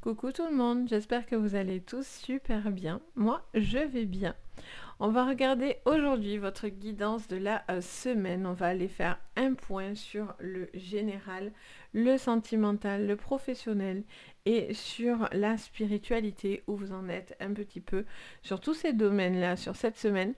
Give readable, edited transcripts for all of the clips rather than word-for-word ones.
Coucou tout le monde, j'espère que vous allez tous super bien. Moi, je vais bien. On va regarder aujourd'hui votre guidance de la semaine. On va aller faire un point sur le général, le sentimental, le professionnel et sur la spiritualité où vous en êtes un petit peu sur tous ces domaines-là, sur cette semaine.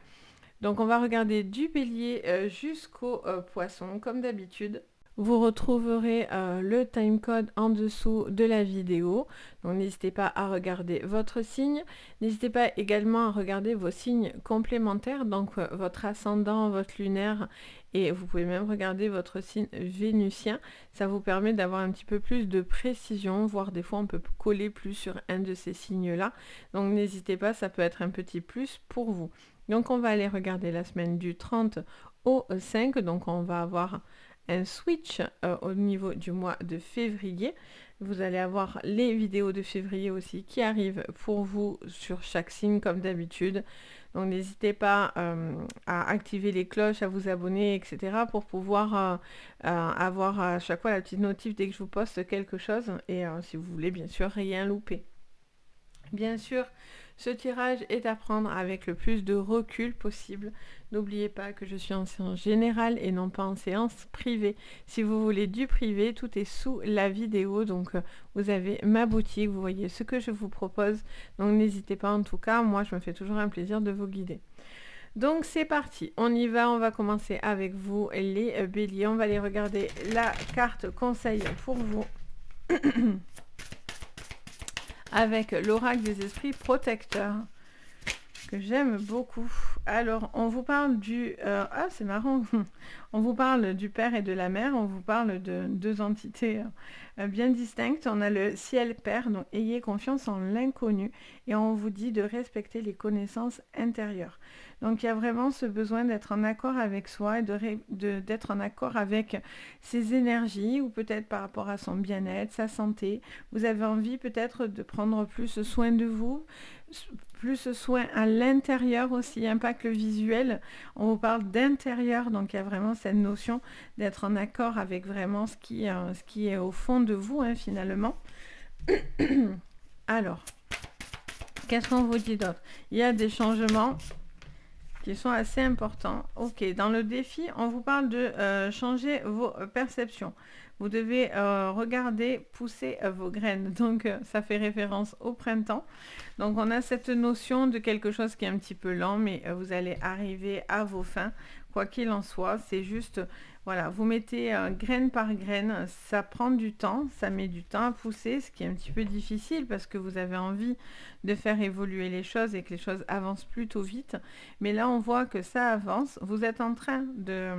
Donc on va regarder du bélier jusqu'au poisson comme d'habitude. Vous retrouverez le timecode en dessous de la vidéo. Donc n'hésitez pas à regarder votre signe. N'hésitez pas également à regarder vos signes complémentaires, donc votre ascendant, votre lunaire, et vous pouvez même regarder votre signe vénusien. Ça vous permet d'avoir un petit peu plus de précision, voire des fois on peut coller plus sur un de ces signes-là. Donc n'hésitez pas, ça peut être un petit plus pour vous. Donc on va aller regarder la semaine du 30 au 5, donc on va avoir un switch au niveau du mois de février. Vous allez avoir les vidéos de février aussi qui arrivent pour vous sur chaque signe comme d'habitude. Donc n'hésitez pas à activer les cloches, à vous abonner, etc. pour pouvoir avoir à chaque fois la petite notif dès que je vous poste quelque chose et si vous voulez bien sûr rien louper. Bien sûr, ce tirage est à prendre avec le plus de recul possible. N'oubliez pas que je suis en séance générale et non pas en séance privée. Si vous voulez du privé, tout est sous la vidéo. Donc vous avez ma boutique, vous voyez ce que je vous propose. Donc n'hésitez pas en tout cas, moi je me fais toujours un plaisir de vous guider. Donc c'est parti, on y va, on va commencer avec vous les béliers. On va aller regarder la carte conseil pour vous. Avec l'oracle des esprits protecteurs, que j'aime beaucoup. Alors, on vous parle du... ah, c'est marrant. On vous parle du père et de la mère. On vous parle de deux entités bien distinctes. On a le ciel père, donc ayez confiance en l'inconnu. Et on vous dit de respecter les connaissances intérieures. Donc, il y a vraiment ce besoin d'être en accord avec soi et d'être en accord avec ses énergies ou peut-être par rapport à son bien-être, sa santé. Vous avez envie peut-être de prendre plus soin de vous, plus soin à l'intérieur aussi, hein, pas que le visuel. On vous parle d'intérieur, donc il y a vraiment cette notion d'être en accord avec vraiment ce qui est au fond de vous, hein, finalement. Alors, qu'est-ce qu'on vous dit d'autre? Il y a des changements qui sont assez importants. Ok, dans le défi, on vous parle de changer vos perceptions. Vous devez regarder, pousser vos graines. Donc, ça fait référence au printemps. Donc, on a cette notion de quelque chose qui est un petit peu lent, mais vous allez arriver à vos fins. Quoi qu'il en soit, c'est juste, voilà, vous mettez graine par graine. Ça prend du temps, ça met du temps à pousser, ce qui est un petit peu difficile parce que vous avez envie de faire évoluer les choses et que les choses avancent plutôt vite. Mais là, on voit que ça avance. Vous êtes en train de...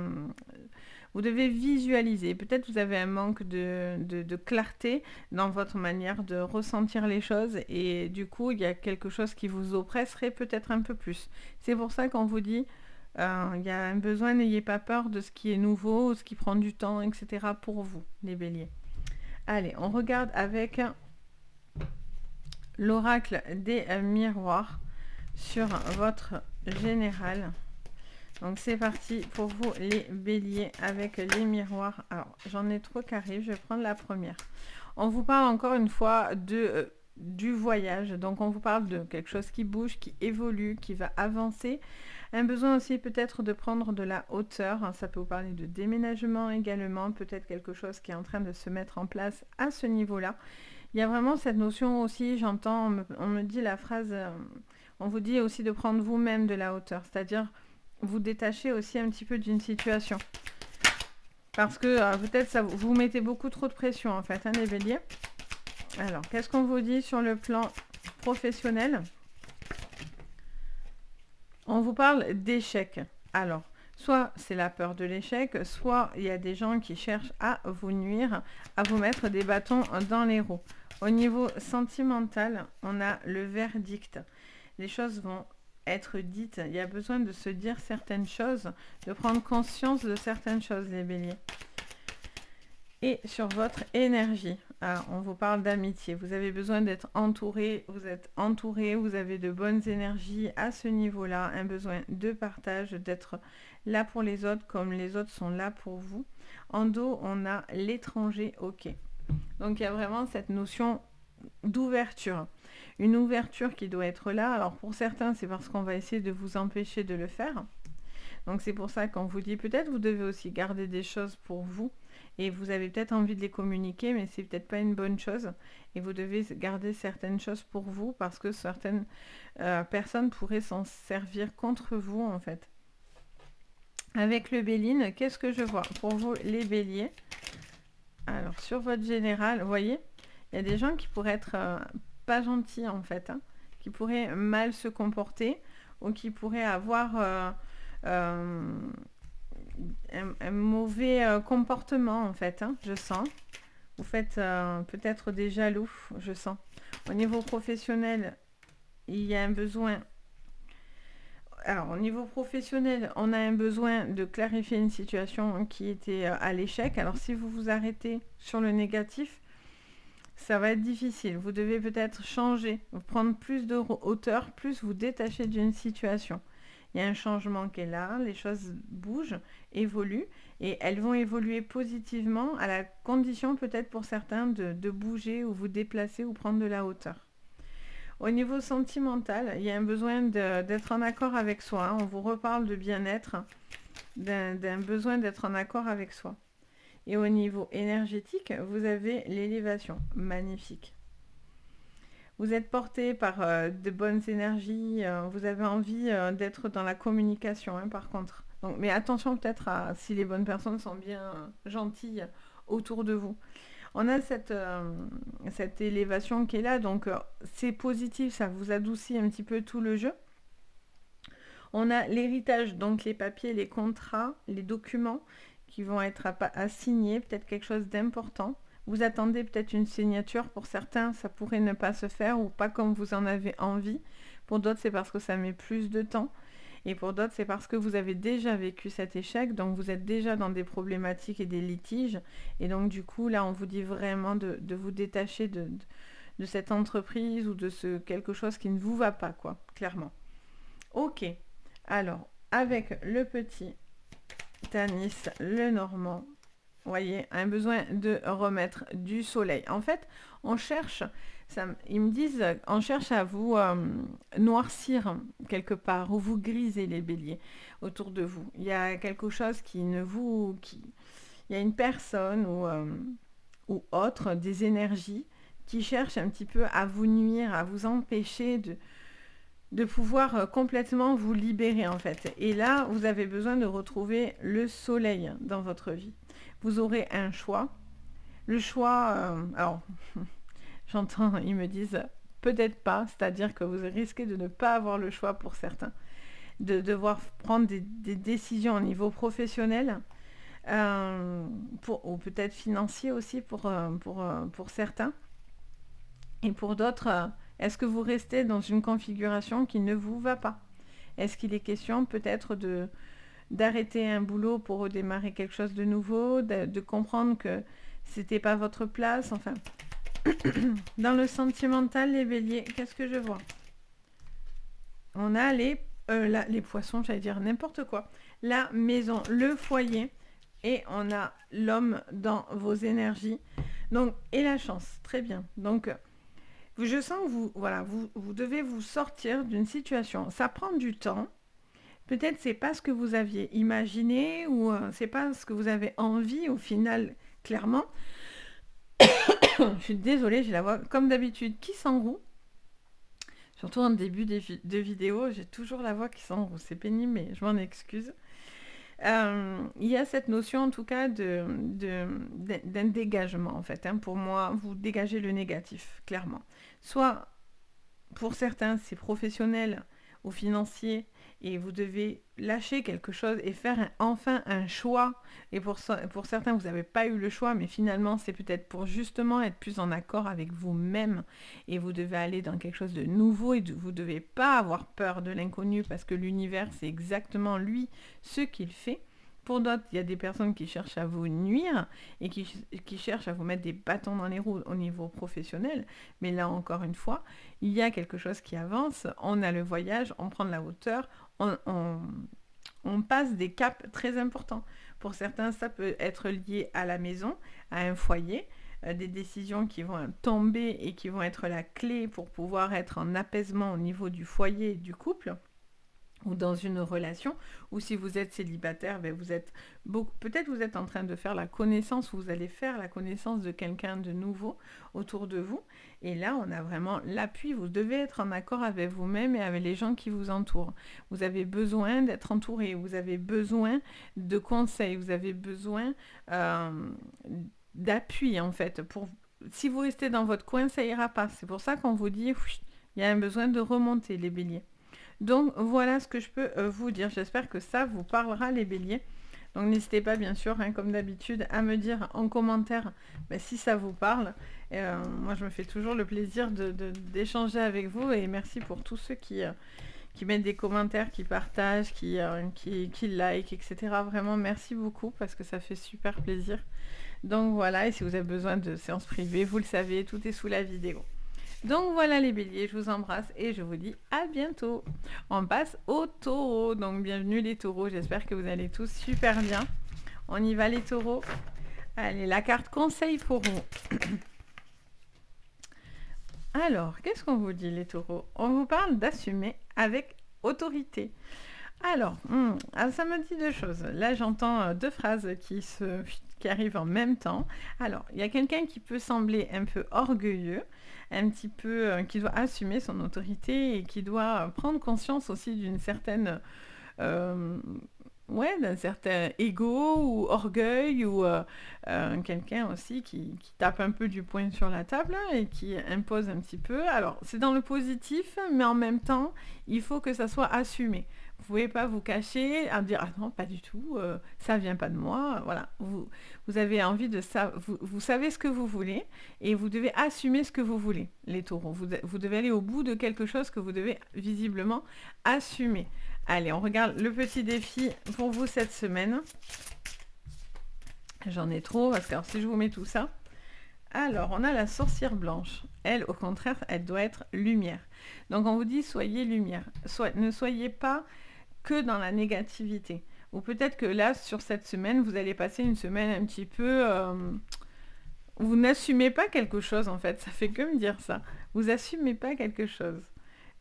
Vous devez visualiser. Peut-être vous avez un manque de clarté dans votre manière de ressentir les choses et du coup, il y a quelque chose qui vous oppresserait peut-être un peu plus. C'est pour ça qu'on vous dit, il y a un besoin, n'ayez pas peur de ce qui est nouveau, ce qui prend du temps, etc. pour vous, les béliers. Allez, on regarde avec l'oracle des miroirs sur votre général. Donc c'est parti pour vous les béliers avec les miroirs. Alors j'en ai trop qui arrivent, je vais prendre la première. On vous parle encore une fois du voyage. Donc on vous parle de quelque chose qui bouge, qui évolue, qui va avancer. Un besoin aussi peut-être de prendre de la hauteur. Ça peut vous parler de déménagement également. Peut-être quelque chose qui est en train de se mettre en place à ce niveau-là. Il y a vraiment cette notion aussi, j'entends, on me dit la phrase, on vous dit aussi de prendre vous-même de la hauteur. C'est-à-dire vous détacher aussi un petit peu d'une situation. Parce que peut-être ça vous mettez beaucoup trop de pression en fait, hein, les béliers. Alors, qu'est-ce qu'on vous dit sur le plan professionnel? On vous parle d'échec. Alors, soit c'est la peur de l'échec, soit il y a des gens qui cherchent à vous nuire, à vous mettre des bâtons dans les roues. Au niveau sentimental, on a le verdict. Les choses vont être dites. Il y a besoin de se dire certaines choses, de prendre conscience de certaines choses, les béliers. Et sur votre énergie, on vous parle d'amitié. Vous avez besoin d'être entouré, vous êtes entouré, vous avez de bonnes énergies à ce niveau-là, un besoin de partage, d'être là pour les autres comme les autres sont là pour vous. En dos, on a l'étranger, ok. Donc il y a vraiment cette notion d'ouverture. Une ouverture qui doit être là. Alors pour certains, c'est parce qu'on va essayer de vous empêcher de le faire. Donc c'est pour ça qu'on vous dit peut-être vous devez aussi garder des choses pour vous et vous avez peut-être envie de les communiquer, mais c'est peut-être pas une bonne chose et vous devez garder certaines choses pour vous parce que certaines personnes pourraient s'en servir contre vous en fait. Avec le Béline, qu'est-ce que je vois pour vous les béliers? Alors sur votre général, vous voyez, il y a des gens qui pourraient être pas gentils en fait, hein, qui pourraient mal se comporter ou qui pourraient avoir un mauvais comportement en fait, hein, je sens. Vous faites peut-être des jaloux, je sens. Au niveau professionnel, il y a un besoin. Alors, au niveau professionnel, on a un besoin de clarifier une situation qui était à l'échec. Alors, si vous vous arrêtez sur le négatif, ça va être difficile. Vous devez peut-être changer, prendre plus de hauteur, plus vous détacher d'une situation. Il y a un changement qui est là, les choses bougent, évoluent, et elles vont évoluer positivement à la condition peut-être pour certains de bouger ou vous déplacer ou prendre de la hauteur. Au niveau sentimental, il y a un besoin d'être en accord avec soi. On vous reparle de bien-être, d'un besoin d'être en accord avec soi. Et au niveau énergétique, vous avez l'élévation. Magnifique. Vous êtes porté par de bonnes énergies, vous avez envie d'être dans la communication, hein, par contre. Donc, mais attention peut-être à si les bonnes personnes sont bien gentilles autour de vous. On a cette élévation qui est là, donc c'est positif, ça vous adoucit un petit peu tout le jeu. On a l'héritage, donc les papiers, les contrats, les documents qui vont être à signer, peut-être quelque chose d'important. Vous attendez peut-être une signature, pour certains ça pourrait ne pas se faire ou pas comme vous en avez envie. Pour d'autres c'est parce que ça met plus de temps. Et pour d'autres, c'est parce que vous avez déjà vécu cet échec, donc vous êtes déjà dans des problématiques et des litiges. Et donc du coup, là, on vous dit vraiment de vous détacher de cette entreprise ou de quelque chose qui ne vous va pas, quoi, clairement. Ok, alors, avec le petit Tanis, le Normand, vous voyez, un besoin de remettre du soleil. En fait, on cherche... ils me disent, on cherche à vous noircir quelque part, ou vous griser les béliers autour de vous. Il y a quelque chose qui ne vous... il y a une personne ou autre, des énergies qui cherchent un petit peu à vous nuire, à vous empêcher de pouvoir complètement vous libérer en fait. Et là, vous avez besoin de retrouver le soleil dans votre vie. Vous aurez un choix. Le choix... alors... J'entends, ils me disent peut-être pas, c'est-à-dire que vous risquez de ne pas avoir le choix pour certains, de devoir prendre des décisions au niveau professionnel, ou peut-être financier aussi pour certains. Et pour d'autres, est-ce que vous restez dans une configuration qui ne vous va pas? Est-ce qu'il est question peut-être d'arrêter un boulot pour redémarrer quelque chose de nouveau, de comprendre que c'était pas votre place, enfin... Dans le sentimental, les béliers, qu'est-ce que je vois? On a les poissons, j'allais dire n'importe quoi. La maison, le foyer, et on a l'homme dans vos énergies. Donc, et la chance, très bien. Donc, je sens que vous devez vous sortir d'une situation. Ça prend du temps. Peut-être c'est pas ce que vous aviez imaginé ou c'est pas ce que vous avez envie au final, clairement. Je suis désolée, j'ai la voix comme d'habitude qui s'enroue. Surtout en début de vidéo, j'ai toujours la voix qui s'enroue. C'est pénible, mais je m'en excuse. Il y a cette notion en tout cas d'un dégagement en fait. Hein. Pour moi, vous dégagez le négatif, clairement. Soit pour certains, c'est professionnel ou financier et vous devez lâcher quelque chose et faire enfin un choix. Et pour certains, vous n'avez pas eu le choix, mais finalement, c'est peut-être pour justement être plus en accord avec vous-même. Et vous devez aller dans quelque chose de nouveau et vous ne devez pas avoir peur de l'inconnu parce que l'univers, c'est exactement lui ce qu'il fait. Pour d'autres, il y a des personnes qui cherchent à vous nuire et qui cherchent à vous mettre des bâtons dans les roues au niveau professionnel. Mais là, encore une fois, il y a quelque chose qui avance. On a le voyage, on prend de la hauteur, on passe des caps très importants. Pour certains, ça peut être lié à la maison, à un foyer, des décisions qui vont tomber et qui vont être la clé pour pouvoir être en apaisement au niveau du foyer et du couple ou dans une relation, ou si vous êtes célibataire, ben vous êtes peut-être vous êtes en train de faire la connaissance, ou vous allez faire la connaissance de quelqu'un de nouveau autour de vous, et là on a vraiment l'appui, vous devez être en accord avec vous-même et avec les gens qui vous entourent. Vous avez besoin d'être entouré, vous avez besoin de conseils, vous avez besoin d'appui en fait. Si vous restez dans votre coin, ça ira pas. C'est pour ça qu'on vous dit, il y a un besoin de remonter les béliers. Donc voilà ce que je peux vous dire. J'espère que ça vous parlera les béliers. Donc n'hésitez pas bien sûr, comme d'habitude, à me dire en commentaire si ça vous parle. Moi je me fais toujours le plaisir d'échanger avec vous et merci pour tous ceux qui mettent des commentaires, qui partagent, qui like, etc. Vraiment merci beaucoup parce que ça fait super plaisir. Donc voilà, et si vous avez besoin de séances privées, vous le savez, tout est sous la vidéo. Donc voilà les béliers, je vous embrasse et je vous dis à bientôt. On passe aux taureaux, donc bienvenue les taureaux, j'espère que vous allez tous super bien. On y va les taureaux. Allez, la carte conseil pour vous. Alors, qu'est-ce qu'on vous dit les taureaux? On vous parle d'assumer avec autorité. Alors, ça me dit deux choses. Là, j'entends deux phrases qui arrivent en même temps. Alors, il y a quelqu'un qui peut sembler un peu orgueilleux, un petit peu, qui doit assumer son autorité et qui doit prendre conscience aussi d'une certaine, d'un certain ego ou orgueil ou quelqu'un aussi qui tape un peu du poing sur la table et qui impose un petit peu. Alors, c'est dans le positif, mais en même temps, il faut que ça soit assumé. Vous ne pouvez pas vous cacher à dire « Ah non, pas du tout, ça ne vient pas de moi. » Voilà, vous avez envie de ça, vous savez ce que vous voulez et vous devez assumer ce que vous voulez, les taureaux. Vous devez aller au bout de quelque chose que vous devez visiblement assumer. Allez, on regarde le petit défi pour vous cette semaine. J'en ai trop, parce que alors, si je vous mets tout ça... Alors, on a la sorcière blanche. Elle, au contraire, elle doit être lumière. Donc, on vous dit, soyez lumière. Ne soyez pas que dans la négativité. Ou peut-être que là, sur cette semaine, vous allez passer une semaine un petit peu... vous n'assumez pas quelque chose, en fait. Ça fait que me dire ça. Vous assumez pas quelque chose.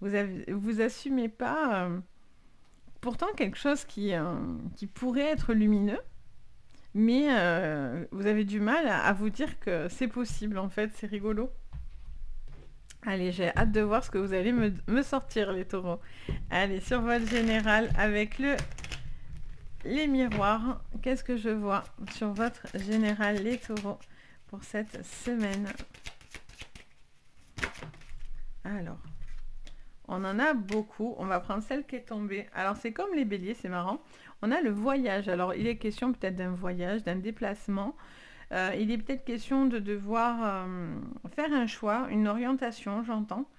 Vous assumez pas... pourtant, quelque chose qui pourrait être lumineux. Mais vous avez du mal à vous dire que c'est possible, en fait, c'est rigolo. Allez, j'ai hâte de voir ce que vous allez me sortir, les taureaux. Allez, sur votre général, avec les miroirs, qu'est-ce que je vois sur votre général, les taureaux, pour cette semaine? Alors, on en a beaucoup. On va prendre celle qui est tombée. Alors, c'est comme les béliers, c'est marrant. On a le voyage. Alors, il est question peut-être d'un voyage, d'un déplacement. Il est peut-être question de devoir faire un choix, une orientation, j'entends.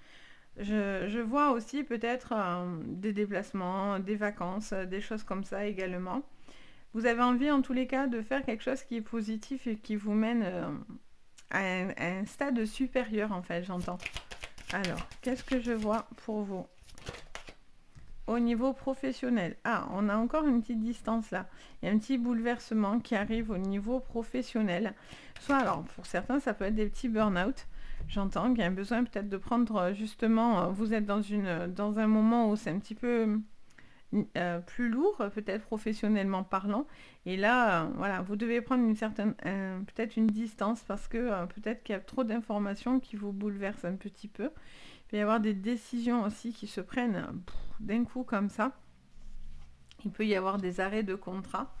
Je vois aussi peut-être des déplacements, des vacances, des choses comme ça également. Vous avez envie en tous les cas de faire quelque chose qui est positif et qui vous mène à un stade supérieur en fait, j'entends. Alors, qu'est-ce que je vois pour vous? Au niveau professionnel, on a encore une petite distance là. Il y a un petit bouleversement qui arrive au niveau professionnel. Soit, alors, pour certains, ça peut être des petits burn-out. J'entends qu'il y a un besoin peut-être de prendre, justement, vous êtes dans un moment où c'est un petit peu plus lourd, peut-être professionnellement parlant. Et là, voilà, vous devez prendre peut-être une distance parce que peut-être qu'il y a trop d'informations qui vous bouleversent un petit peu. Il peut y avoir des décisions aussi qui se prennent d'un coup comme ça. Il peut y avoir des arrêts de contrat.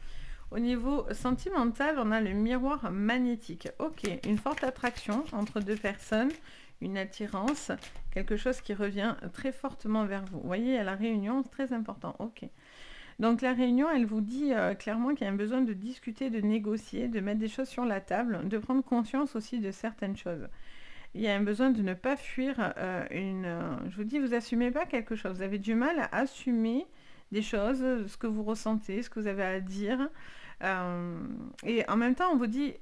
Au niveau sentimental, on a le miroir magnétique. Ok, une forte attraction entre deux personnes, une attirance, quelque chose qui revient très fortement vers vous. Vous voyez, à la réunion, c'est très important. Ok. Donc la réunion, elle vous dit clairement qu'il y a un besoin de discuter, de négocier, de mettre des choses sur la table, de prendre conscience aussi de certaines choses. Il y a un besoin de ne pas fuir je vous dis, vous assumez pas quelque chose. Vous avez du mal à assumer des choses, ce que vous ressentez, ce que vous avez à dire. Et en même temps, on vous dit,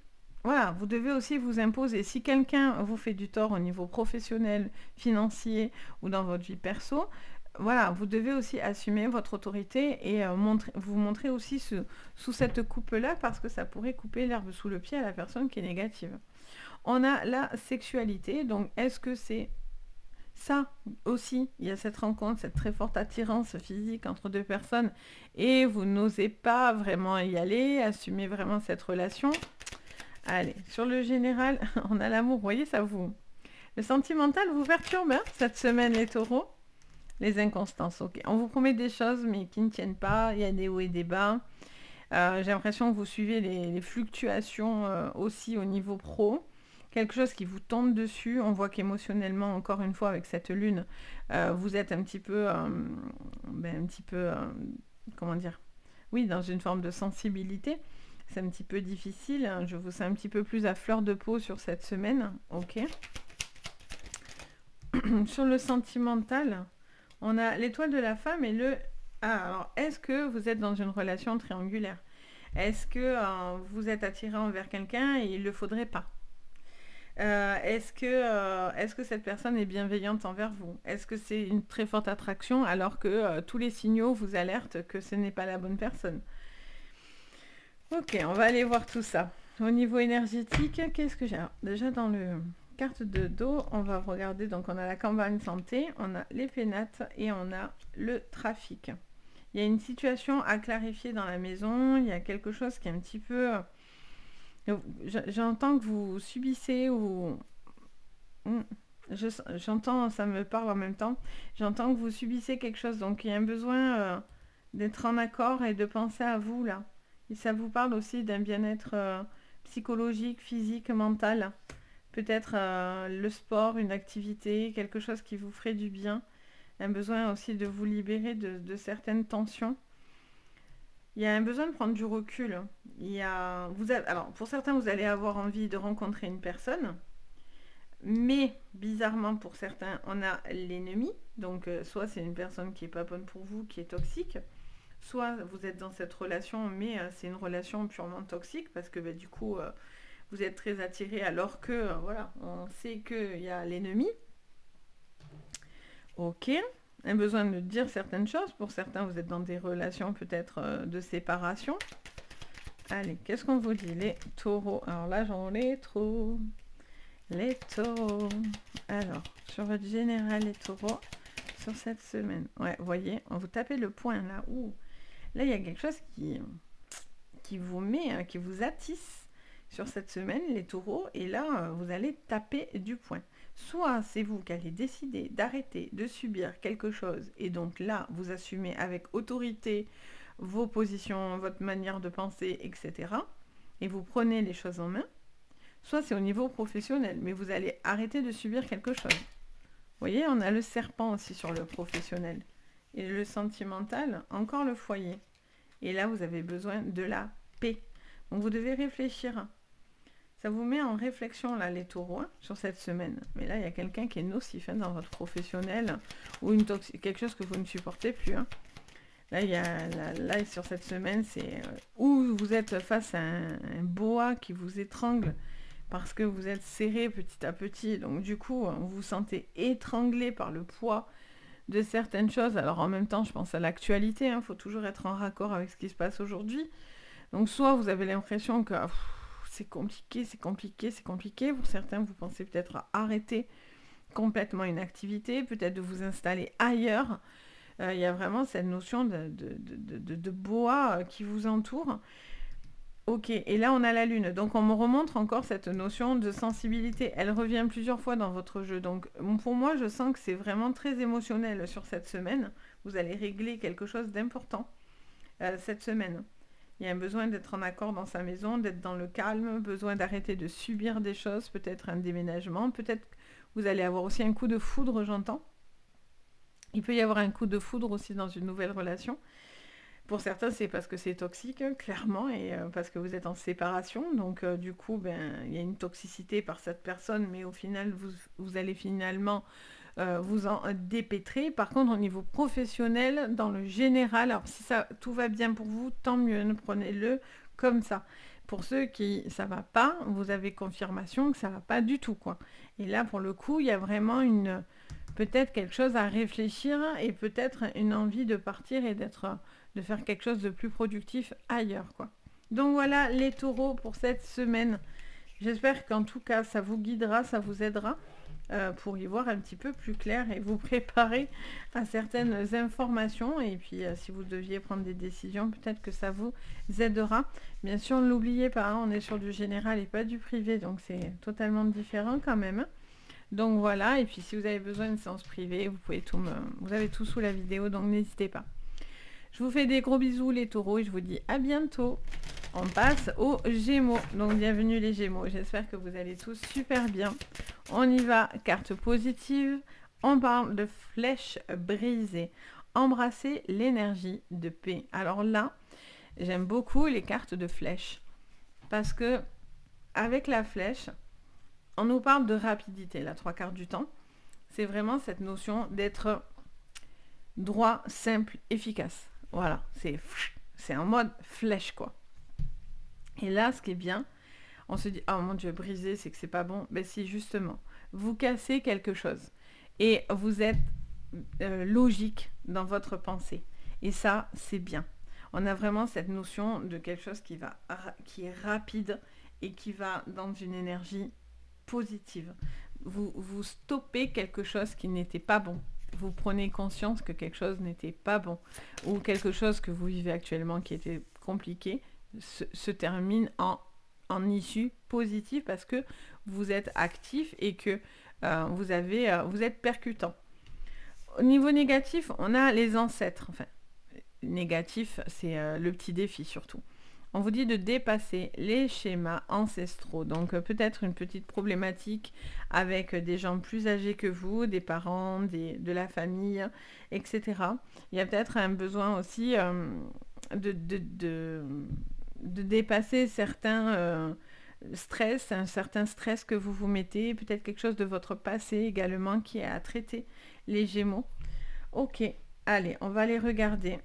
voilà, vous devez aussi vous imposer. Si quelqu'un vous fait du tort au niveau professionnel, financier ou dans votre vie perso, voilà, vous devez aussi assumer votre autorité et vous montrer aussi sous cette coupe-là parce que ça pourrait couper l'herbe sous le pied à la personne qui est négative. On a la sexualité, donc est-ce que c'est ça aussi, il y a cette rencontre, cette très forte attirance physique entre deux personnes et vous n'osez pas vraiment y aller, assumer vraiment cette relation. Allez, sur le général, on a l'amour, vous voyez, ça vous... Le sentimental vous perturbe hein, cette semaine, les taureaux. Les inconstances, ok. On vous promet des choses, mais qui ne tiennent pas. Il y a des hauts et des bas. J'ai l'impression que vous suivez les fluctuations aussi au niveau pro. Quelque chose qui vous tombe dessus. On voit qu'émotionnellement, encore une fois, avec cette lune, vous êtes un petit peu... comment dire? Oui, dans une forme de sensibilité. C'est un petit peu difficile. Je vous sens un petit peu plus à fleur de peau sur cette semaine. Ok. Sur le sentimental, on a l'étoile de la femme et le... Ah, alors, est-ce que vous êtes dans une relation triangulaire? Est-ce que vous êtes attiré envers quelqu'un et il ne le faudrait pas? Est-ce que cette personne est bienveillante envers vous? Est-ce que c'est une très forte attraction alors que tous les signaux vous alertent que ce n'est pas la bonne personne? Ok, on va aller voir tout ça. Au niveau énergétique, qu'est-ce que j'ai? Alors, déjà dans le carte de dos, on va regarder, donc on a la campagne santé, on a les pénates et on a le trafic. Il y a une situation à clarifier dans la maison, il y a quelque chose qui est un petit peu... J'entends que vous subissez ou... J'entends, ça me parle en même temps, j'entends que vous subissez quelque chose, donc il y a un besoin d'être en accord et de penser à vous là. Et ça vous parle aussi d'un bien-être psychologique, physique, mental. Peut-être le sport, une activité, quelque chose qui vous ferait du bien. Un besoin aussi de vous libérer de certaines tensions. Il y a un besoin de prendre du recul. Alors, pour certains, vous allez avoir envie de rencontrer une personne. Mais, bizarrement, pour certains, on a l'ennemi. Donc, soit c'est une personne qui n'est pas bonne pour vous, qui est toxique. Soit vous êtes dans cette relation, mais c'est une relation purement toxique. Parce que, du coup, vous êtes très attiré alors que, voilà, on sait qu'il y a l'ennemi. Ok. Un besoin de dire certaines choses. Pour certains, vous êtes dans des relations peut-être de séparation. Allez, qu'est-ce qu'on vous dit, les taureaux? Alors là, j'en ai trop. Les taureaux. Alors, sur votre général, les taureaux, sur cette semaine. Ouais, vous voyez, on vous tapez le point là. Ouh. Là, il y a quelque chose qui vous met, qui vous attisse sur cette semaine, les taureaux. Et là, vous allez taper du point. Soit c'est vous qui allez décider d'arrêter de subir quelque chose et donc là, vous assumez avec autorité vos positions, votre manière de penser, etc. Et vous prenez les choses en main. Soit c'est au niveau professionnel, mais vous allez arrêter de subir quelque chose. Vous voyez, on a le serpent aussi sur le professionnel. Et le sentimental, encore le foyer. Et là, vous avez besoin de la paix. Donc vous devez réfléchir. Ça vous met en réflexion, là, les taureaux, sur cette semaine. Mais là, il y a quelqu'un qui est nocif dans votre professionnel ou quelque chose que vous ne supportez plus. Là, sur cette semaine, c'est où vous êtes face à un boa qui vous étrangle parce que vous êtes serré petit à petit. Donc, du coup, vous vous sentez étranglé par le poids de certaines choses. Alors, en même temps, je pense à l'actualité. Il faut toujours être en raccord avec ce qui se passe aujourd'hui. Donc, soit vous avez l'impression que... c'est compliqué, c'est compliqué, c'est compliqué. Pour certains, vous pensez peut-être à arrêter complètement une activité, peut-être de vous installer ailleurs. Il y a vraiment cette notion de bois qui vous entoure. Ok, et là on a la lune. Donc on me remontre encore cette notion de sensibilité. Elle revient plusieurs fois dans votre jeu. Donc pour moi, je sens que c'est vraiment très émotionnel sur cette semaine. Vous allez régler quelque chose d'important cette semaine. Il y a un besoin d'être en accord dans sa maison, d'être dans le calme, besoin d'arrêter de subir des choses, peut-être un déménagement, peut-être vous allez avoir aussi un coup de foudre, j'entends. Il peut y avoir un coup de foudre aussi dans une nouvelle relation. Pour certains, c'est parce que c'est toxique, clairement, et parce que vous êtes en séparation. Donc, du coup, il y a une toxicité par cette personne, mais au final, vous allez finalement vous en dépêtrer. Par contre, au niveau professionnel, dans le général, alors si tout va bien pour vous, tant mieux, prenez-le comme ça. Pour ceux qui ça va pas, vous avez confirmation que ça va pas du tout, quoi. Et là, pour le coup, il y a vraiment peut-être quelque chose à réfléchir et peut-être une envie de partir et de faire quelque chose de plus productif ailleurs, quoi. Donc voilà les taureaux pour cette semaine. J'espère qu'en tout cas, ça vous guidera, ça vous aidera pour y voir un petit peu plus clair et vous préparer à certaines informations. Et puis, si vous deviez prendre des décisions, peut-être que ça vous aidera. Bien sûr, ne l'oubliez pas, hein, on est sur du général et pas du privé, donc c'est totalement différent quand même. Donc voilà, et puis si vous avez besoin d'une séance privée, vous avez tout sous la vidéo, donc n'hésitez pas. Je vous fais des gros bisous les taureaux et je vous dis à bientôt. On passe aux Gémeaux. Donc bienvenue les Gémeaux. J'espère que vous allez tous super bien. On y va. Carte positive. On parle de flèche brisée. Embrasser l'énergie de paix. Alors là, j'aime beaucoup les cartes de flèche. Parce que avec la flèche, on nous parle de rapidité, la 3/4 du temps. C'est vraiment cette notion d'être droit, simple, efficace. Voilà, c'est en mode flèche quoi. Et là, ce qui est bien, on se dit, oh mon Dieu, briser, c'est que c'est pas bon. Ben si, justement, vous cassez quelque chose et vous êtes logique dans votre pensée. Et ça, c'est bien. On a vraiment cette notion de quelque chose qui est rapide et qui va dans une énergie positive. Vous stoppez quelque chose qui n'était pas bon. Vous prenez conscience que quelque chose n'était pas bon ou quelque chose que vous vivez actuellement qui était compliqué se termine en issue positive parce que vous êtes actif et que vous êtes percutant. Au niveau négatif, on a les ancêtres. Enfin, négatif, c'est le petit défi surtout. On vous dit de dépasser les schémas ancestraux. Donc peut-être une petite problématique avec des gens plus âgés que vous, des parents, de la famille, etc. Il y a peut-être un besoin aussi de dépasser certains stress, un certain stress que vous vous mettez, peut-être quelque chose de votre passé également qui est à traiter, les Gémeaux. Ok, allez, on va aller regarder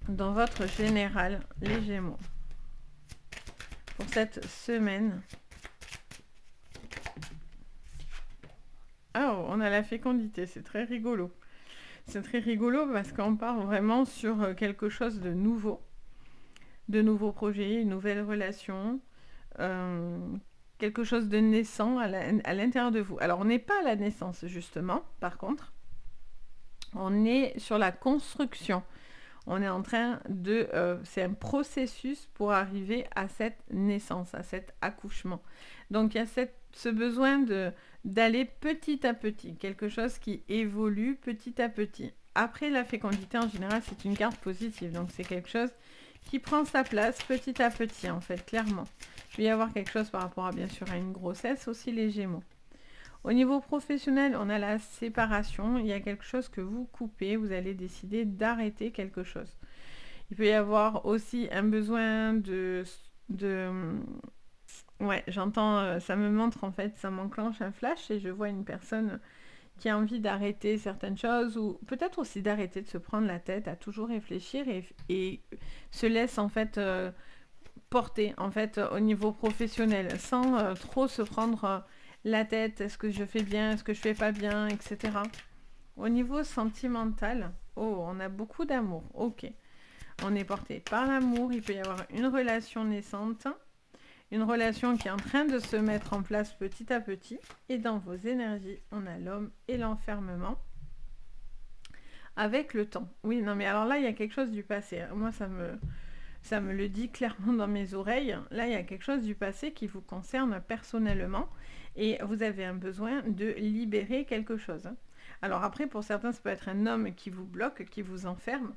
dans votre général, les Gémeaux, pour cette semaine. Ah, oh, on a la fécondité, c'est très rigolo. C'est très rigolo parce qu'on part vraiment sur quelque chose de nouveau. De nouveaux projets, une nouvelle relation, quelque chose de naissant à l'intérieur de vous. Alors, on n'est pas à la naissance, justement, par contre. On est sur la construction. On est en train de... c'est un processus pour arriver à cette naissance, à cet accouchement. Donc, il y a ce besoin d'aller petit à petit, quelque chose qui évolue petit à petit. Après, la fécondité, en général, c'est une carte positive. Donc, c'est quelque chose qui prend sa place petit à petit, en fait, clairement. Il peut y avoir quelque chose par rapport à, bien sûr, à une grossesse, aussi les Gémeaux. Au niveau professionnel, on a la séparation. Il y a quelque chose que vous coupez. Vous allez décider d'arrêter quelque chose. Il peut y avoir aussi un besoin Ouais, j'entends, ça me montre, en fait, ça m'enclenche un flash et je vois une personne qui a envie d'arrêter certaines choses ou peut-être aussi d'arrêter de se prendre la tête à toujours réfléchir et se laisse en fait porter en fait au niveau professionnel sans trop se prendre la tête, est-ce que je fais bien, est-ce que je fais pas bien, etc. Au niveau sentimental, oh, on a beaucoup d'amour, ok. On est porté par l'amour, il peut y avoir une relation naissante, une relation qui est en train de se mettre en place petit à petit. Et dans vos énergies, on a l'homme et l'enfermement. Avec le temps. Oui, non, mais alors là, il y a quelque chose du passé. Moi, ça me le dit clairement dans mes oreilles. Là, il y a quelque chose du passé qui vous concerne personnellement. Et vous avez un besoin de libérer quelque chose. Alors après, pour certains, ça peut être un homme qui vous bloque, qui vous enferme.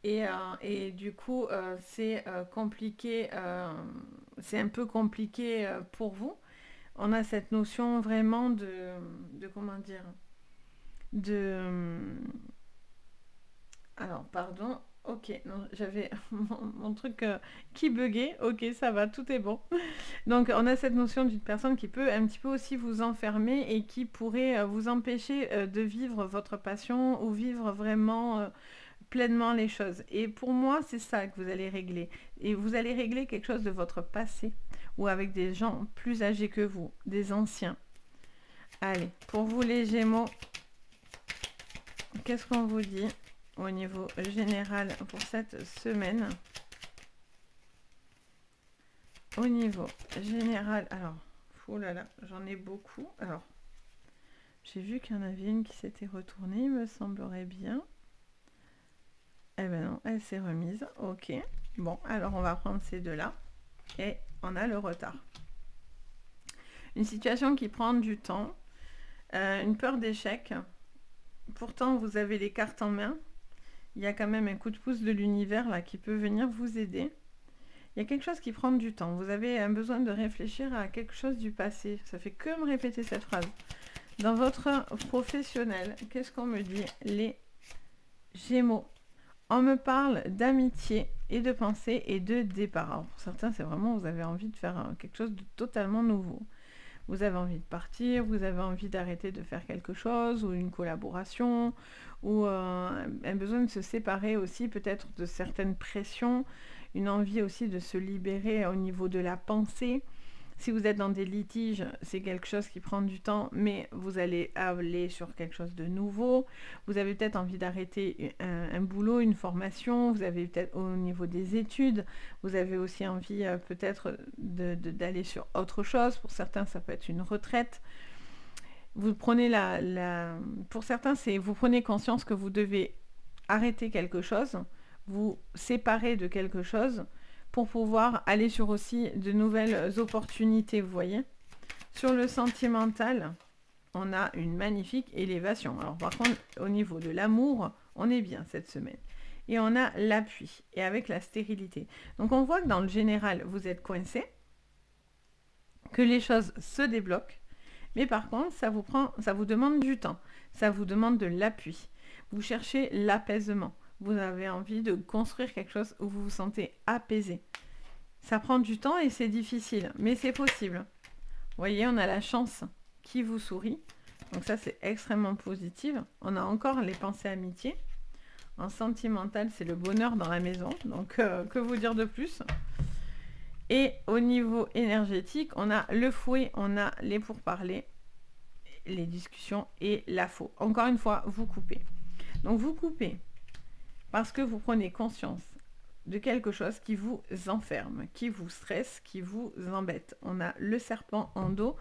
Et du coup, c'est compliqué, c'est un peu compliqué pour vous. On a cette notion vraiment de comment dire, de... Alors, pardon, ok, non, j'avais mon truc qui buguait, ok, ça va, tout est bon. Donc, on a cette notion d'une personne qui peut un petit peu aussi vous enfermer et qui pourrait vous empêcher de vivre votre passion ou vivre vraiment... pleinement les choses. Et pour moi, c'est ça que vous allez régler. Et vous allez régler quelque chose de votre passé ou avec des gens plus âgés que vous, des anciens. Allez, pour vous les Gémeaux, qu'est-ce qu'on vous dit au niveau général pour cette semaine? au niveau général, alors, oh là là, j'en ai beaucoup. Alors, j'ai vu qu'il y en avait une qui s'était retournée, il me semblerait bien. Eh ben non, elle s'est remise. Ok. Bon, alors on va prendre ces deux-là. Et on a le retard. Une situation qui prend du temps. Une peur d'échec. Pourtant, vous avez les cartes en main. Il y a quand même un coup de pouce de l'univers là qui peut venir vous aider. Il y a quelque chose qui prend du temps. Vous avez un besoin de réfléchir à quelque chose du passé. Ça fait que me répéter cette phrase. Dans votre professionnel, qu'est-ce qu'on me dit? Les Gémeaux. On me parle d'amitié et de pensée et de départ. Alors pour certains, c'est vraiment, vous avez envie de faire quelque chose de totalement nouveau. Vous avez envie de partir, vous avez envie d'arrêter de faire quelque chose, ou une collaboration, ou un besoin de se séparer aussi peut-être de certaines pressions, une envie aussi de se libérer au niveau de la pensée. Si vous êtes dans des litiges, c'est quelque chose qui prend du temps, mais vous allez aller sur quelque chose de nouveau. Vous avez peut-être envie d'arrêter un boulot, une formation. Vous avez peut-être au niveau des études, vous avez aussi envie peut-être d'aller sur autre chose. Pour certains, ça peut être une retraite. Vous prenez pour certains, c'est vous prenez conscience que vous devez arrêter quelque chose, vous séparer de quelque chose, pour pouvoir aller sur aussi de nouvelles opportunités, vous voyez. Sur le sentimental, on a une magnifique élévation. Alors par contre, au niveau de l'amour, on est bien cette semaine. Et on a l'appui, et avec la stérilité. Donc on voit que dans le général, vous êtes coincé, que les choses se débloquent, mais par contre, ça vous demande du temps, ça vous demande de l'appui. Vous cherchez l'apaisement. Vous avez envie de construire quelque chose où vous vous sentez apaisé. Ça prend du temps et c'est difficile, mais c'est possible. Vous voyez, on a la chance qui vous sourit. Donc ça, c'est extrêmement positif. On a encore les pensées amitié. En sentimental, c'est le bonheur dans la maison. Donc, que vous dire de plus? Et au niveau énergétique, on a le fouet, on a les pourparlers, les discussions et la faux. Encore une fois, vous coupez. Donc, vous coupez parce que vous prenez conscience de quelque chose qui vous enferme, qui vous stresse, qui vous embête. On a le serpent en dos,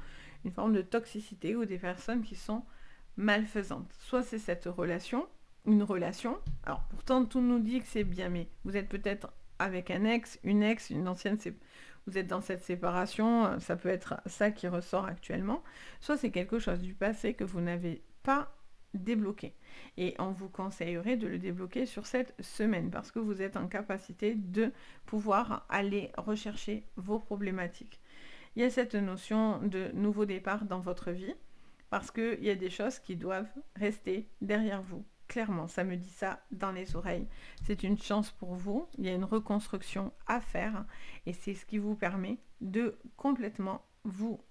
une forme de toxicité ou des personnes qui sont malfaisantes. Soit c'est cette relation, une relation. Alors pourtant tout nous dit que c'est bien, mais vous êtes peut-être avec un ex, une ancienne, vous êtes dans cette séparation, ça peut être ça qui ressort actuellement. Soit c'est quelque chose du passé que vous n'avez pas débloquer. Et on vous conseillerait de le débloquer sur cette semaine parce que vous êtes en capacité de pouvoir aller rechercher vos problématiques. Il y a cette notion de nouveau départ dans votre vie parce qu'il y a des choses qui doivent rester derrière vous. Clairement, ça me dit ça dans les oreilles. C'est une chance pour vous. Il y a une reconstruction à faire et c'est ce qui vous permet de complètement vous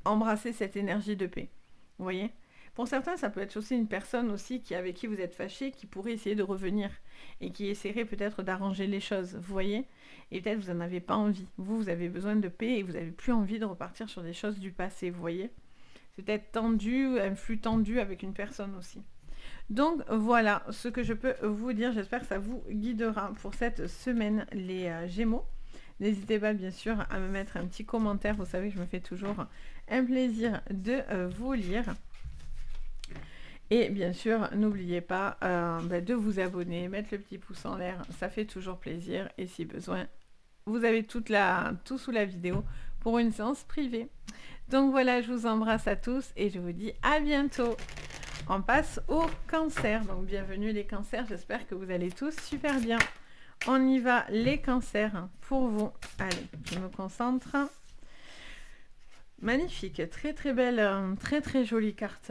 embrasser cette énergie de paix. Vous voyez ? Pour certains, ça peut être aussi une personne aussi avec qui vous êtes fâché, qui pourrait essayer de revenir et qui essaierait peut-être d'arranger les choses, vous voyez. Et peut-être vous n'en avez pas envie. Vous avez besoin de paix et vous n'avez plus envie de repartir sur des choses du passé, vous voyez. C'est peut-être tendu, un flux tendu avec une personne aussi. Donc voilà ce que je peux vous dire. J'espère que ça vous guidera pour cette semaine, les Gémeaux. N'hésitez pas bien sûr à me mettre un petit commentaire. Vous savez que je me fais toujours un plaisir de vous lire. Et bien sûr, n'oubliez pas de vous abonner, mettre le petit pouce en l'air, ça fait toujours plaisir. Et si besoin, vous avez tout sous la vidéo pour une séance privée. Donc voilà, je vous embrasse à tous et je vous dis à bientôt. On passe au cancer. Donc bienvenue les cancers, j'espère que vous allez tous super bien. On y va les cancers pour vous. Allez, je me concentre. Magnifique, très très belle, très très jolie carte,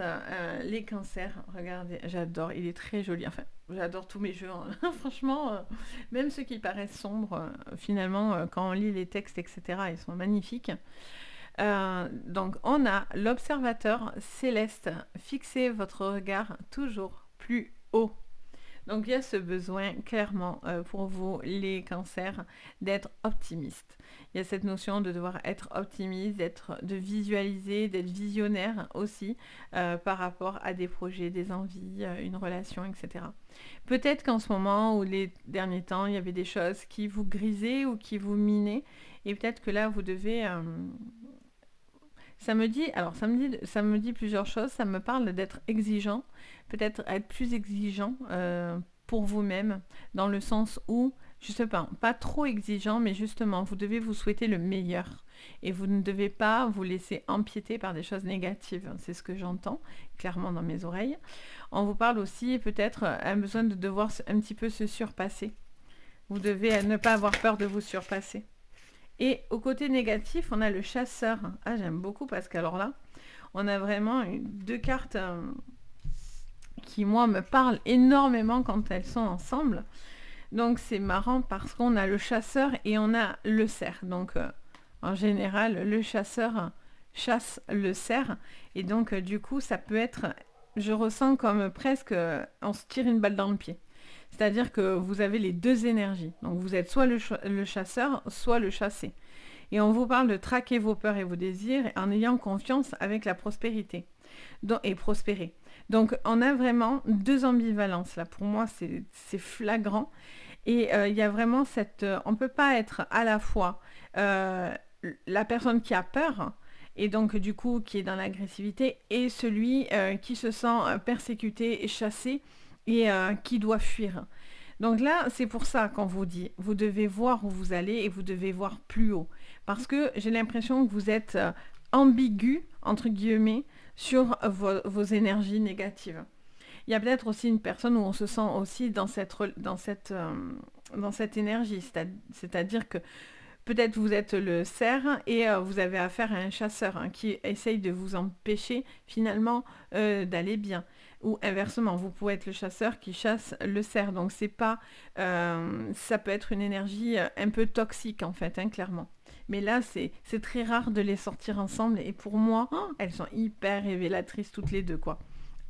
les cancers, regardez, j'adore, il est très joli, enfin, j'adore tous mes jeux, hein. Franchement, même ceux qui paraissent sombres, finalement, quand on lit les textes, etc., ils sont magnifiques. Donc, on a l'observateur céleste, fixez votre regard toujours plus haut. Donc il y a ce besoin clairement pour vous, les cancers, d'être optimiste. Il y a cette notion de devoir être optimiste, de visualiser, d'être visionnaire aussi par rapport à des projets, des envies, une relation, etc. Peut-être qu'en ce moment ou les derniers temps, il y avait des choses qui vous grisaient ou qui vous minaient. Et peut-être que là, vous devez... ça me dit plusieurs choses. Ça me parle d'être exigeant, peut-être être plus exigeant pour vous-même, dans le sens où, je sais pas trop exigeant, mais justement, vous devez vous souhaiter le meilleur. Et vous ne devez pas vous laisser empiéter par des choses négatives. C'est ce que j'entends clairement dans mes oreilles. On vous parle aussi peut-être un besoin de devoir un petit peu se surpasser. Vous devez ne pas avoir peur de vous surpasser. Et au côté négatif, on a le chasseur. Ah, j'aime beaucoup parce qu'alors là, on a vraiment deux cartes qui, moi, me parlent énormément quand elles sont ensemble. Donc, c'est marrant parce qu'on a le chasseur et on a le cerf. Donc, en général, le chasseur chasse le cerf. Et donc, du coup, ça peut être... Je ressens comme presque... on se tire une balle dans le pied. C'est-à-dire que vous avez les deux énergies. Donc vous êtes soit le chasseur, soit le chassé. Et on vous parle de traquer vos peurs et vos désirs en ayant confiance avec la prospérité. Et prospérer. Donc on a vraiment deux ambivalences là. Pour moi, c'est flagrant. Et il y a vraiment cette... on ne peut pas être à la fois la personne qui a peur, et donc du coup qui est dans l'agressivité, et celui qui se sent persécuté et chassé, et qui doit fuir. Donc là, c'est pour ça qu'on vous dit, vous devez voir où vous allez et vous devez voir plus haut. Parce que j'ai l'impression que vous êtes ambigu, entre guillemets, sur vos énergies négatives. Il y a peut-être aussi une personne où on se sent aussi dans cette énergie. C'est-à-dire que peut-être vous êtes le cerf et vous avez affaire à un chasseur qui essaye de vous empêcher finalement d'aller bien. Ou inversement, vous pouvez être le chasseur qui chasse le cerf. Donc c'est pas, ça peut être une énergie un peu toxique en fait, clairement. Mais là, c'est très rare de les sortir ensemble. Et pour moi, elles sont hyper révélatrices toutes les deux, quoi.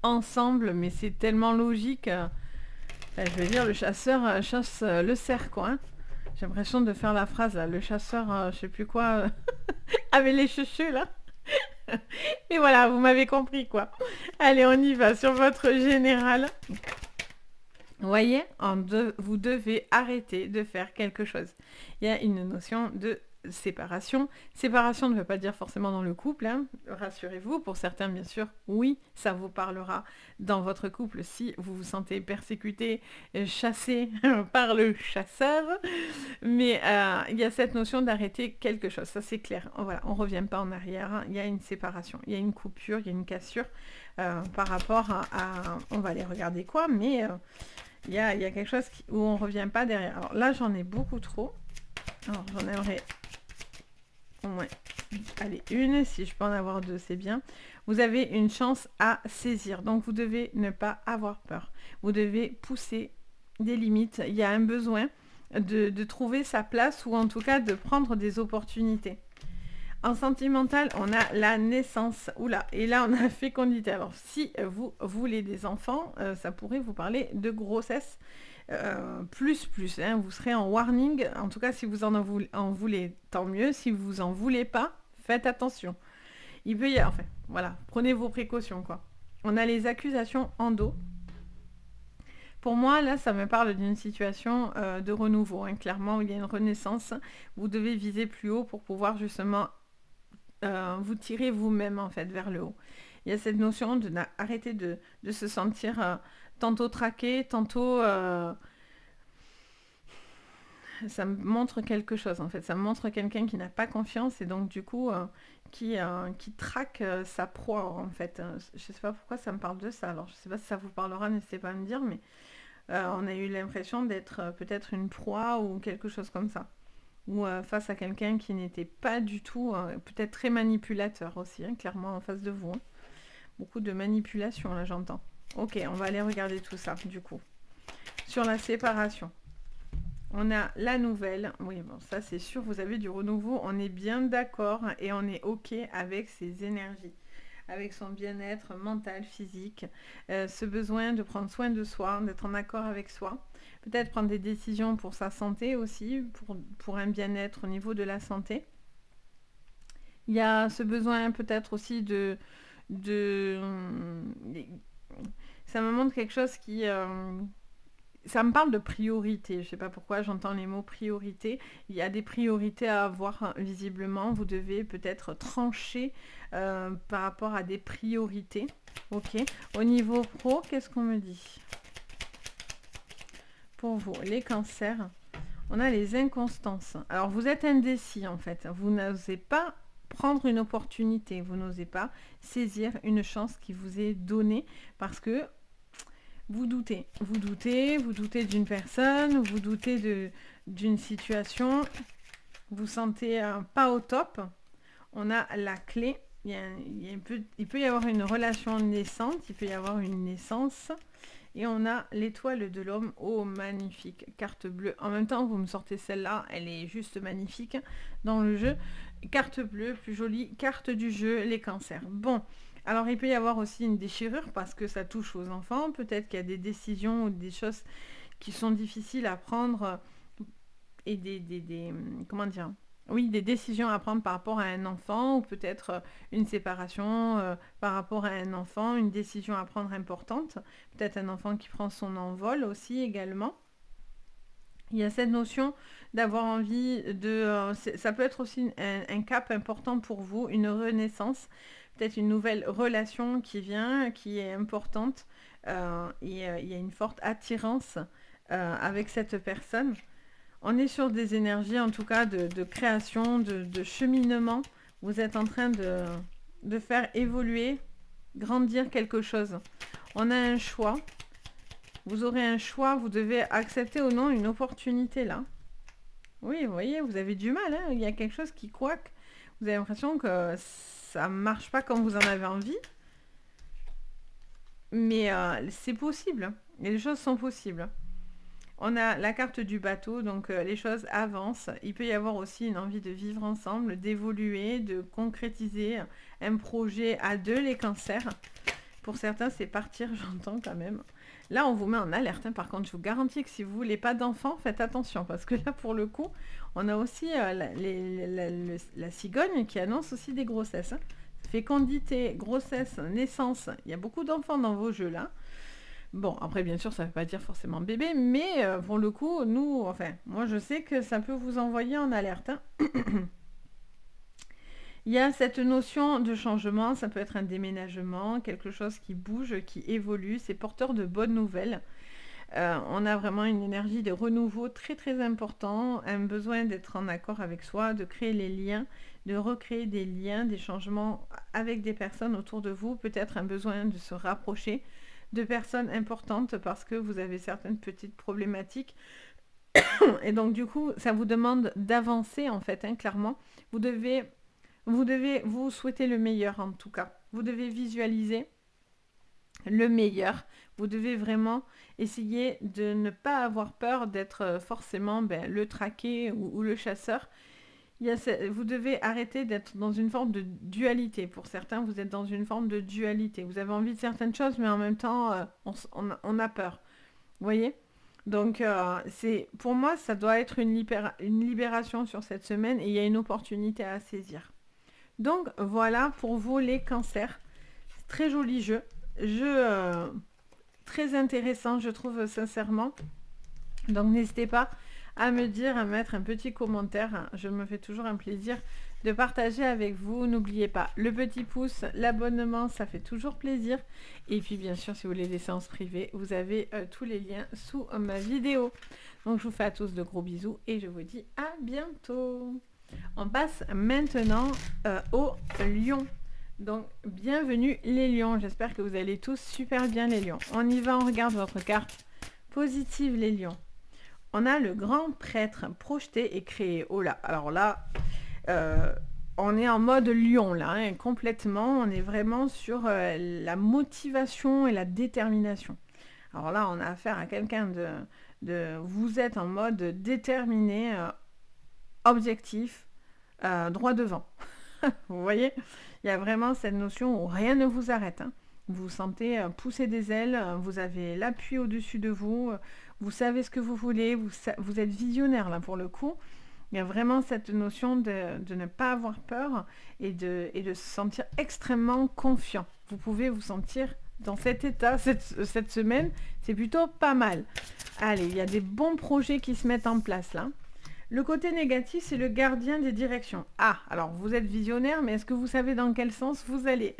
Ensemble, mais c'est tellement logique. Je veux dire, le chasseur chasse le cerf, quoi. J'ai l'impression de faire la phrase, là, le chasseur, je sais plus quoi, avec les cheveux, là. Mais voilà, vous m'avez compris, quoi. Allez, on y va sur votre général. Vous voyez, vous devez arrêter de faire quelque chose. Il y a une notion de séparation. Séparation ne veut pas dire forcément dans le couple, rassurez-vous. Pour certains, bien sûr, oui, ça vous parlera dans votre couple si vous vous sentez persécuté, chassé par le chasseur. Mais il y a cette notion d'arrêter quelque chose, ça c'est clair. Voilà, on ne revient pas en arrière, il y a une séparation, il y a une coupure, il y a une cassure par rapport à... On va aller regarder quoi, mais il y a quelque chose où on ne revient pas derrière. Alors là, j'en ai beaucoup trop. Alors j'en aimerais au moins, allez, une, si je peux en avoir deux, c'est bien. Vous avez une chance à saisir, donc vous devez ne pas avoir peur. Vous devez pousser des limites, il y a un besoin de trouver sa place, ou en tout cas de prendre des opportunités. En sentimental, on a la naissance, oula, et là on a la fécondité. Alors si vous voulez des enfants, ça pourrait vous parler de grossesse, plus, vous serez en warning. En tout cas, si vous en voulez, tant mieux. Si vous en voulez pas, faites attention. Il peut y avoir, enfin, voilà, prenez vos précautions, quoi. On a les accusations en dos. Pour moi, là, ça me parle d'une situation de renouveau, clairement, où il y a une renaissance. Vous devez viser plus haut pour pouvoir justement vous tirer vous-même, en fait, vers le haut. Il y a cette notion d'arrêter de se sentir tantôt traqué, tantôt... ça me montre quelque chose, en fait. Ça me montre quelqu'un qui n'a pas confiance et donc, du coup, qui traque sa proie, en fait. Je ne sais pas pourquoi ça me parle de ça. Alors, je ne sais pas si ça vous parlera, n'hésitez pas à me dire, mais on a eu l'impression d'être peut-être une proie ou quelque chose comme ça. Ou face à quelqu'un qui n'était pas du tout, peut-être très manipulateur aussi, clairement, en face de vous. Beaucoup de manipulation, là, j'entends. Ok, on va aller regarder tout ça, du coup. Sur la séparation. On a la nouvelle. Oui, bon, ça, c'est sûr, vous avez du renouveau. On est bien d'accord et on est ok avec ces énergies. avec son bien-être mental, physique, ce besoin de prendre soin de soi, d'être en accord avec soi. Peut-être prendre des décisions pour sa santé aussi, pour un bien-être au niveau de la santé. Il y a ce besoin peut-être aussi de... Ça me montre quelque chose qui... ça me parle de priorité. Je ne sais pas pourquoi j'entends les mots priorité. Il y a des priorités à avoir visiblement. Vous devez peut-être trancher par rapport à des priorités. Ok. Au niveau pro, qu'est-ce qu'on me dit? Pour vous, les cancers, on a les inconstances. Alors vous êtes indécis en fait. Vous n'osez pas prendre une opportunité. Vous n'osez pas saisir une chance qui vous est donnée parce que vous doutez. Vous doutez d'une personne, vous doutez d'une situation. Vous sentez pas au top. On a la clé. Il peut y avoir une relation naissante, il peut y avoir une naissance. Et on a l'étoile de l'homme. Oh, magnifique. Carte bleue. En même temps, vous me sortez celle-là. Elle est juste magnifique dans le jeu. Carte bleue, plus jolie. Carte du jeu, les cancers. Bon. Alors, il peut y avoir aussi une déchirure parce que ça touche aux enfants. Peut-être qu'il y a des décisions ou des choses qui sont difficiles à prendre et comment dire? Oui, des décisions à prendre par rapport à un enfant ou peut-être une séparation par rapport à un enfant, une décision à prendre importante. Peut-être un enfant qui prend son envol aussi également. Il y a cette notion d'avoir envie de... ça peut être aussi un cap important pour vous, une renaissance, peut-être une nouvelle relation qui vient, qui est importante. Il y a une forte attirance avec cette personne. On est sur des énergies, en tout cas, de création, de cheminement. Vous êtes en train de faire évoluer, grandir quelque chose. On a un choix. Vous aurez un choix. Vous devez accepter ou non une opportunité, là. Oui, vous voyez, vous avez du mal. Hein, il y a quelque chose qui couac. Vous avez l'impression que ça ne marche pas comme vous en avez envie. Mais c'est possible. Et les choses sont possibles. On a la carte du bateau, donc les choses avancent. Il peut y avoir aussi une envie de vivre ensemble, d'évoluer, de concrétiser un projet à deux, les cancers. Pour certains, c'est partir, j'entends quand même. Là, on vous met en alerte. Hein. Par contre, je vous garantis que si vous voulez pas d'enfants, faites attention. Parce que là, pour le coup, on a aussi la cigogne qui annonce aussi des grossesses. Hein. Fécondité, grossesse, naissance. Il y a beaucoup d'enfants dans vos jeux là. Bon, après, bien sûr, ça ne veut pas dire forcément bébé, mais pour le coup, nous, enfin, moi, je sais que ça peut vous envoyer en alerte. Hein. Il y a cette notion de changement, ça peut être un déménagement, quelque chose qui bouge, qui évolue, c'est porteur de bonnes nouvelles. On a vraiment une énergie de renouveau très très important, un besoin d'être en accord avec soi, de créer les liens, de recréer des liens, des changements avec des personnes autour de vous, peut-être un besoin de se rapprocher de personnes importantes parce que vous avez certaines petites problématiques et donc du coup ça vous demande d'avancer en fait, hein, clairement. Vous devez vous souhaiter le meilleur en tout cas. Vous devez visualiser le meilleur. Vous devez vraiment essayer de ne pas avoir peur d'être forcément le traqué ou le chasseur. Vous devez arrêter d'être dans une forme de dualité. Pour certains, vous êtes dans une forme de dualité. Vous avez envie de certaines choses, mais en même temps, on a peur. Vous voyez? Donc, pour moi, ça doit être une libération sur cette semaine et il y a une opportunité à saisir. Donc, voilà pour vous les cancers. Très joli jeu. Très intéressant, je trouve sincèrement. Donc, n'hésitez pas à me dire, à mettre un petit commentaire. Je me fais toujours un plaisir de partager avec vous. N'oubliez pas le petit pouce, l'abonnement, ça fait toujours plaisir. Et puis bien sûr, si vous voulez des séances privées, vous avez tous les liens sous ma vidéo. Donc je vous fais à tous de gros bisous et je vous dis à bientôt. On passe maintenant aux lions. Donc bienvenue les lions. J'espère que vous allez tous super bien les lions. On y va, on regarde votre carte positive les lions. On a le grand prêtre projeté et créé. Oh là, alors là, on est en mode lion là, hein, complètement. On est vraiment sur la motivation et la détermination. Alors là, on a affaire à quelqu'un vous êtes en mode déterminé, objectif, droit devant. Vous voyez, Il y a vraiment cette notion où rien ne vous arrête, hein. Vous vous sentez pousser des ailes, vous avez l'appui au-dessus de vous, vous savez ce que vous voulez, vous êtes visionnaire là pour le coup. Il y a vraiment cette notion de ne pas avoir peur et de se sentir extrêmement confiant. Vous pouvez vous sentir dans cet état cette semaine, c'est plutôt pas mal. Allez, il y a des bons projets qui se mettent en place là. Le côté négatif, c'est le gardien des directions. Ah, alors vous êtes visionnaire, mais est-ce que vous savez dans quel sens vous allez?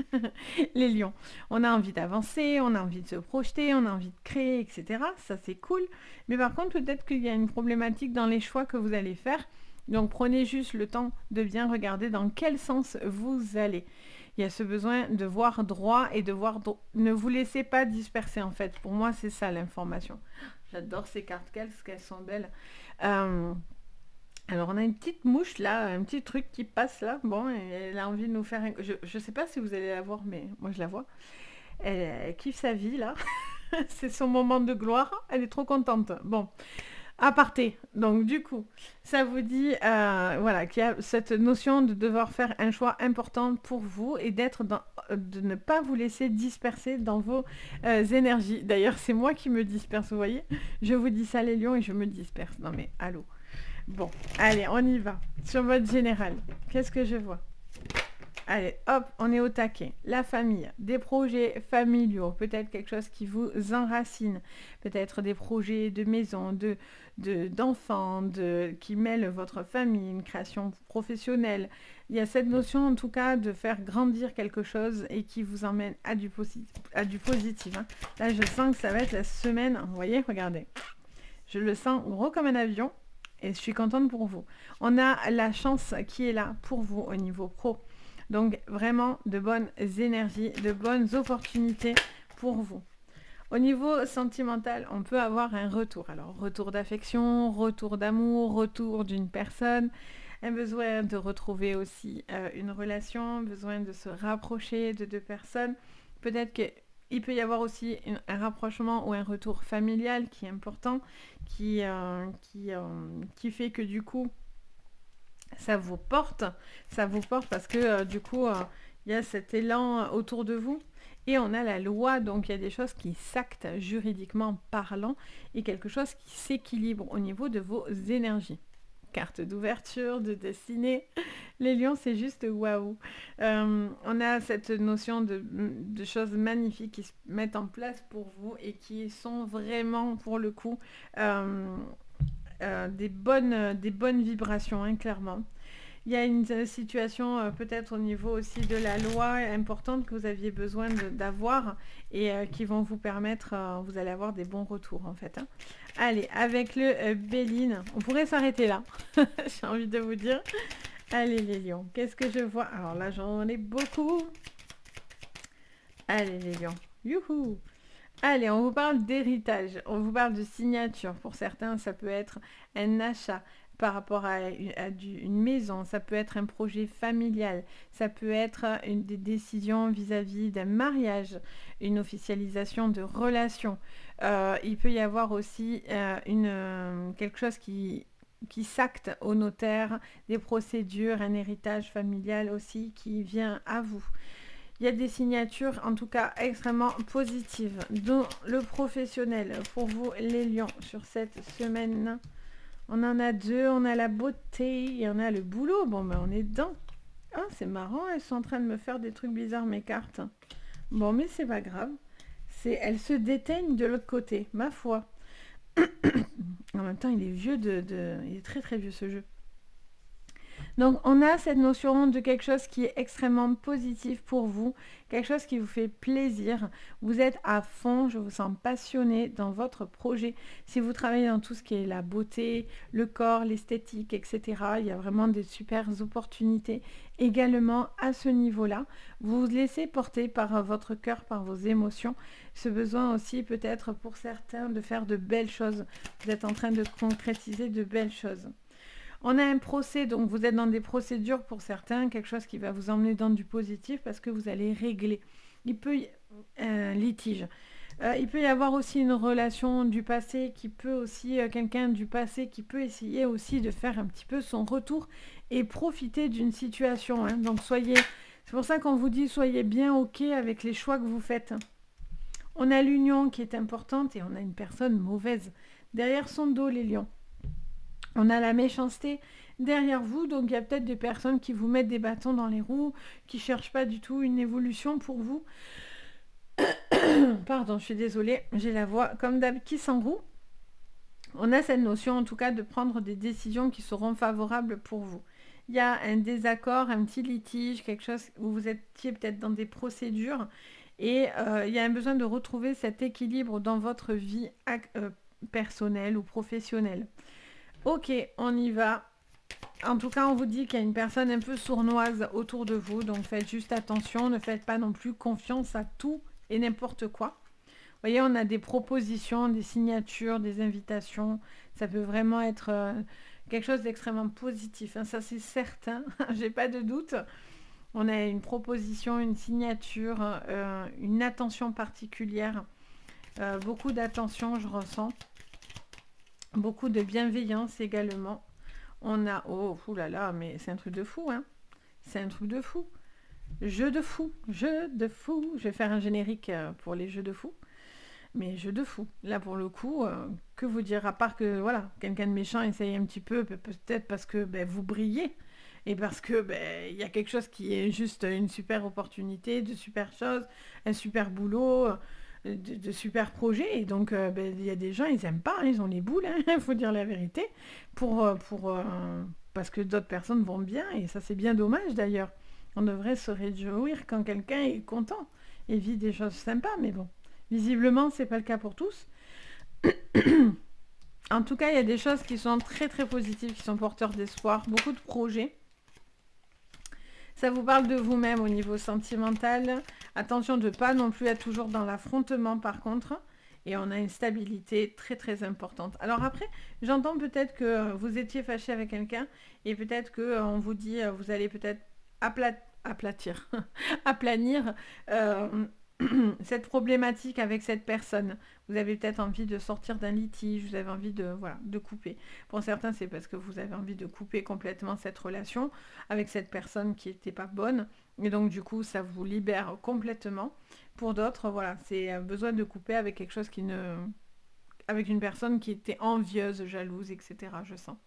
Les lions. On a envie d'avancer, on a envie de se projeter, on a envie de créer, etc. Ça, c'est cool. Mais par contre, peut-être qu'il y a une problématique dans les choix que vous allez faire. Donc, prenez juste le temps de bien regarder dans quel sens vous allez. Il y a ce besoin de voir droit et de voir droit. Ne vous laissez pas disperser, en fait. Pour moi, c'est ça l'information. J'adore ces cartes, qu'elles sont belles. Alors, on a une petite mouche là, un petit truc qui passe là. Bon, elle a envie de nous faire un... Je ne sais pas si vous allez la voir, mais moi je la vois. Elle kiffe sa vie là. C'est son moment de gloire. Elle est trop contente. Bon, aparté. Donc, du coup, ça vous dit voilà, qu'il y a cette notion de devoir faire un choix important pour vous et de ne pas vous laisser disperser dans vos énergies. D'ailleurs, c'est moi qui me disperse, vous voyez. Je vous dis ça, les lions, et je me disperse. Non, mais allô. Bon, allez, on y va. Sur votre général, qu'est-ce que je vois? Allez, hop, on est au taquet. La famille, des projets familiaux, peut-être quelque chose qui vous enracine, peut-être des projets de maison, d'enfants, qui mêlent votre famille, une création professionnelle. Il y a cette notion, en tout cas, de faire grandir quelque chose et qui vous emmène à du positif. Hein. Là, je sens que ça va être la semaine. Vous voyez, regardez. Je le sens gros comme un avion. Et je suis contente pour vous. On a la chance qui est là pour vous au niveau pro. Donc vraiment de bonnes énergies, de bonnes opportunités pour vous. Au niveau sentimental, on peut avoir un retour. Alors retour d'affection, retour d'amour, retour d'une personne, un besoin de retrouver aussi une relation, besoin de se rapprocher de deux personnes. Peut-être qu'il peut y avoir aussi un rapprochement ou un retour familial qui est important, qui fait que du coup, ça vous porte parce que du coup, il y a cet élan autour de vous. Et on a la loi, donc il y a des choses qui s'actent juridiquement parlant et quelque chose qui s'équilibre au niveau de vos énergies. Carte d'ouverture, de destinée. Les lions, c'est juste waouh. On a cette notion de choses magnifiques qui se mettent en place pour vous et qui sont vraiment, pour le coup, des bonnes vibrations, hein, clairement. Il y a une situation peut-être au niveau aussi de la loi importante que vous aviez besoin d'avoir et qui vont vous permettre, vous allez avoir des bons retours en fait. Hein. Allez, avec le Béline, on pourrait s'arrêter là, j'ai envie de vous dire. Allez les lions, qu'est-ce que je vois? Alors là, j'en ai beaucoup. Allez les lions, youhou! Allez, on vous parle d'héritage, on vous parle de signature. Pour certains, ça peut être un achat par rapport à une maison, ça peut être un projet familial, ça peut être des décisions vis-à-vis d'un mariage, une officialisation de relation. Il peut y avoir aussi quelque chose qui s'acte au notaire, des procédures, un héritage familial aussi qui vient à vous. Il y a des signatures, en tout cas, extrêmement positives. Dans le professionnel, pour vous, les lions, sur cette semaine, on en a deux. On a la beauté et on a le boulot. Bon, ben, on est dedans. Ah, c'est marrant, elles sont en train de me faire des trucs bizarres, mes cartes. Bon, mais c'est pas grave. Elles se déteignent de l'autre côté, ma foi. En même temps, il est vieux il est très très vieux, ce jeu. Donc on a cette notion de quelque chose qui est extrêmement positif pour vous, quelque chose qui vous fait plaisir. Vous êtes à fond, je vous sens passionné dans votre projet. Si vous travaillez dans tout ce qui est la beauté, le corps, l'esthétique, etc., il y a vraiment des super opportunités également à ce niveau-là. Vous vous laissez porter par votre cœur, par vos émotions. Ce besoin aussi peut-être pour certains de faire de belles choses. Vous êtes en train de concrétiser de belles choses. On a un procès, donc vous êtes dans des procédures pour certains, quelque chose qui va vous emmener dans du positif parce que vous allez régler. Il peut y un litige. Il peut y avoir aussi une relation du passé qui peut aussi, quelqu'un du passé qui peut essayer aussi de faire un petit peu son retour et profiter d'une situation. Hein. Donc soyez C'est pour ça qu'on vous dit, soyez bien OK avec les choix que vous faites. On a l'union qui est importante et on a une personne mauvaise derrière son dos, les lions. On a la méchanceté derrière vous, donc il y a peut-être des personnes qui vous mettent des bâtons dans les roues, qui ne cherchent pas du tout une évolution pour vous. Pardon, je suis désolée, j'ai la voix comme d'hab qui s'enroue. On a cette notion en tout cas de prendre des décisions qui seront favorables pour vous. Il y a un désaccord, un petit litige, quelque chose où vous étiez peut-être dans des procédures et il y a un besoin de retrouver cet équilibre dans votre vie personnelle ou professionnelle. Ok, on y va. En tout cas, on vous dit qu'il y a une personne un peu sournoise autour de vous, donc faites juste attention, ne faites pas non plus confiance à tout et n'importe quoi. Vous voyez, on a des propositions, des signatures, des invitations. Ça peut vraiment être quelque chose d'extrêmement positif, hein. Ça, c'est certain, j'ai pas de doute. On a une proposition, une signature, une attention particulière. Beaucoup d'attention, je ressens. Beaucoup de bienveillance également. On a... Oh, oulala, mais c'est un truc de fou, hein. C'est un truc de fou. Jeu de fou, jeu de fou. Je vais faire un générique pour les jeux de fou. Mais jeu de fou. Là, pour le coup, que vous dire, à part que, voilà, quelqu'un de méchant essaye un petit peu, peut-être parce que vous brillez, et parce que il y a quelque chose qui est juste une super opportunité, de super choses, un super boulot, de super projets, et donc il y a des gens, ils aiment pas, hein, ils ont les boules, il faut dire la vérité, parce que d'autres personnes vont bien, et ça c'est bien dommage d'ailleurs. On devrait se réjouir quand quelqu'un est content et vit des choses sympas, mais bon. Visiblement, c'est pas le cas pour tous. En tout cas, il y a des choses qui sont très très positives, qui sont porteurs d'espoir, beaucoup de projets. Ça vous parle de vous-même au niveau sentimental. Attention de ne pas non plus être toujours dans l'affrontement par contre. Et on a une stabilité très très importante. Alors après, j'entends peut-être que vous étiez fâché avec quelqu'un et peut-être qu'on vous dit, vous allez peut-être aplatir, aplanir cette problématique avec cette personne. Vous avez peut-être envie de sortir d'un litige, vous avez envie de couper. Pour certains, c'est parce que vous avez envie de couper complètement cette relation avec cette personne qui n'était pas bonne. Et donc, du coup, ça vous libère complètement. Pour d'autres, voilà, c'est besoin de couper avec quelque chose avec une personne qui était envieuse, jalouse, etc. Je sens.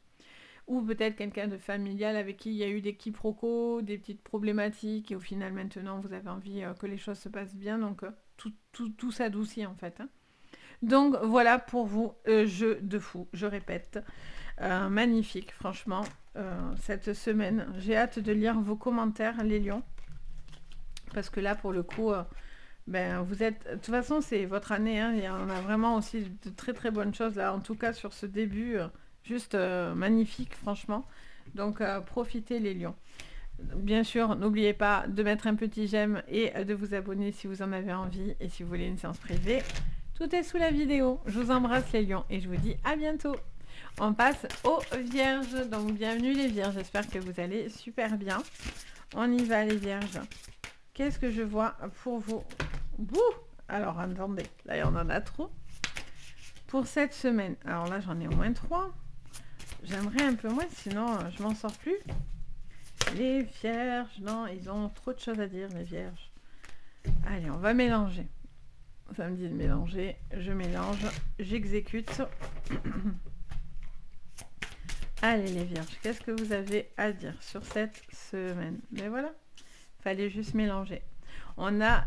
Ou peut-être quelqu'un de familial avec qui il y a eu des quiproquos, des petites problématiques, et au final maintenant vous avez envie que les choses se passent bien, donc tout s'adoucit en fait, hein. Donc voilà pour vous, jeu de fou, je répète. Magnifique, franchement, cette semaine. J'ai hâte de lire vos commentaires, les lions, parce que là pour le coup... vous êtes... De toute façon, c'est votre année, hein, et on a vraiment aussi de très très bonnes choses là, en tout cas sur ce début... Juste magnifique, franchement. Donc, profitez les lions. Bien sûr, n'oubliez pas de mettre un petit j'aime et de vous abonner si vous en avez envie. Et si vous voulez une séance privée, tout est sous la vidéo. Je vous embrasse les lions et je vous dis à bientôt. On passe aux vierges. Donc, bienvenue les vierges. J'espère que vous allez super bien. On y va les vierges. Qu'est-ce que je vois pour vous? Bouh! Alors, attendez. Là, on en a trop. Pour cette semaine. Alors là, j'en ai au moins 3. J'aimerais un peu moins, sinon je m'en sors plus. Les vierges, non, ils ont trop de choses à dire, les vierges. Allez, on va mélanger. Ça me dit de mélanger. Je mélange, j'exécute. Allez, les vierges, qu'est-ce que vous avez à dire sur cette semaine? Mais voilà, fallait juste mélanger. On a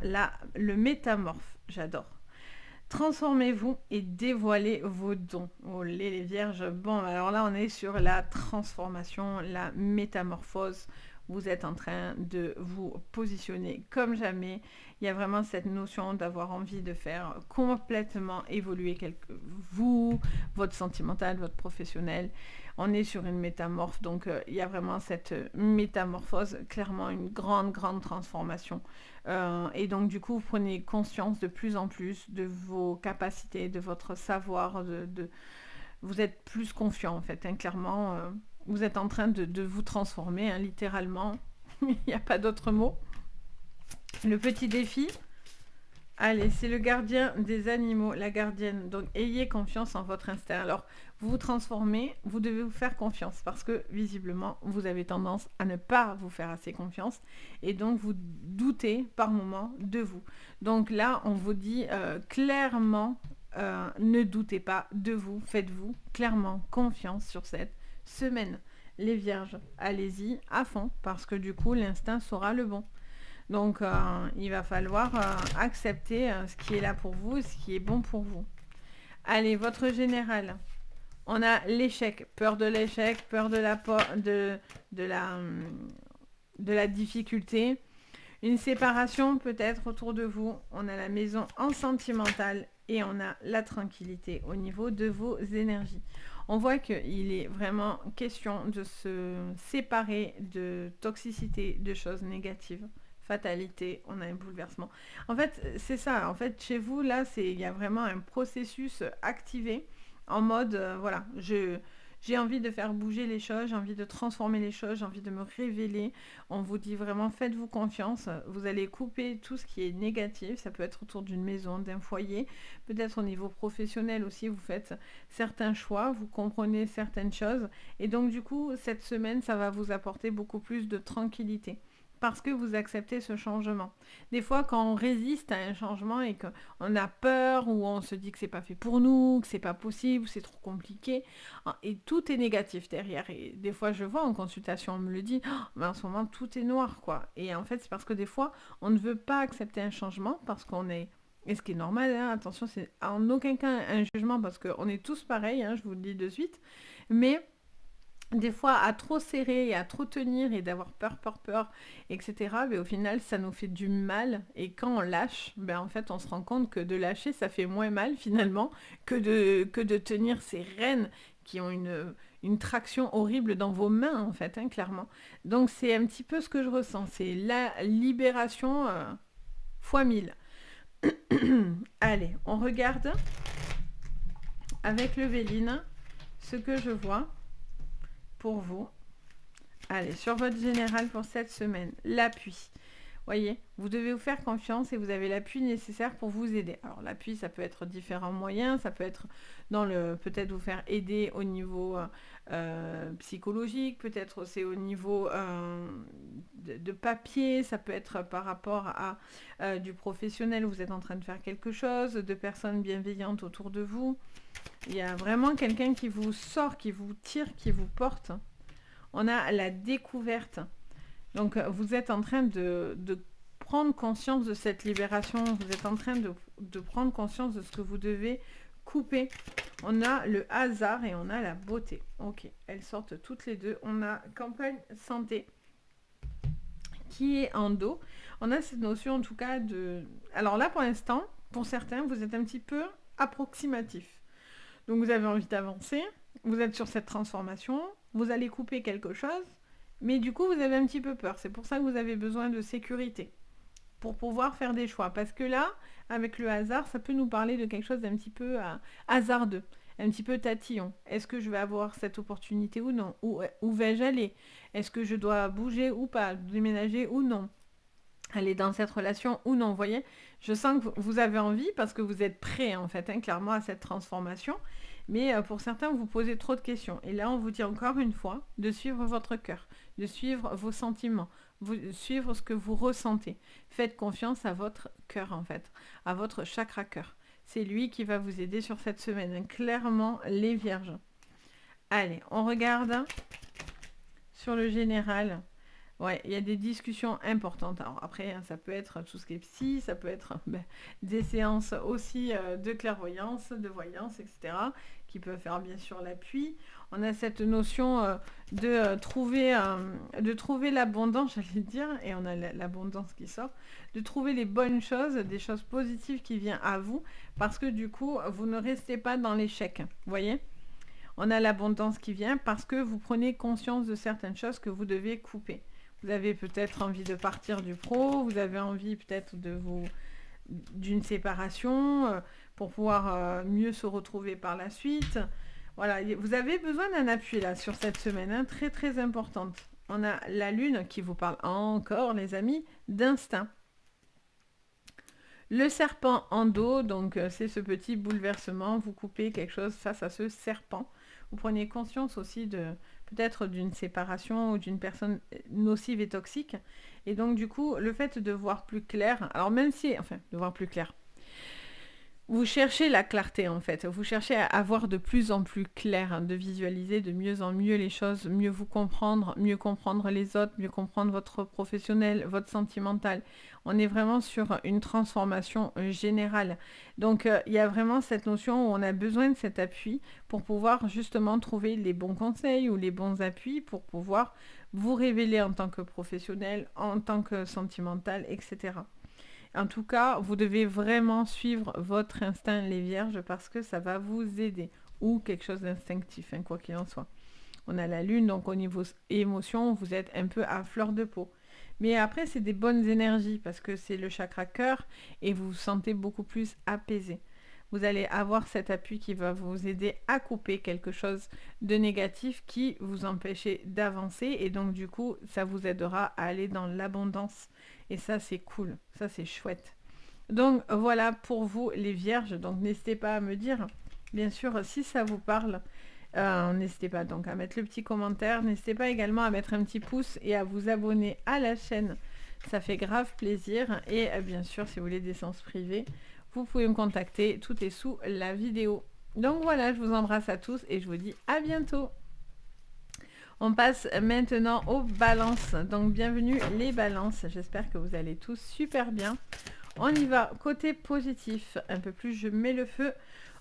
le métamorphe, j'adore. Transformez-vous et dévoilez vos dons. Oh les vierges, bon alors là on est sur la transformation, la métamorphose. Vous êtes en train de vous positionner comme jamais. Il y a vraiment cette notion d'avoir envie de faire complètement évoluer vous, votre sentimental, votre professionnel. On est sur une métamorphe, donc il y a vraiment cette métamorphose, clairement une grande, grande transformation. Et donc du coup, vous prenez conscience de plus en plus de vos capacités, de votre savoir, vous êtes plus confiant en fait, hein, clairement. Vous êtes en train de vous transformer, hein, littéralement. Il n'y a pas d'autre mot. Le petit défi, Allez, c'est le gardien des animaux, la gardienne. Donc, ayez confiance en votre instinct. Alors, vous vous transformez, vous devez vous faire confiance parce que, visiblement, vous avez tendance à ne pas vous faire assez confiance et donc vous doutez par moment de vous. Donc là, on vous dit clairement, ne doutez pas de vous, faites-vous clairement confiance sur cette semaine. Les vierges, allez-y à fond parce que du coup, l'instinct sera le bon. Donc, il va falloir accepter ce qui est là pour vous, ce qui est bon pour vous. Allez, votre général. On a l'échec, peur de l'échec, peur de la difficulté. Une séparation peut-être autour de vous. On a la maison en sentimental et on a la tranquillité au niveau de vos énergies. On voit qu'il est vraiment question de se séparer de toxicité, de choses négatives. Fatalité, on a un bouleversement. En fait, c'est ça. En fait, chez vous, là, il y a vraiment un processus activé en mode, voilà, j'ai envie de faire bouger les choses, j'ai envie de transformer les choses, j'ai envie de me révéler. On vous dit vraiment, faites-vous confiance. Vous allez couper tout ce qui est négatif. Ça peut être autour d'une maison, d'un foyer. Peut-être au niveau professionnel aussi, vous faites certains choix, vous comprenez certaines choses. Et donc, du coup, cette semaine, ça va vous apporter beaucoup plus de tranquillité parce que vous acceptez ce changement. Des fois, quand on résiste à un changement et qu'on a peur ou on se dit que c'est pas fait pour nous, que c'est pas possible, c'est trop compliqué, et tout est négatif derrière. Et des fois, je vois en consultation, on me le dit, oh, mais en ce moment, tout est noir, quoi. Et en fait, c'est parce que des fois, on ne veut pas accepter un changement parce qu'on est... Et ce qui est normal, hein, attention, c'est en aucun cas un jugement parce qu'on est tous pareils, hein, je vous le dis de suite. Mais des fois, à trop serrer et à trop tenir et d'avoir peur, etc., mais au final, ça nous fait du mal. Et quand on lâche, ben, en fait, on se rend compte que de lâcher, ça fait moins mal, finalement, que de tenir ces rênes qui ont une traction horrible dans vos mains, en fait, hein, clairement. Donc, c'est un petit peu ce que je ressens. C'est la libération fois 1000. Allez, on regarde avec le Véline ce que je vois pour vous. Allez, sur votre général pour cette semaine, l'appui. Voyez, vous devez vous faire confiance et vous avez l'appui nécessaire pour vous aider. Alors l'appui, ça peut être différents moyens, ça peut être dans le peut-être vous faire aider au niveau psychologique, peut-être c'est au niveau de papier, ça peut être par rapport à du professionnel, vous êtes en train de faire quelque chose, de personnes bienveillantes autour de vous. Il y a vraiment quelqu'un qui vous sort, qui vous tire, qui vous porte. On a la découverte. Donc, vous êtes en train de prendre conscience de cette libération. Vous êtes en train de prendre conscience de ce que vous devez couper. On a le hasard et on a la beauté. Ok, elles sortent toutes les deux. On a campagne santé qui est en dos. On a cette notion en tout cas de... Alors là, pour l'instant, pour certains, vous êtes un petit peu approximatif. Donc, vous avez envie d'avancer. Vous êtes sur cette transformation. Vous allez couper quelque chose. Mais du coup, vous avez un petit peu peur. C'est pour ça que vous avez besoin de sécurité pour pouvoir faire des choix. Parce que là, avec le hasard, ça peut nous parler de quelque chose d'un petit peu hasardeux, un petit peu tatillon. Est-ce que je vais avoir cette opportunité ou non? Où vais-je aller? Est-ce que je dois bouger ou pas? Déménager ou non? Aller dans cette relation ou non? Vous voyez, je sens que vous avez envie parce que vous êtes prêt, en fait, hein, clairement, à cette transformation. Mais pour certains, vous posez trop de questions. Et là, on vous dit encore une fois de suivre votre cœur, de suivre vos sentiments, suivre ce que vous ressentez. Faites confiance à votre cœur, en fait, à votre chakra cœur. C'est lui qui va vous aider sur cette semaine. Hein. Clairement, les vierges. Allez, on regarde sur le général. Ouais, il y a des discussions importantes. Alors après, hein, ça peut être tout ce qui est psy, ça peut être des séances aussi de clairvoyance, de voyance, etc., qui peuvent faire bien sûr l'appui. On a cette notion de trouver l'abondance, j'allais dire, et on a l'abondance qui sort, de trouver les bonnes choses, des choses positives qui viennent à vous, parce que du coup, vous ne restez pas dans l'échec. Vous voyez ? On a l'abondance qui vient parce que vous prenez conscience de certaines choses que vous devez couper. Vous avez peut-être envie de partir du pro, vous avez envie peut-être d'une séparation pour pouvoir mieux se retrouver par la suite. Voilà, vous avez besoin d'un appui là sur cette semaine, hein, très très importante. On a la lune qui vous parle encore, les amis, d'instinct. Le serpent en dos, donc c'est ce petit bouleversement, vous coupez quelque chose face à ce serpent. Vous prenez conscience aussi de peut-être d'une séparation ou d'une personne nocive et toxique. Et donc du coup, le fait de voir plus clair, alors même si, enfin, de voir plus clair, vous cherchez la clarté en fait, vous cherchez à voir de plus en plus clair, hein, de visualiser de mieux en mieux les choses, mieux vous comprendre, mieux comprendre les autres, mieux comprendre votre professionnel, votre sentimental. On est vraiment sur une transformation générale. Donc il y a vraiment cette notion où on a besoin de cet appui pour pouvoir justement trouver les bons conseils ou les bons appuis pour pouvoir vous révéler en tant que professionnel, en tant que sentimental, etc. En tout cas, vous devez vraiment suivre votre instinct, les vierges, parce que ça va vous aider. Ou quelque chose d'instinctif, hein, quoi qu'il en soit. On a la lune, donc au niveau émotion, vous êtes un peu à fleur de peau. Mais après, c'est des bonnes énergies, parce que c'est le chakra cœur, et vous vous sentez beaucoup plus apaisé. Vous allez avoir cet appui qui va vous aider à couper quelque chose de négatif qui vous empêchait d'avancer. Et donc, du coup, ça vous aidera à aller dans l'abondance. Et ça, c'est cool. Ça, c'est chouette. Donc, voilà pour vous, les vierges. Donc, n'hésitez pas à me dire, bien sûr, si ça vous parle. N'hésitez pas donc à mettre le petit commentaire. N'hésitez pas également à mettre un petit pouce et à vous abonner à la chaîne. Ça fait grave plaisir. Et bien sûr, si vous voulez des séances privées, vous pouvez me contacter, tout est sous la vidéo. Donc voilà, je vous embrasse à tous et je vous dis à bientôt. On passe maintenant aux balances. Donc bienvenue les balances, j'espère que vous allez tous super bien. On y va, côté positif, un peu plus je mets le feu.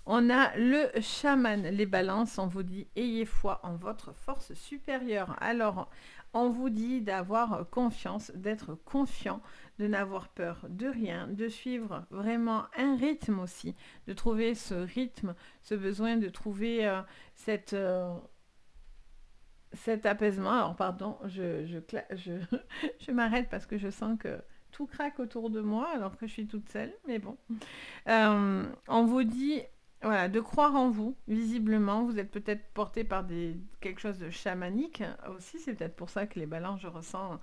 On a le chaman, les balances, on vous dit ayez foi en votre force supérieure. Alors, on vous dit d'avoir confiance, d'être confiant, de n'avoir peur de rien, de suivre vraiment un rythme aussi, de trouver ce rythme, ce besoin de trouver cet apaisement. Alors pardon, je m'arrête parce que je sens que tout craque autour de moi alors que je suis toute seule, mais bon. On vous dit voilà, de croire en vous, visiblement. Vous êtes peut-être porté par quelque chose de chamanique aussi. C'est peut-être pour ça que les balances, je ressens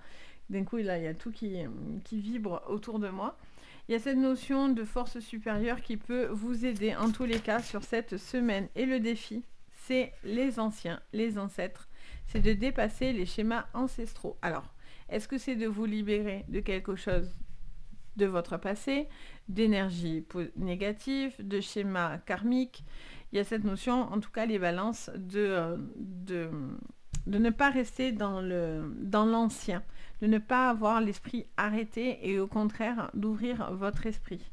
d'un coup, là, il y a tout qui vibre autour de moi. Il y a cette notion de force supérieure qui peut vous aider en tous les cas sur cette semaine. Et le défi, c'est les anciens, les ancêtres. C'est de dépasser les schémas ancestraux. Alors, est-ce que c'est de vous libérer de quelque chose de votre passé, d'énergie négative, de schéma karmique? Il y a cette notion, en tout cas les balances, de ne pas rester dans l'ancien, de ne pas avoir l'esprit arrêté et au contraire d'ouvrir votre esprit.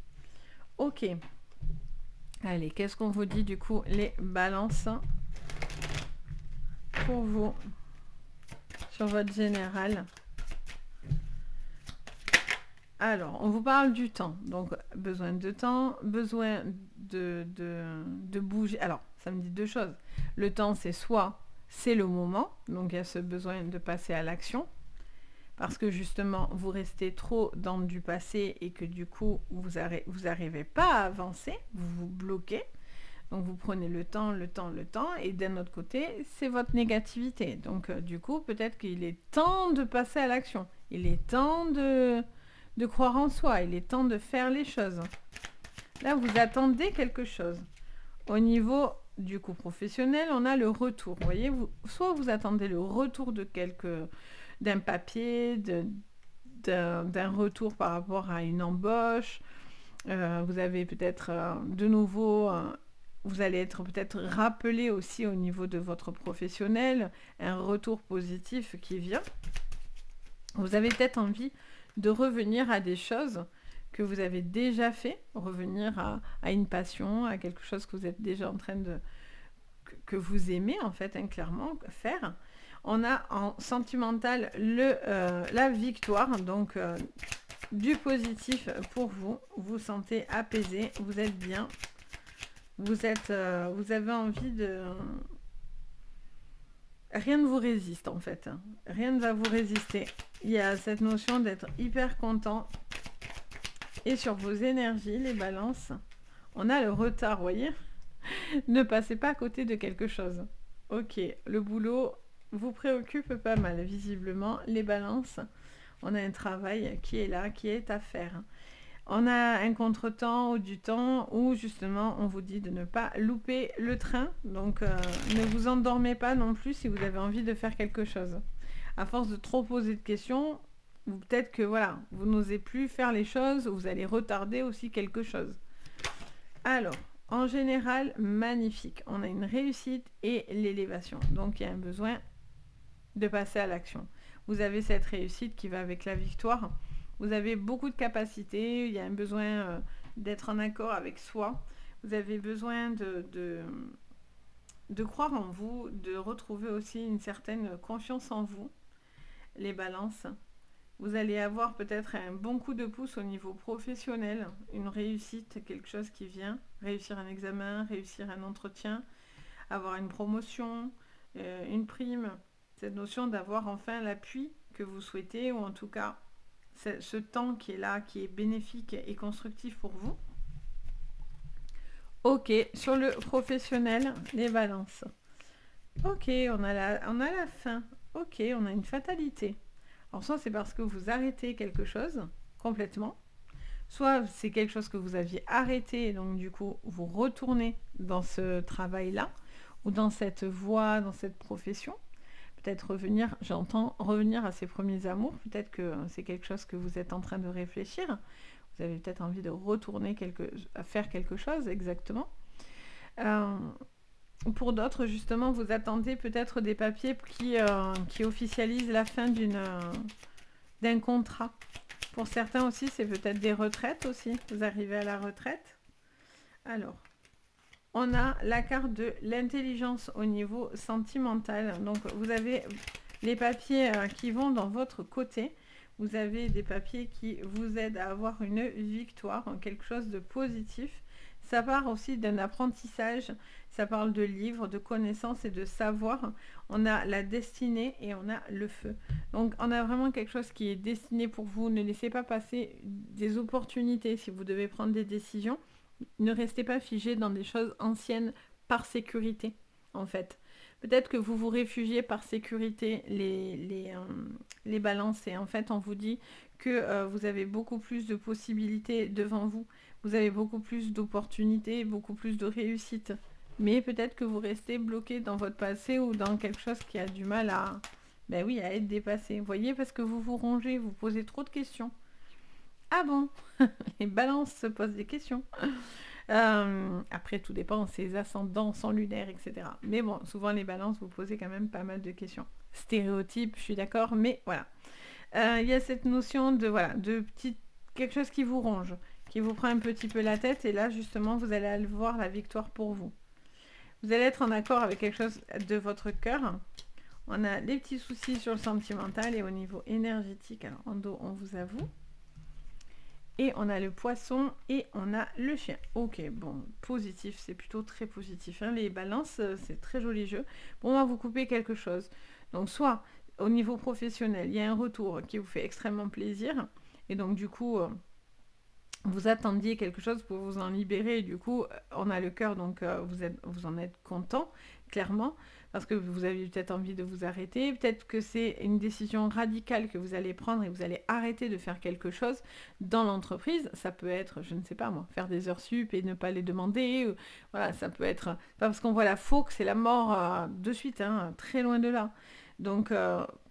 Ok. Allez, qu'est-ce qu'on vous dit du coup les balances pour vous sur votre général? Alors, on vous parle du temps. Donc, besoin de temps, besoin de bouger. Alors, ça me dit deux choses. Le temps, c'est soit c'est le moment, donc il y a ce besoin de passer à l'action, parce que justement, vous restez trop dans du passé et que du coup, vous n'arrivez pas à avancer, vous vous bloquez. Donc, vous prenez le temps, et d'un autre côté, c'est votre négativité. Donc, du coup, peut-être qu'il est temps de passer à l'action. Il est temps de croire en soi, il est temps de faire les choses. Là, vous attendez quelque chose. Au niveau du coup professionnel, on a le retour. Vous voyez, soit vous attendez le retour d'un papier, d'un retour par rapport à une embauche. Vous avez peut-être de nouveau... vous allez être peut-être rappelé aussi au niveau de votre professionnel, un retour positif qui vient. Vous avez peut-être envie de revenir à des choses que vous avez déjà fait, revenir à une passion, à quelque chose que vous êtes déjà en train que vous aimez en fait, hein, clairement, faire. On a en sentimental la victoire, donc du positif pour vous. Vous sentez apaisé, vous êtes bien, vous avez envie de... Rien ne vous résiste en fait, hein. Rien ne va vous résister. Il y a cette notion d'être hyper content. Et sur vos énergies, les balances, on a le retard, vous voyez. Ne passez pas à côté de quelque chose. Ok, le boulot vous préoccupe pas mal, visiblement. Les balances, on a un travail qui est là, qui est à faire. on a un contretemps ou du temps où justement on vous dit de ne pas louper le train. Donc ne vous endormez pas non plus si vous avez envie de faire quelque chose. À force de trop poser de questions, peut-être que voilà, vous n'osez plus faire les choses, vous allez retarder aussi quelque chose. Alors, en général, magnifique. On a une réussite et l'élévation. Donc il y a un besoin de passer à l'action. Vous avez cette réussite qui va avec la victoire. Vous avez beaucoup de capacités, il y a un besoin d'être en accord avec soi. Vous avez besoin de croire en vous, de retrouver aussi une certaine confiance en vous. Les balances. Vous allez avoir peut-être un bon coup de pouce au niveau professionnel, une réussite, quelque chose qui vient, réussir un examen, réussir un entretien, avoir une promotion, une prime. Cette notion d'avoir enfin l'appui que vous souhaitez, ou en tout cas ce temps qui est là, qui est bénéfique et constructif pour vous. Ok, sur le professionnel, les balances. Ok, on a la fin. Ok, on a une fatalité. Alors soit c'est parce que vous arrêtez quelque chose complètement, soit c'est quelque chose que vous aviez arrêté et donc du coup vous retournez dans ce travail-là ou dans cette voie, dans cette profession. Peut-être revenir, j'entends revenir à ses premiers amours, peut-être que c'est quelque chose que vous êtes en train de réfléchir, vous avez peut-être envie de retourner à faire quelque chose exactement. Pour d'autres, justement, vous attendez peut-être des papiers qui officialisent la fin d'un contrat. Pour certains aussi, c'est peut-être des retraites aussi, vous arrivez à la retraite. Alors, on a la carte de l'intelligence au niveau sentimental. Donc, vous avez les papiers qui vont dans votre côté. Vous avez des papiers qui vous aident à avoir une victoire, quelque chose de positif. Ça part aussi d'un apprentissage. Ça parle de livres, de connaissances et de savoir. On a la destinée et on a le feu. Donc, on a vraiment quelque chose qui est destiné pour vous. Ne laissez pas passer des opportunités si vous devez prendre des décisions. Ne restez pas figé dans des choses anciennes par sécurité, en fait. Peut-être que vous vous réfugiez par sécurité les balances et en fait on vous dit que vous avez beaucoup plus de possibilités devant vous. Vous avez beaucoup plus d'opportunités, beaucoup plus de réussite. Mais peut-être que vous restez bloqué dans votre passé ou dans quelque chose qui a du mal à être dépassé. Vous voyez, parce que vous vous rongez, vous posez trop de questions. Ah bon? Les balances se posent des questions. Après, tout dépend, ses ascendants, son lunaire, etc. Mais bon, souvent les balances, vous posez quand même pas mal de questions. Stéréotypes, je suis d'accord, mais voilà. Il y a cette notion de quelque chose qui vous ronge, qui vous prend un petit peu la tête, et là, justement, vous allez aller voir la victoire pour vous. Vous allez être en accord avec quelque chose de votre cœur. On a des petits soucis sur le sentimental et au niveau énergétique. Alors, en dos, on vous avoue. Et on a le poisson et on a le chien. Ok, bon, positif, c'est plutôt très positif. Hein. Les balances, c'est très joli jeu. Bon, on va vous couper quelque chose. Donc, soit au niveau professionnel, il y a un retour qui vous fait extrêmement plaisir. Et donc, du coup, vous attendiez quelque chose pour vous en libérer. Et du coup, on a le cœur, donc vous en êtes content, clairement. Parce que vous avez peut-être envie de vous arrêter, peut-être que c'est une décision radicale que vous allez prendre et vous allez arrêter de faire quelque chose dans l'entreprise. Ça peut être, je ne sais pas moi, faire des heures sup et ne pas les demander. Voilà, ça peut être, parce qu'on voit la faux que c'est la mort de suite, hein, très loin de là. Donc,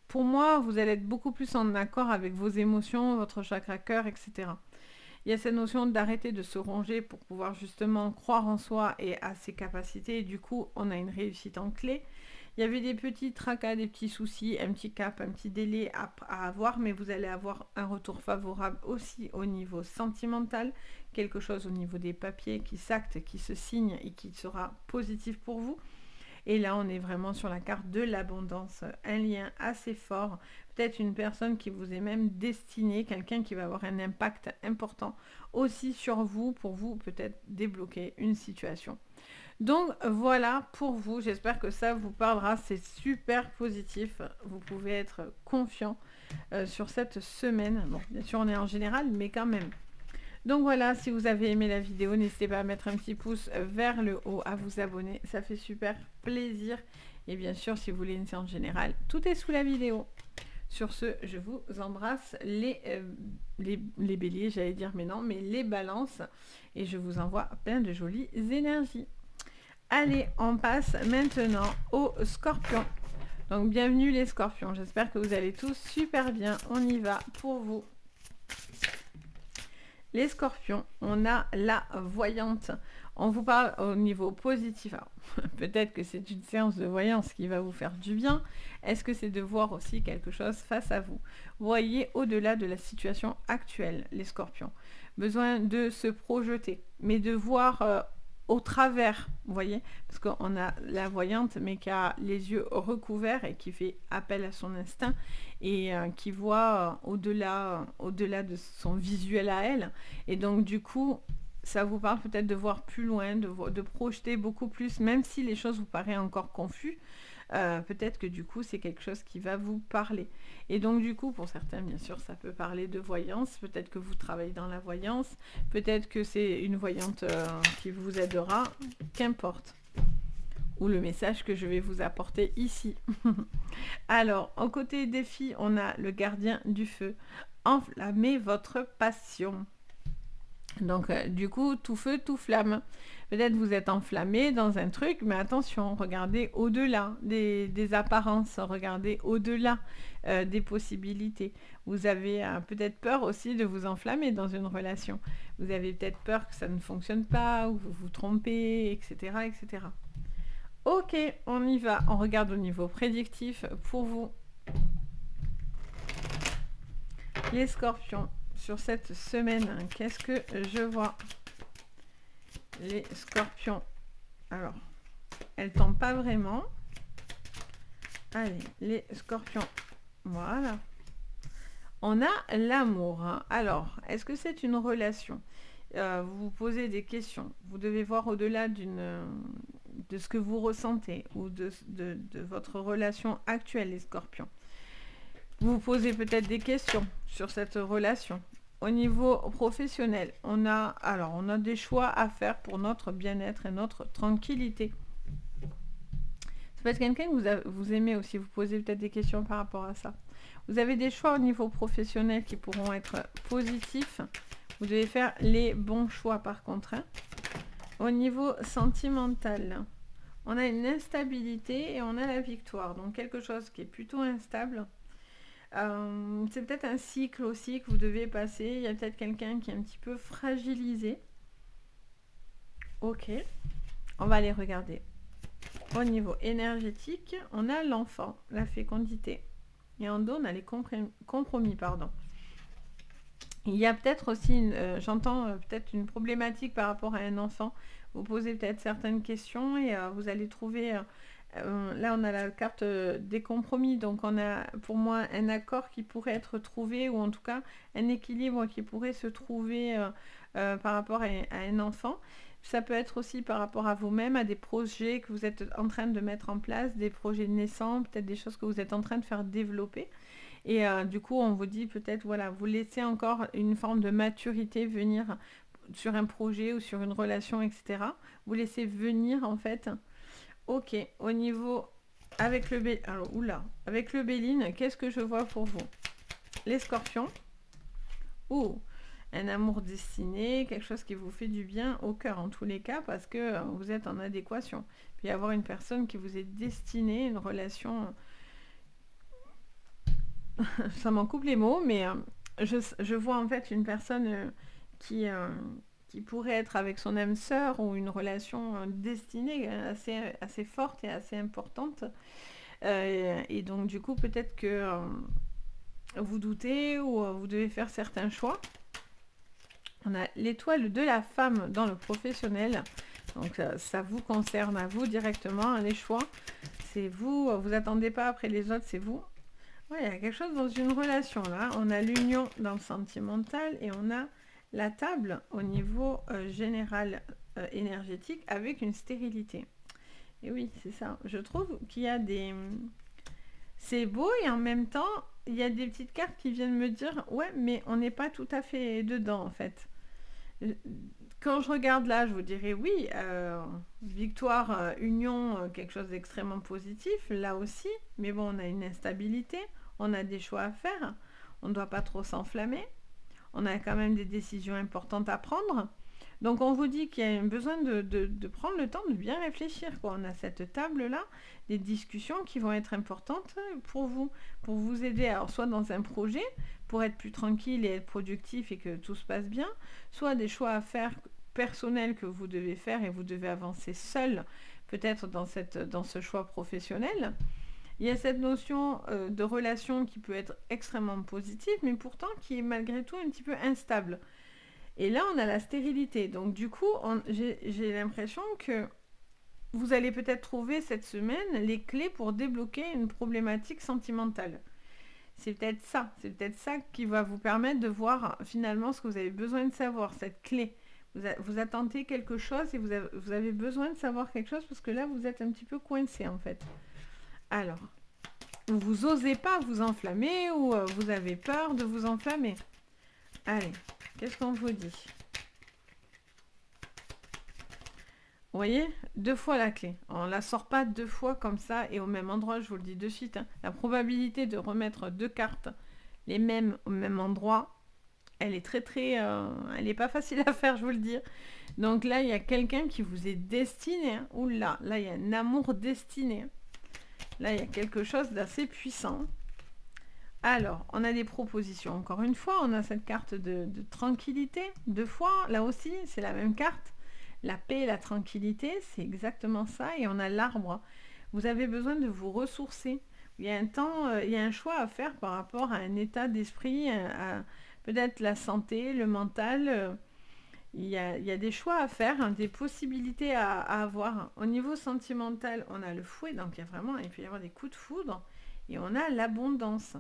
pour moi, vous allez être beaucoup plus en accord avec vos émotions, votre chakra cœur, etc. Il y a cette notion d'arrêter de se ronger pour pouvoir justement croire en soi et à ses capacités. Et du coup, on a une réussite en clé. Il y avait des petits tracas, des petits soucis, un petit cap, un petit délai à avoir, mais vous allez avoir un retour favorable aussi au niveau sentimental, quelque chose au niveau des papiers qui s'actent, qui se signent et qui sera positif pour vous. Et là, on est vraiment sur la carte de l'abondance, un lien assez fort, peut-être une personne qui vous est même destinée, quelqu'un qui va avoir un impact important aussi sur vous, pour vous peut-être débloquer une situation. Donc voilà pour vous, j'espère que ça vous parlera, c'est super positif, vous pouvez être confiant sur cette semaine. Bon, bien sûr on est en général, mais quand même. Donc voilà, si vous avez aimé la vidéo, n'hésitez pas à mettre un petit pouce vers le haut, à vous abonner, ça fait super plaisir. Et bien sûr, si vous voulez une séance générale, tout est sous la vidéo. Sur ce, je vous embrasse les béliers, j'allais dire, mais non, mais les balances. Et je vous envoie plein de jolies énergies. Allez, on passe maintenant aux scorpions. Donc, bienvenue les scorpions. J'espère que vous allez tous super bien. On y va pour vous. Les scorpions, on a la voyante. On vous parle au niveau positif. Alors, peut-être que c'est une séance de voyance qui va vous faire du bien. Est-ce que c'est de voir aussi quelque chose face à vous? Voyez au-delà de la situation actuelle, les scorpions. Besoin de se projeter, mais de voir au travers, vous voyez? Parce qu'on a la voyante, mais qui a les yeux recouverts et qui fait appel à son instinct et qui voit au-delà de son visuel à elle. Et donc, du coup, ça vous parle peut-être de voir plus loin, de projeter beaucoup plus, même si les choses vous paraissent encore confus. Peut-être que du coup, c'est quelque chose qui va vous parler. Et donc, du coup, pour certains, bien sûr, ça peut parler de voyance. Peut-être que vous travaillez dans la voyance. Peut-être que c'est une voyante qui vous aidera. Qu'importe. Ou le message que je vais vous apporter ici. Alors, au côté des filles, on a le gardien du feu. Enflammez votre passion. Donc, du coup, tout feu, tout flamme. Peut-être vous êtes enflammé dans un truc, mais attention, regardez au-delà des apparences, regardez au-delà des possibilités. Vous avez peut-être peur aussi de vous enflammer dans une relation. Vous avez peut-être peur que ça ne fonctionne pas, ou vous vous trompez, etc., etc. Ok, on y va. On regarde au niveau prédictif pour vous. Les scorpions. Sur cette semaine, qu'est-ce que je vois? Les scorpions. Alors, elle tombe pas vraiment. Allez, les scorpions. Voilà. On a l'amour. Alors, est-ce que c'est une relation? Vous vous posez des questions. Vous devez voir au-delà de ce que vous ressentez ou de votre relation actuelle, les scorpions. Vous vous posez peut-être des questions sur cette relation. Au niveau professionnel, on a des choix à faire pour notre bien-être et notre tranquillité. Ça peut être quelqu'un que vous aimez aussi, vous posez peut-être des questions par rapport à ça. Vous avez des choix au niveau professionnel qui pourront être positifs. Vous devez faire les bons choix par contre. Au niveau sentimental, on a une instabilité et on a la victoire. Donc quelque chose qui est plutôt instable. C'est peut-être un cycle aussi que vous devez passer. Il y a peut-être quelqu'un qui est un petit peu fragilisé. Ok, on va aller regarder. Au niveau énergétique, on a l'enfant, la fécondité. Et en dos, on a les compromis, pardon. Il y a peut-être aussi, j'entends peut-être une problématique par rapport à un enfant. Vous posez peut-être certaines questions et vous allez trouver... là, on a la carte des compromis. Donc, on a pour moi un accord qui pourrait être trouvé ou en tout cas un équilibre qui pourrait se trouver par rapport à un enfant. Ça peut être aussi par rapport à vous-même, à des projets que vous êtes en train de mettre en place, des projets naissants, peut-être des choses que vous êtes en train de faire développer. Et du coup, on vous dit peut-être, voilà, vous laissez encore une forme de maturité venir sur un projet ou sur une relation, etc. Vous laissez venir, en fait. Ok, au niveau, avec le Béline, qu'est-ce que je vois pour vous? Les scorpions. Un amour destiné, quelque chose qui vous fait du bien au cœur en tous les cas parce que vous êtes en adéquation. Puis avoir une personne qui vous est destinée, une relation... Ça m'en coupe les mots, mais je vois en fait une personne qui pourrait être avec son âme sœur ou une relation destinée assez forte et assez importante. Et donc du coup peut-être que vous doutez ou vous devez faire certains choix. On a l'étoile de la femme dans le professionnel. Donc ça vous concerne à vous directement, les choix. C'est vous, vous attendez pas après les autres, c'est vous. Ouais, il y a quelque chose dans une relation là. On a l'union dans le sentimental et on a la table au niveau général énergétique avec une stérilité. Et oui, c'est ça. Je trouve qu'il y a des... C'est beau et en même temps, il y a des petites cartes qui viennent me dire « Ouais, mais on n'est pas tout à fait dedans en fait. » Quand je regarde là, je vous dirais oui, victoire, union, quelque chose d'extrêmement positif, là aussi. Mais bon, on a une instabilité. on a des choix à faire, on ne doit pas trop s'enflammer, on a quand même des décisions importantes à prendre. Donc on vous dit qu'il y a besoin de prendre le temps de bien réfléchir, quoi. On a cette table-là, des discussions qui vont être importantes pour vous aider, alors soit dans un projet, pour être plus tranquille et être productif et que tout se passe bien, soit des choix à faire personnels que vous devez faire et vous devez avancer seul, peut-être dans ce choix professionnel. Il y a cette notion de relation qui peut être extrêmement positive, mais pourtant qui est malgré tout un petit peu instable. Et là, on a la stérilité. Donc du coup, j'ai l'impression que vous allez peut-être trouver cette semaine les clés pour débloquer une problématique sentimentale. C'est peut-être ça qui va vous permettre de voir finalement ce que vous avez besoin de savoir, cette clé. Vous attendez quelque chose et vous avez besoin de savoir quelque chose parce que là, vous êtes un petit peu coincé en fait. Alors, vous osez pas vous enflammer ou vous avez peur de vous enflammer. Allez, qu'est-ce qu'on vous dit? Vous voyez, 2 fois la clé. On ne la sort pas 2 fois comme ça et au même endroit, je vous le dis de suite. La probabilité de remettre 2 cartes, les mêmes au même endroit, elle est elle n'est pas facile à faire, je vous le dis. Donc là, il y a quelqu'un qui vous est destiné. Oula, là, il y a un amour destiné. Là, il y a quelque chose d'assez puissant. Alors, on a des propositions. Encore une fois, on a cette carte de tranquillité. 2 fois, là aussi, c'est la même carte. La paix et la tranquillité, c'est exactement ça. Et on a l'arbre. Vous avez besoin de vous ressourcer. Il y a il y a un choix à faire par rapport à un état d'esprit, à peut-être la santé, le mental. Il y a des choix à faire, des possibilités à avoir. Au niveau sentimental, on a le fouet. Donc, il peut y avoir des coups de foudre. Et on a l'abondance.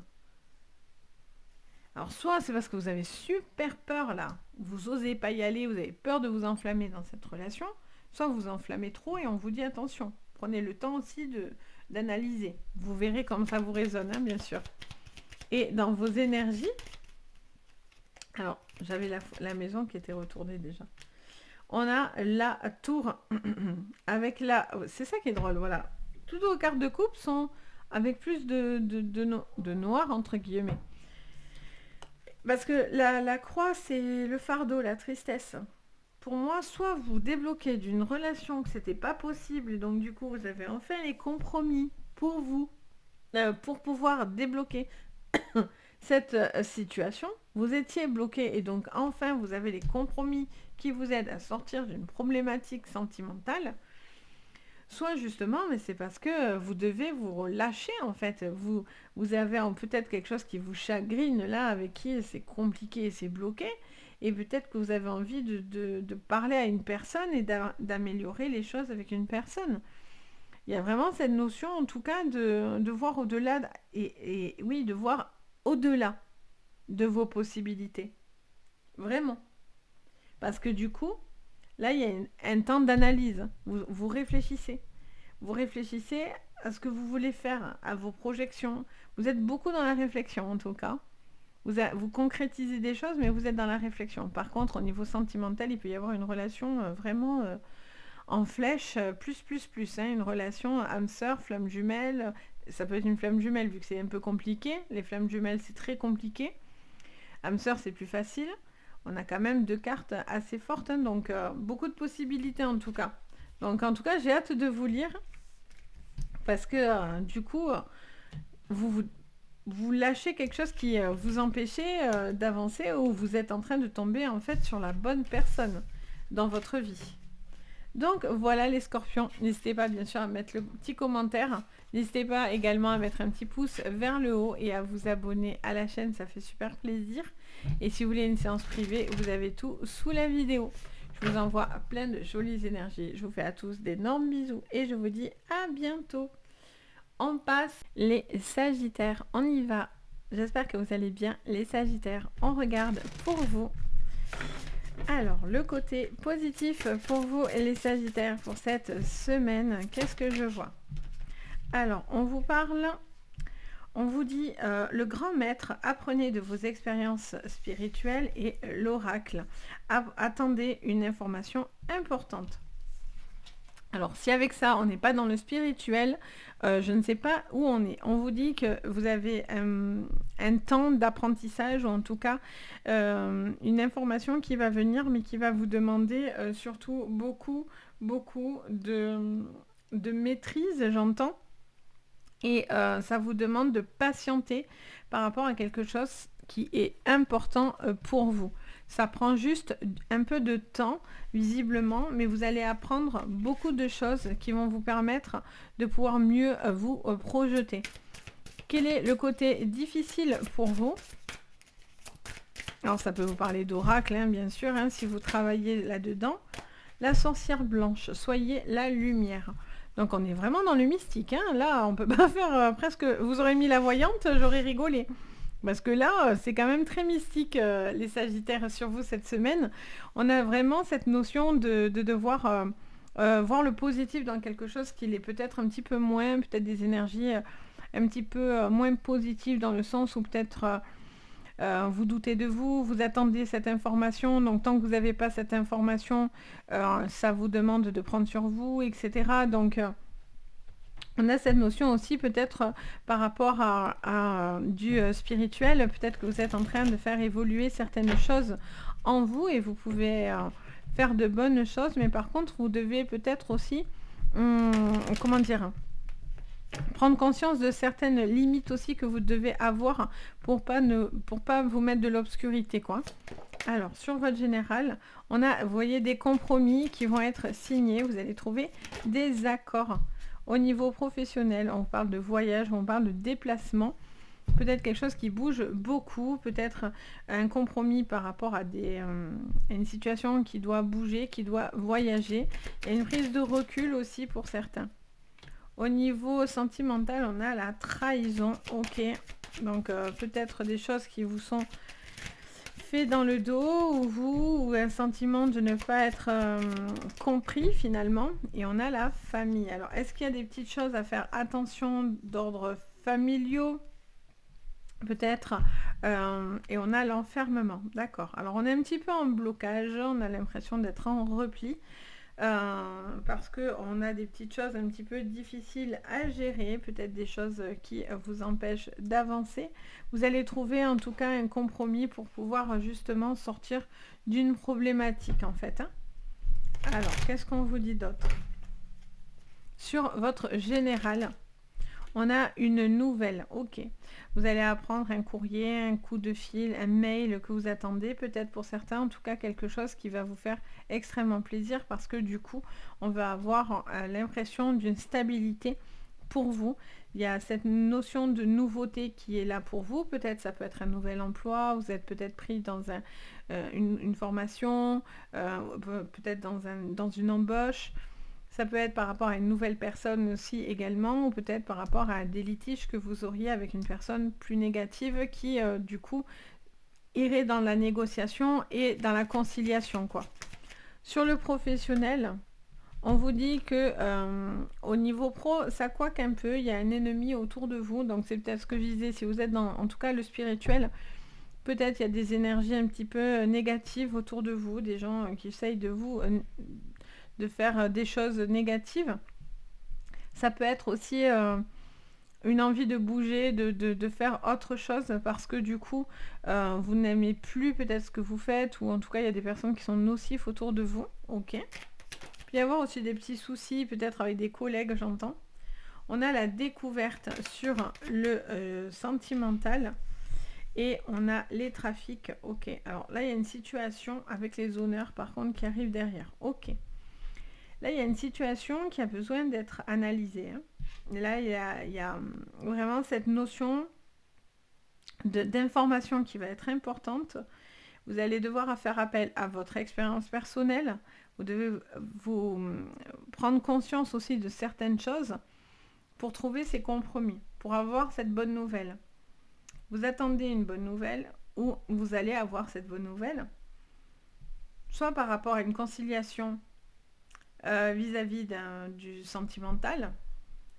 Alors, soit c'est parce que vous avez super peur là, vous osez pas y aller, vous avez peur de vous enflammer dans cette relation, soit vous enflammez trop et on vous dit attention. Prenez le temps aussi d'analyser. Vous verrez comme ça vous résonne, hein, bien sûr. Et dans vos énergies, alors j'avais la maison qui était retournée déjà. On a la tour avec c'est ça qui est drôle, voilà. Toutes vos cartes de coupe sont avec plus de noir entre guillemets. Parce que la croix, c'est le fardeau, la tristesse. Pour moi, soit vous débloquez d'une relation que c'était pas possible, et donc du coup, vous avez enfin les compromis pour vous, pour pouvoir débloquer cette situation. Vous étiez bloqué, et donc enfin, vous avez les compromis qui vous aident à sortir d'une problématique sentimentale. Soit justement, mais c'est parce que vous devez vous relâcher en fait. Vous avez peut-être quelque chose qui vous chagrine là, avec qui c'est compliqué, c'est bloqué. Et peut-être que vous avez envie de parler à une personne et d'améliorer les choses avec une personne. Il y a vraiment cette notion en tout cas de voir au-delà, et oui, de voir au-delà de vos possibilités. Vraiment. Parce que du coup, là, il y a un temps d'analyse. Vous réfléchissez. Vous réfléchissez à ce que vous voulez faire, à vos projections. Vous êtes beaucoup dans la réflexion, en tout cas. Vous concrétisez des choses, mais vous êtes dans la réflexion. Par contre, au niveau sentimental, il peut y avoir une relation vraiment en flèche, plus. Hein, une relation âme sœur, flamme jumelle. Ça peut être une flamme jumelle, vu que c'est un peu compliqué. Les flammes jumelles, c'est très compliqué. Âme sœur, c'est plus facile. On a quand même 2 cartes assez fortes, hein, donc beaucoup de possibilités en tout cas. Donc en tout cas, j'ai hâte de vous lire parce que du coup, vous lâchez quelque chose qui vous empêchait d'avancer ou vous êtes en train de tomber en fait sur la bonne personne dans votre vie. Donc voilà les scorpions, n'hésitez pas bien sûr à mettre le petit commentaire, n'hésitez pas également à mettre un petit pouce vers le haut et à vous abonner à la chaîne, ça fait super plaisir. Et si vous voulez une séance privée, vous avez tout sous la vidéo. Je vous envoie plein de jolies énergies, je vous fais à tous d'énormes bisous et je vous dis à bientôt. On passe les sagittaires, on y va. J'espère que vous allez bien les sagittaires, on regarde pour vous. Alors, le côté positif pour vous et les sagittaires pour cette semaine, qu'est-ce que je vois? Alors, on vous dit, le grand maître, apprenez de vos expériences spirituelles et l'oracle. Attendez une information importante. Alors, si avec ça, on n'est pas dans le spirituel, je ne sais pas où on est. On vous dit que vous avez un temps d'apprentissage, ou en tout cas, une information qui va venir, mais qui va vous demander surtout beaucoup, beaucoup de maîtrise, j'entends. Et ça vous demande de patienter par rapport à quelque chose qui est important pour vous. Ça prend juste un peu de temps, visiblement, mais vous allez apprendre beaucoup de choses qui vont vous permettre de pouvoir mieux vous projeter. Quel est le côté difficile pour vous? Alors ça peut vous parler d'oracle, hein, bien sûr, hein, si vous travaillez là-dedans. La sorcière blanche, soyez la lumière. Donc on est vraiment dans le mystique, hein. Là on peut pas faire presque... Vous aurez mis la voyante, j'aurais rigolé. Parce que là, c'est quand même très mystique, les Sagittaires sur vous cette semaine. On a vraiment cette notion de devoir voir le positif dans quelque chose qui est peut-être un petit peu moins, peut-être des énergies un petit peu moins positives dans le sens où peut-être vous doutez de vous, vous attendez cette information, donc tant que vous n'avez pas cette information, ça vous demande de prendre sur vous, etc. Donc on a cette notion aussi peut-être par rapport à du spirituel, peut-être que vous êtes en train de faire évoluer certaines choses en vous et vous pouvez faire de bonnes choses, mais par contre vous devez peut-être aussi, comment dire, prendre conscience de certaines limites aussi que vous devez avoir pour pas vous mettre de l'obscurité, quoi. Alors, sur votre général, on a, vous voyez, des compromis qui vont être signés. Vous allez trouver des accords. Au niveau professionnel, on parle de voyage, on parle de déplacement. Peut-être quelque chose qui bouge beaucoup, peut-être un compromis par rapport à une situation qui doit bouger, qui doit voyager. Il y a une prise de recul aussi pour certains. Au niveau sentimental, on a la trahison. Ok, donc peut-être des choses qui vous sont faites dans le dos ou un sentiment de ne pas être compris finalement. Et on a la famille. Alors, est-ce qu'il y a des petites choses à faire attention d'ordre familiaux? Peut-être. Et on a l'enfermement. D'accord. Alors, on est un petit peu en blocage. On a l'impression d'être en repli. Parce qu'on a des petites choses un petit peu difficiles à gérer, peut-être des choses qui vous empêchent d'avancer. Vous allez trouver en tout cas un compromis pour pouvoir justement sortir d'une problématique en fait. Hein. Alors, qu'est-ce qu'on vous dit d'autre? Sur votre général, on a une nouvelle, ok. Vous allez apprendre un courrier, un coup de fil, un mail que vous attendez, peut-être pour certains, en tout cas quelque chose qui va vous faire extrêmement plaisir parce que du coup, on va avoir l'impression d'une stabilité pour vous. Il y a cette notion de nouveauté qui est là pour vous. Peut-être ça peut être un nouvel emploi, vous êtes peut-être pris dans une formation, peut-être dans une embauche. Ça peut être par rapport à une nouvelle personne aussi également, ou peut-être par rapport à des litiges que vous auriez avec une personne plus négative qui, du coup, irait dans la négociation et dans la conciliation, quoi. Sur le professionnel, on vous dit que au niveau pro, ça coince un peu, il y a un ennemi autour de vous, donc c'est peut-être ce que je disais, si vous êtes dans, en tout cas, le spirituel, peut-être il y a des énergies un petit peu négatives autour de vous, des gens qui essayent de vous... de faire des choses négatives. Ça peut être aussi une envie de bouger, de faire autre chose parce que du coup, vous n'aimez plus peut-être ce que vous faites ou en tout cas, il y a des personnes qui sont nocifs autour de vous. Ok. Il peut y avoir aussi des petits soucis, peut-être avec des collègues, j'entends. On a la découverte sur le sentimental. Et on a les trafics. Ok. Alors là, il y a une situation avec les honneurs, par contre, qui arrive derrière. Ok. Là, il y a une situation qui a besoin d'être analysée. Hein. Là, il y a vraiment cette notion d'information qui va être importante. Vous allez devoir faire appel à votre expérience personnelle. Vous devez vous prendre conscience aussi de certaines choses pour trouver ces compromis, pour avoir cette bonne nouvelle. Vous attendez une bonne nouvelle ou vous allez avoir cette bonne nouvelle, soit par rapport à une conciliation vis-à-vis du sentimental,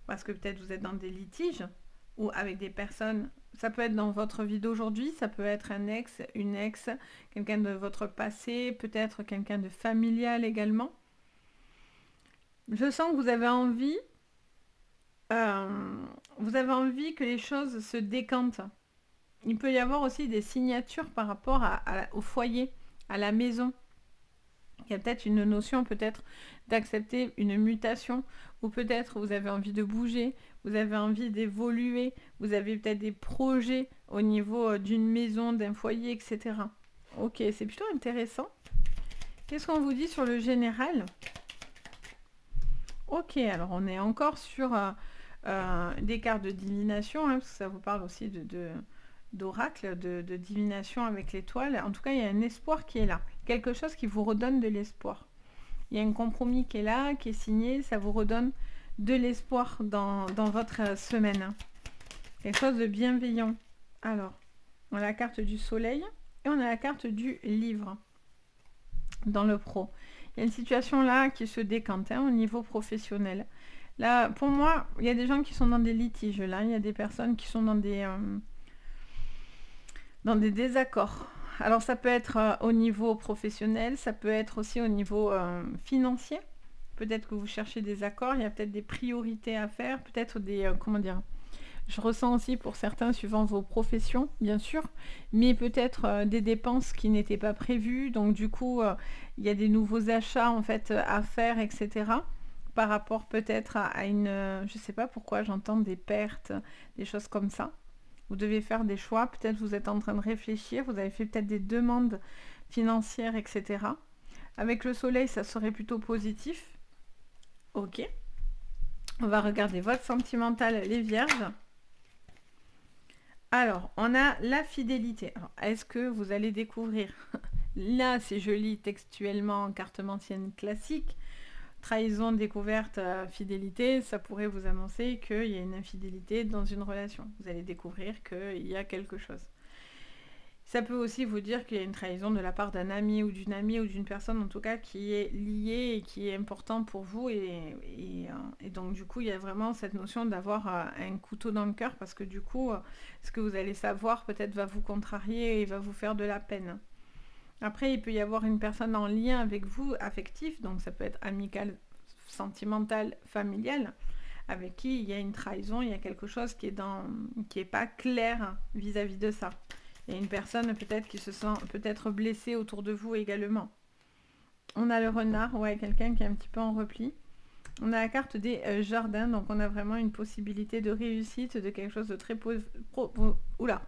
parce que peut-être vous êtes dans des litiges, ou avec des personnes, ça peut être dans votre vie d'aujourd'hui, ça peut être un ex, une ex, quelqu'un de votre passé, peut-être quelqu'un de familial également. Je sens que vous avez envie que les choses se décantent. Il peut y avoir aussi des signatures par rapport au foyer, à la maison. Il y a peut-être une notion peut-être d'accepter une mutation, ou peut-être vous avez envie de bouger, vous avez envie d'évoluer, vous avez peut-être des projets au niveau d'une maison, d'un foyer, etc. Ok, c'est plutôt intéressant. Qu'est-ce qu'on vous dit sur le général? Ok, alors on est encore sur des cartes de divination, hein, parce que ça vous parle aussi d'oracle, de divination avec l'étoile. En tout cas, il y a un espoir qui est là. Quelque chose qui vous redonne de l'espoir. Il y a un compromis qui est là, qui est signé, ça vous redonne de l'espoir dans votre semaine. Quelque chose de bienveillant. Alors, on a la carte du soleil et on a la carte du livre dans le pro. Il y a une situation là qui se décante au niveau professionnel. Là, pour moi, il y a des gens qui sont dans des litiges. Là, il y a des personnes qui sont dans des désaccords. Alors, ça peut être au niveau professionnel, ça peut être aussi au niveau financier. Peut-être que vous cherchez des accords, il y a peut-être des priorités à faire, peut-être des... comment dire? Je ressens aussi pour certains, suivant vos professions, bien sûr, mais peut-être des dépenses qui n'étaient pas prévues. Donc, du coup, il y a des nouveaux achats, en fait, à faire, etc. Par rapport peut-être à une... je ne sais pas pourquoi j'entends des pertes, des choses comme ça. Vous devez faire des choix. Peut-être vous êtes en train de réfléchir. Vous avez fait peut-être des demandes financières, etc. Avec le soleil, ça serait plutôt positif. Ok. On va regarder votre sentimental, les vierges. Alors, on a la fidélité. Alors, est-ce que vous allez découvrir? Là, c'est joli textuellement en carte mentienne classique. Trahison, découverte, fidélité, ça pourrait vous annoncer qu'il y a une infidélité dans une relation. Vous allez découvrir qu'il y a quelque chose. Ça peut aussi vous dire qu'il y a une trahison de la part d'un ami ou d'une amie ou d'une personne en tout cas qui est liée et qui est important pour vous et donc du coup il y a vraiment cette notion d'avoir un couteau dans le cœur parce que du coup ce que vous allez savoir peut-être va vous contrarier et va vous faire de la peine. Après il peut y avoir une personne en lien avec vous, affectif, donc ça peut être amical, sentimental, familial, avec qui il y a une trahison, il y a quelque chose qui est pas clair vis-à-vis de ça. Il y a une personne peut-être qui se sent peut-être blessée autour de vous également. On a le renard, ouais, quelqu'un qui est un petit peu en repli. On a la carte des jardins, donc on a vraiment une possibilité de réussite, de quelque chose de très oula,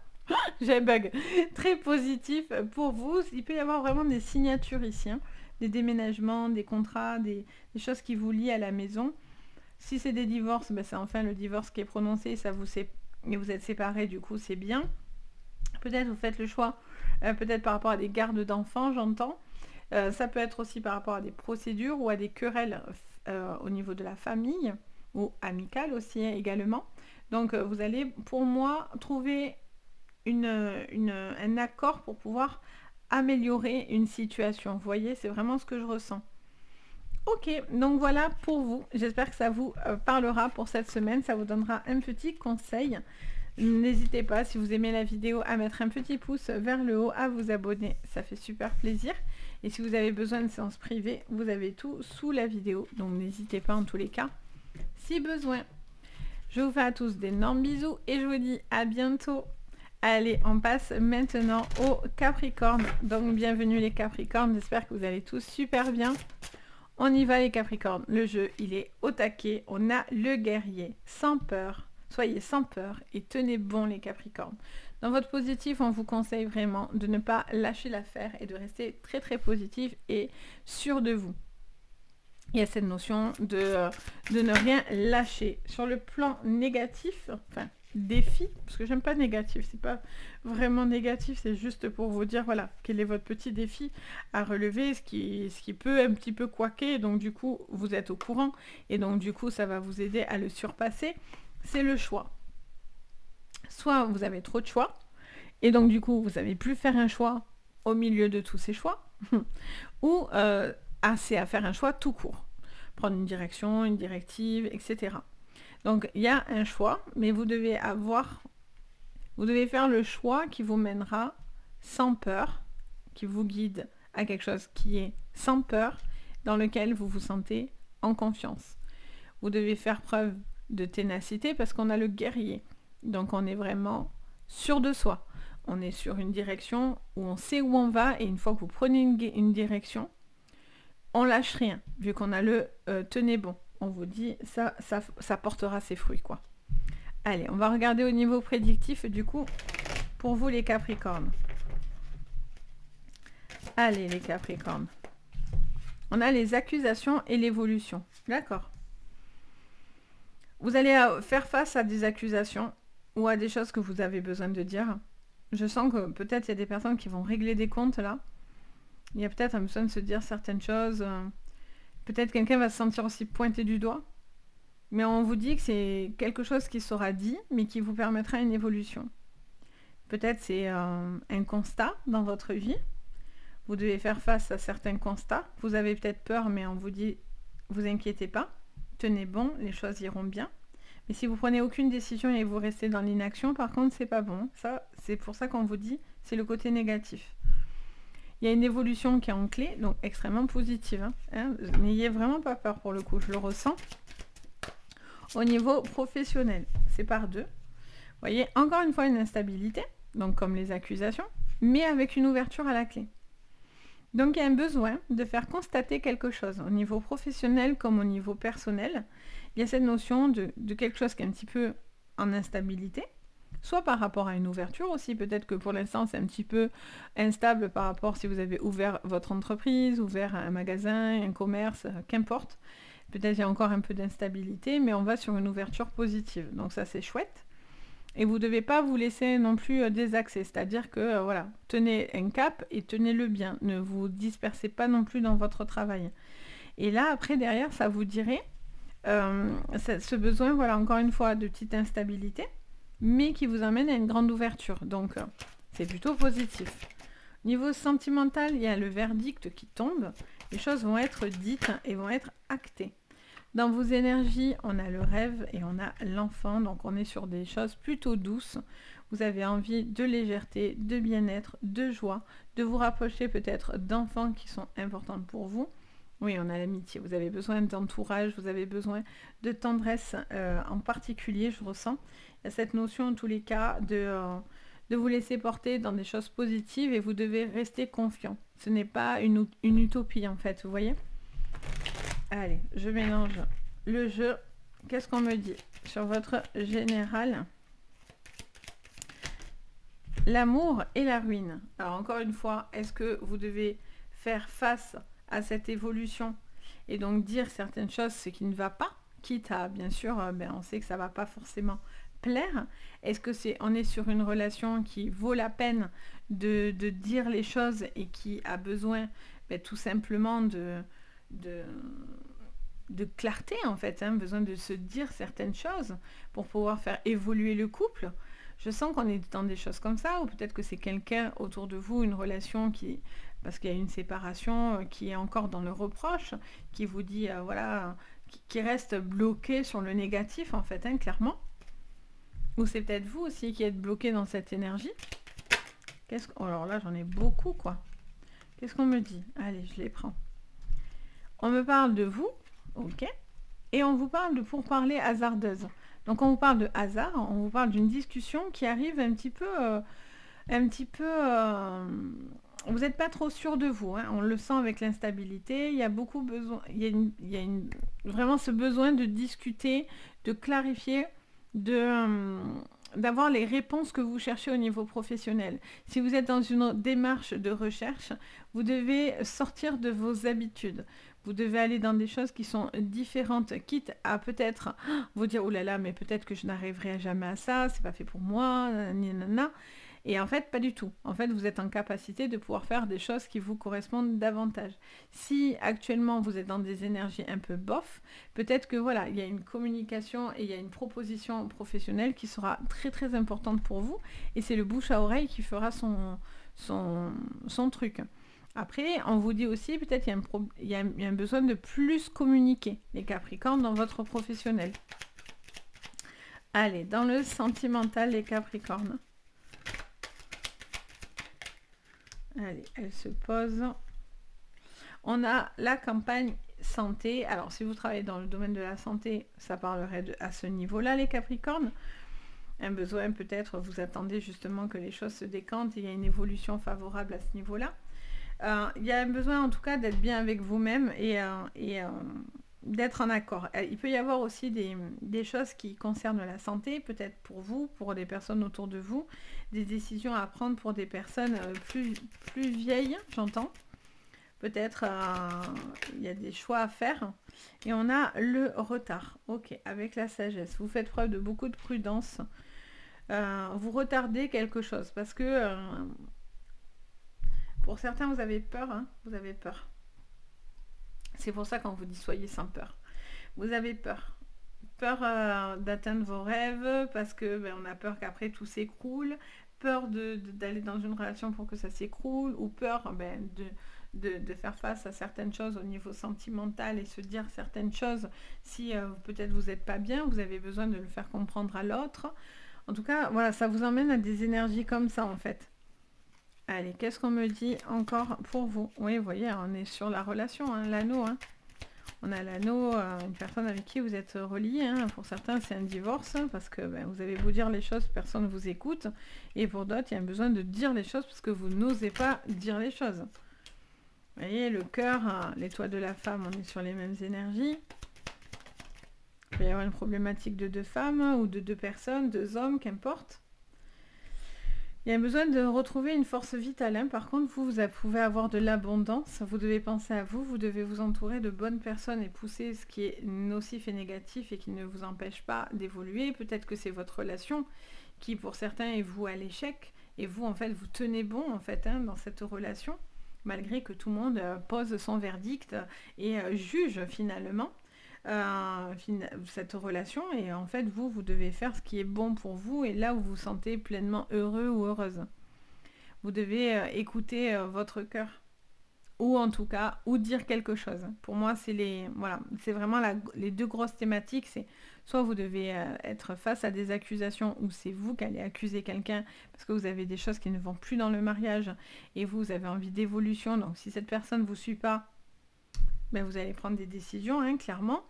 j'ai un bug. Très positif pour vous. Il peut y avoir vraiment des signatures ici, hein, des déménagements, des contrats, des choses qui vous lient à la maison. Si c'est des divorces, ben c'est enfin le divorce qui est prononcé, ça vous êtes séparés, du coup c'est bien. Peut-être vous faites le choix, peut-être par rapport à des gardes d'enfants, j'entends. Ça peut être aussi par rapport à des procédures ou à des querelles au niveau de la famille ou amicales aussi également. Donc vous allez, pour moi, trouver un accord pour pouvoir améliorer une situation. Vous voyez, c'est vraiment ce que je ressens. Ok, donc voilà pour vous. J'espère que ça vous parlera pour cette semaine. Ça vous donnera un petit conseil. N'hésitez pas, si vous aimez la vidéo, à mettre un petit pouce vers le haut, à vous abonner, ça fait super plaisir. Et si vous avez besoin de séances privées, vous avez tout sous la vidéo, donc n'hésitez pas en tous les cas, si besoin. Je vous fais à tous d'énormes bisous et je vous dis à bientôt. Allez, on passe maintenant aux Capricornes. Donc bienvenue les Capricornes, j'espère que vous allez tous super bien. On y va les Capricornes, le jeu il est au taquet, on a le guerrier, sans peur. Soyez sans peur et tenez bon les Capricornes. Dans votre positif, on vous conseille vraiment de ne pas lâcher l'affaire et de rester très très positif et sûr de vous. Il y a cette notion de ne rien lâcher. Sur le plan négatif, enfin défi, parce que j'aime pas négatif, c'est pas vraiment négatif, c'est juste pour vous dire voilà, quel est votre petit défi à relever, ce qui peut un petit peu couaquer, donc du coup vous êtes au courant, et donc du coup ça va vous aider à le surpasser. C'est le choix. Soit vous avez trop de choix, et donc du coup, vous savez plus faire un choix au milieu de tous ces choix, ou assez à faire un choix tout court. Prendre une direction, une directive, etc. Donc il y a un choix, mais vous devez faire le choix qui vous mènera sans peur, qui vous guide à quelque chose qui est sans peur, dans lequel vous vous sentez en confiance. Vous devez faire preuve de ténacité parce qu'on a le guerrier. Donc on est vraiment sûr de soi. On est sur une direction où on sait où on va et une fois que vous prenez une direction, on lâche rien, vu qu'on a le tenez bon. On vous dit ça portera ses fruits, quoi. Allez, on va regarder au niveau prédictif, du coup, pour vous les Capricornes. Allez, les Capricornes. On a les accusations et l'évolution. D'accord. Vous allez faire face à des accusations ou à des choses que vous avez besoin de dire. Je sens que peut-être il y a des personnes qui vont régler des comptes, là. Il y a peut-être un besoin de se dire certaines choses. Peut-être quelqu'un va se sentir aussi pointé du doigt. Mais on vous dit que c'est quelque chose qui sera dit, mais qui vous permettra une évolution. Peut-être c'est un constat dans votre vie. Vous devez faire face à certains constats. Vous avez peut-être peur, mais on vous dit, vous inquiétez pas. Tenez bon, les choses iront bien. Mais si vous prenez aucune décision et vous restez dans l'inaction, par contre, c'est pas bon. Ça, c'est pour ça qu'on vous dit, c'est le côté négatif. Il y a une évolution qui est en clé, donc extrêmement positive. N'ayez vraiment pas peur pour le coup, je le ressens. Au niveau professionnel, c'est par deux. Vous voyez, encore une fois, une instabilité, donc comme les accusations, mais avec une ouverture à la clé. Donc il y a un besoin de faire constater quelque chose, au niveau professionnel comme au niveau personnel. Il y a cette notion de quelque chose qui est un petit peu en instabilité, soit par rapport à une ouverture aussi, peut-être que pour l'instant c'est un petit peu instable par rapport si vous avez ouvert votre entreprise, ouvert un magasin, un commerce, qu'importe. Peut-être il y a encore un peu d'instabilité, mais on va sur une ouverture positive, donc ça c'est chouette. Et vous ne devez pas vous laisser non plus désaxer, c'est-à-dire que voilà, tenez un cap et tenez-le bien, ne vous dispersez pas non plus dans votre travail. Et là, après, derrière, ça vous dirait ce besoin, voilà, encore une fois, de petite instabilité, mais qui vous amène à une grande ouverture. Donc, c'est plutôt positif. Niveau sentimental, il y a le verdict qui tombe, les choses vont être dites et vont être actées. Dans vos énergies, on a le rêve et on a l'enfant, donc on est sur des choses plutôt douces. Vous avez envie de légèreté, de bien-être, de joie, de vous rapprocher peut-être d'enfants qui sont importants pour vous. Oui, on a l'amitié, vous avez besoin d'entourage, vous avez besoin de tendresse en particulier, je ressens. Il y a cette notion en tous les cas de vous laisser porter dans des choses positives et vous devez rester confiant. Ce n'est pas une utopie en fait, vous voyez ? Allez, je mélange le jeu. Qu'est-ce qu'on me dit sur votre général? L'amour et la ruine. Alors encore une fois, est-ce que vous devez faire face à cette évolution et donc dire certaines choses, ce qui ne va pas, quitte à, bien sûr, on sait que ça ne va pas forcément plaire. Est-ce que on est sur une relation qui vaut la peine de dire les choses et qui a besoin tout simplement de clarté en fait, besoin de se dire certaines choses pour pouvoir faire évoluer le couple. Je sens qu'on est dans des choses comme ça, ou peut-être que c'est quelqu'un autour de vous, une relation qui, parce qu'il y a une séparation, qui est encore dans le reproche, qui vous dit, voilà, qui reste bloqué sur le négatif en fait, clairement. Ou c'est peut-être vous aussi qui êtes bloqué dans cette énergie. Alors là, j'en ai beaucoup, quoi. Qu'est-ce qu'on me dit? Allez, je les prends. On me parle de vous, ok, et on vous parle de pourparlers hasardeuses. Donc on vous parle de hasard, on vous parle d'une discussion qui arrive un petit peu, vous n'êtes pas trop sûr de vous, on le sent avec l'instabilité, il y a beaucoup besoin, vraiment ce besoin de discuter, de clarifier, d'avoir les réponses que vous cherchez au niveau professionnel. Si vous êtes dans une démarche de recherche, vous devez sortir de vos habitudes. Vous devez aller dans des choses qui sont différentes, quitte à peut-être vous dire « Oh là là, mais peut-être que je n'arriverai jamais à ça, c'est pas fait pour moi, nanana ». Et en fait, pas du tout. En fait, vous êtes en capacité de pouvoir faire des choses qui vous correspondent davantage. Si actuellement vous êtes dans des énergies un peu bof, peut-être que voilà, il y a une communication et il y a une proposition professionnelle qui sera très très importante pour vous. Et c'est le bouche à oreille qui fera son truc. Après, on vous dit aussi, peut-être il y a un besoin de plus communiquer, les Capricornes, dans votre professionnel. Allez, dans le sentimental, les Capricornes. Allez, elle se pose. On a la campagne santé. Alors, si vous travaillez dans le domaine de la santé, ça parlerait à ce niveau-là, les Capricornes. Un besoin, peut-être, vous attendez justement que les choses se décantent et il y a une évolution favorable à ce niveau-là. Il y a un besoin, en tout cas, d'être bien avec vous-même et d'être en accord. Il peut y avoir aussi des choses qui concernent la santé, peut-être pour vous, pour des personnes autour de vous, des décisions à prendre pour des personnes plus vieilles, j'entends. Peut-être il y a des choix à faire. Et on a le retard. Ok, avec la sagesse. Vous faites preuve de beaucoup de prudence. Vous retardez quelque chose parce que pour certains, vous avez peur. Hein, vous avez peur. C'est pour ça qu'on vous dit soyez sans peur. Vous avez peur. Peur d'atteindre vos rêves parce que on a peur qu'après tout s'écroule. Peur d'aller dans une relation pour que ça s'écroule. Ou peur de faire face à certaines choses au niveau sentimental et se dire certaines choses si peut-être vous n'êtes pas bien, vous avez besoin de le faire comprendre à l'autre. En tout cas, voilà, ça vous emmène à des énergies comme ça en fait. Allez, qu'est-ce qu'on me dit encore pour vous? Oui, vous voyez, on est sur la relation, hein, l'anneau. Hein. On a l'anneau, une personne avec qui vous êtes relié. Hein. Pour certains, c'est un divorce, parce que vous avez beau dire les choses, personne ne vous écoute. Et pour d'autres, il y a un besoin de dire les choses, parce que vous n'osez pas dire les choses. Vous voyez, le cœur, l'étoile de la femme, on est sur les mêmes énergies. Il peut y avoir une problématique de 2 femmes, ou de 2 personnes, 2 hommes, qu'importe. Il y a besoin de retrouver une force vitale. Hein. Par contre, vous pouvez avoir de l'abondance. Vous devez penser à vous. Vous devez vous entourer de bonnes personnes et pousser ce qui est nocif et négatif et qui ne vous empêche pas d'évoluer. Peut-être que c'est votre relation qui, pour certains, est vouée à l'échec. Et vous, en fait, vous tenez bon, en fait, hein, dans cette relation, malgré que tout le monde pose son verdict et juge, finalement. Cette relation et en fait vous devez faire ce qui est bon pour vous et là où vous vous sentez pleinement heureux ou heureuse. Vous devez écouter votre cœur ou en tout cas ou dire quelque chose. Pour moi c'est vraiment les 2 grosses thématiques. C'est soit vous devez être face à des accusations où c'est vous qui allez accuser quelqu'un parce que vous avez des choses qui ne vont plus dans le mariage et vous avez envie d'évolution, donc si cette personne ne vous suit pas, vous allez prendre des décisions, hein, clairement.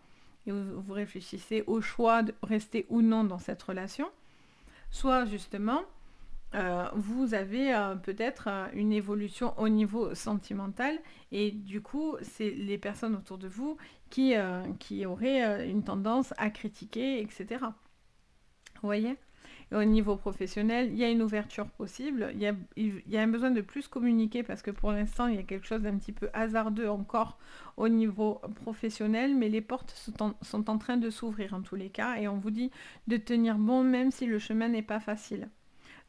Et vous réfléchissez au choix de rester ou non dans cette relation. Soit justement, vous avez peut-être une évolution au niveau sentimental et du coup, c'est les personnes autour de vous qui auraient une tendance à critiquer, etc. Vous voyez ? Et au niveau professionnel, il y a une ouverture possible, il y a un besoin de plus communiquer parce que pour l'instant, il y a quelque chose d'un petit peu hasardeux encore au niveau professionnel, mais les portes sont en train de s'ouvrir en tous les cas et on vous dit de tenir bon même si le chemin n'est pas facile.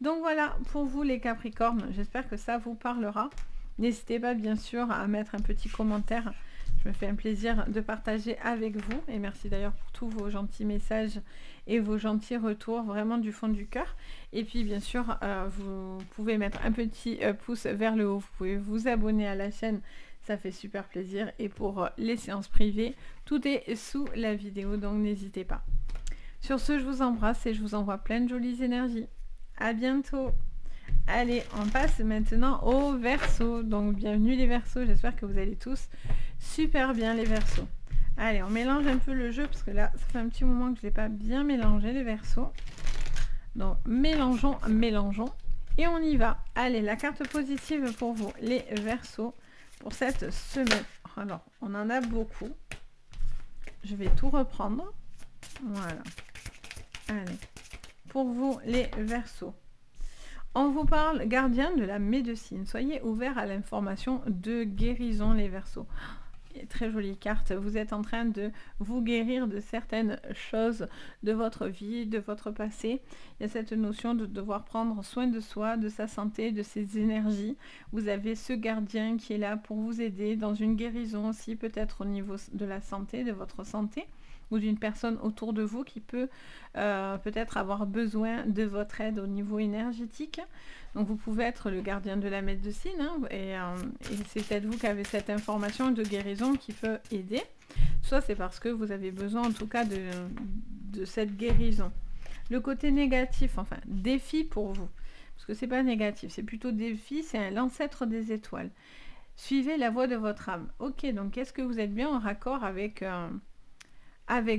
Donc voilà, pour vous les Capricornes, j'espère que ça vous parlera. N'hésitez pas bien sûr à mettre un petit commentaire. Je me fais un plaisir de partager avec vous et merci d'ailleurs pour tous vos gentils messages et vos gentils retours vraiment du fond du cœur. Et puis bien sûr, vous pouvez mettre un petit pouce vers le haut, vous pouvez vous abonner à la chaîne, ça fait super plaisir. Et pour les séances privées, tout est sous la vidéo, donc n'hésitez pas. Sur ce, je vous embrasse et je vous envoie plein de jolies énergies. À bientôt. Allez, on passe maintenant au Verseau. Donc bienvenue les Verseaux, j'espère que vous allez tous super bien les Verseaux. Allez, on mélange un peu le jeu parce que là, ça fait un petit moment que je ne l'ai pas bien mélangé les Verseaux. Donc mélangeons et on y va. Allez, la carte positive pour vous, les Verseaux, pour cette semaine. Alors, on en a beaucoup. Je vais tout reprendre. Voilà. Allez, pour vous les Verseaux. On vous parle, gardien de la médecine. Soyez ouverts à l'information de guérison, les Verseaux. Très jolie carte. Vous êtes en train de vous guérir de certaines choses de votre vie, de votre passé. Il y a cette notion de devoir prendre soin de soi, de sa santé, de ses énergies. Vous avez ce gardien qui est là pour vous aider dans une guérison aussi, peut-être au niveau de la santé, de votre santé, ou d'une personne autour de vous qui peut peut-être avoir besoin de votre aide au niveau énergétique. Donc vous pouvez être le gardien de la médecine hein, et c'est peut-être vous qui avez cette information de guérison qui peut aider. Soit c'est parce que vous avez besoin en tout cas de cette guérison. Le côté négatif, enfin défi pour vous, parce que c'est pas négatif, c'est plutôt défi, c'est l'ancêtre des étoiles. Suivez la voie de votre âme. Ok, donc est-ce que vous êtes bien en raccord avec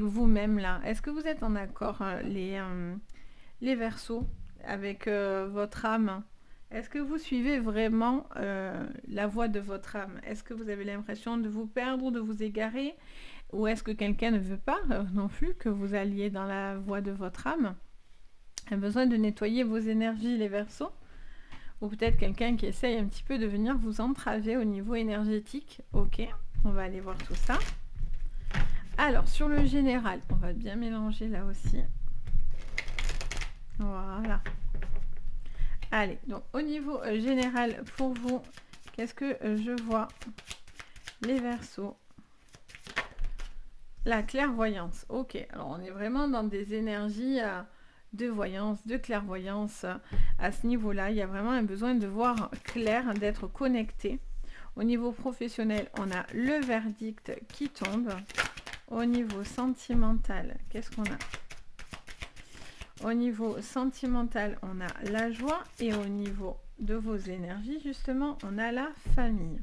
vous-même là? Est-ce que vous êtes en accord, les Verseaux, avec votre âme? Est-ce que vous suivez vraiment la voie de votre âme? Est-ce que vous avez l'impression de vous perdre ou de vous égarer? Ou est-ce que quelqu'un ne veut pas non plus que vous alliez dans la voie de votre âme? A besoin de nettoyer vos énergies, les Verseaux? Ou peut-être quelqu'un qui essaye un petit peu de venir vous entraver au niveau énergétique. Ok, on va aller voir tout ça. Alors, sur le général, on va bien mélanger là aussi. Voilà. Allez, donc au niveau général pour vous, qu'est-ce que je vois? Les Verseaux. La clairvoyance. Ok, alors on est vraiment dans des énergies de voyance, de clairvoyance. À ce niveau-là, il y a vraiment un besoin de voir clair, d'être connecté. Au niveau professionnel, on a le verdict qui tombe. Au niveau sentimental, qu'est-ce qu'on a? Au niveau sentimental, on a la joie. Et au niveau de vos énergies, justement, on a la famille.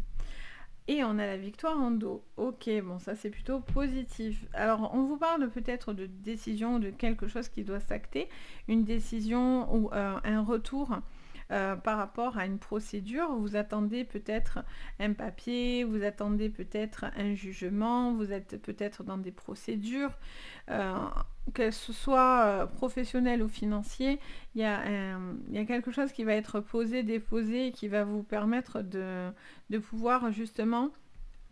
Et on a la victoire en dos. Ok, bon, ça c'est plutôt positif. Alors, on vous parle peut-être de décision, de quelque chose qui doit s'acter. Une décision ou un retour par rapport à une procédure. Vous attendez peut-être un papier, vous attendez peut-être un jugement, vous êtes peut-être dans des procédures, que ce soit professionnel ou financier, il y a quelque chose qui va être posé, déposé, qui va vous permettre de pouvoir justement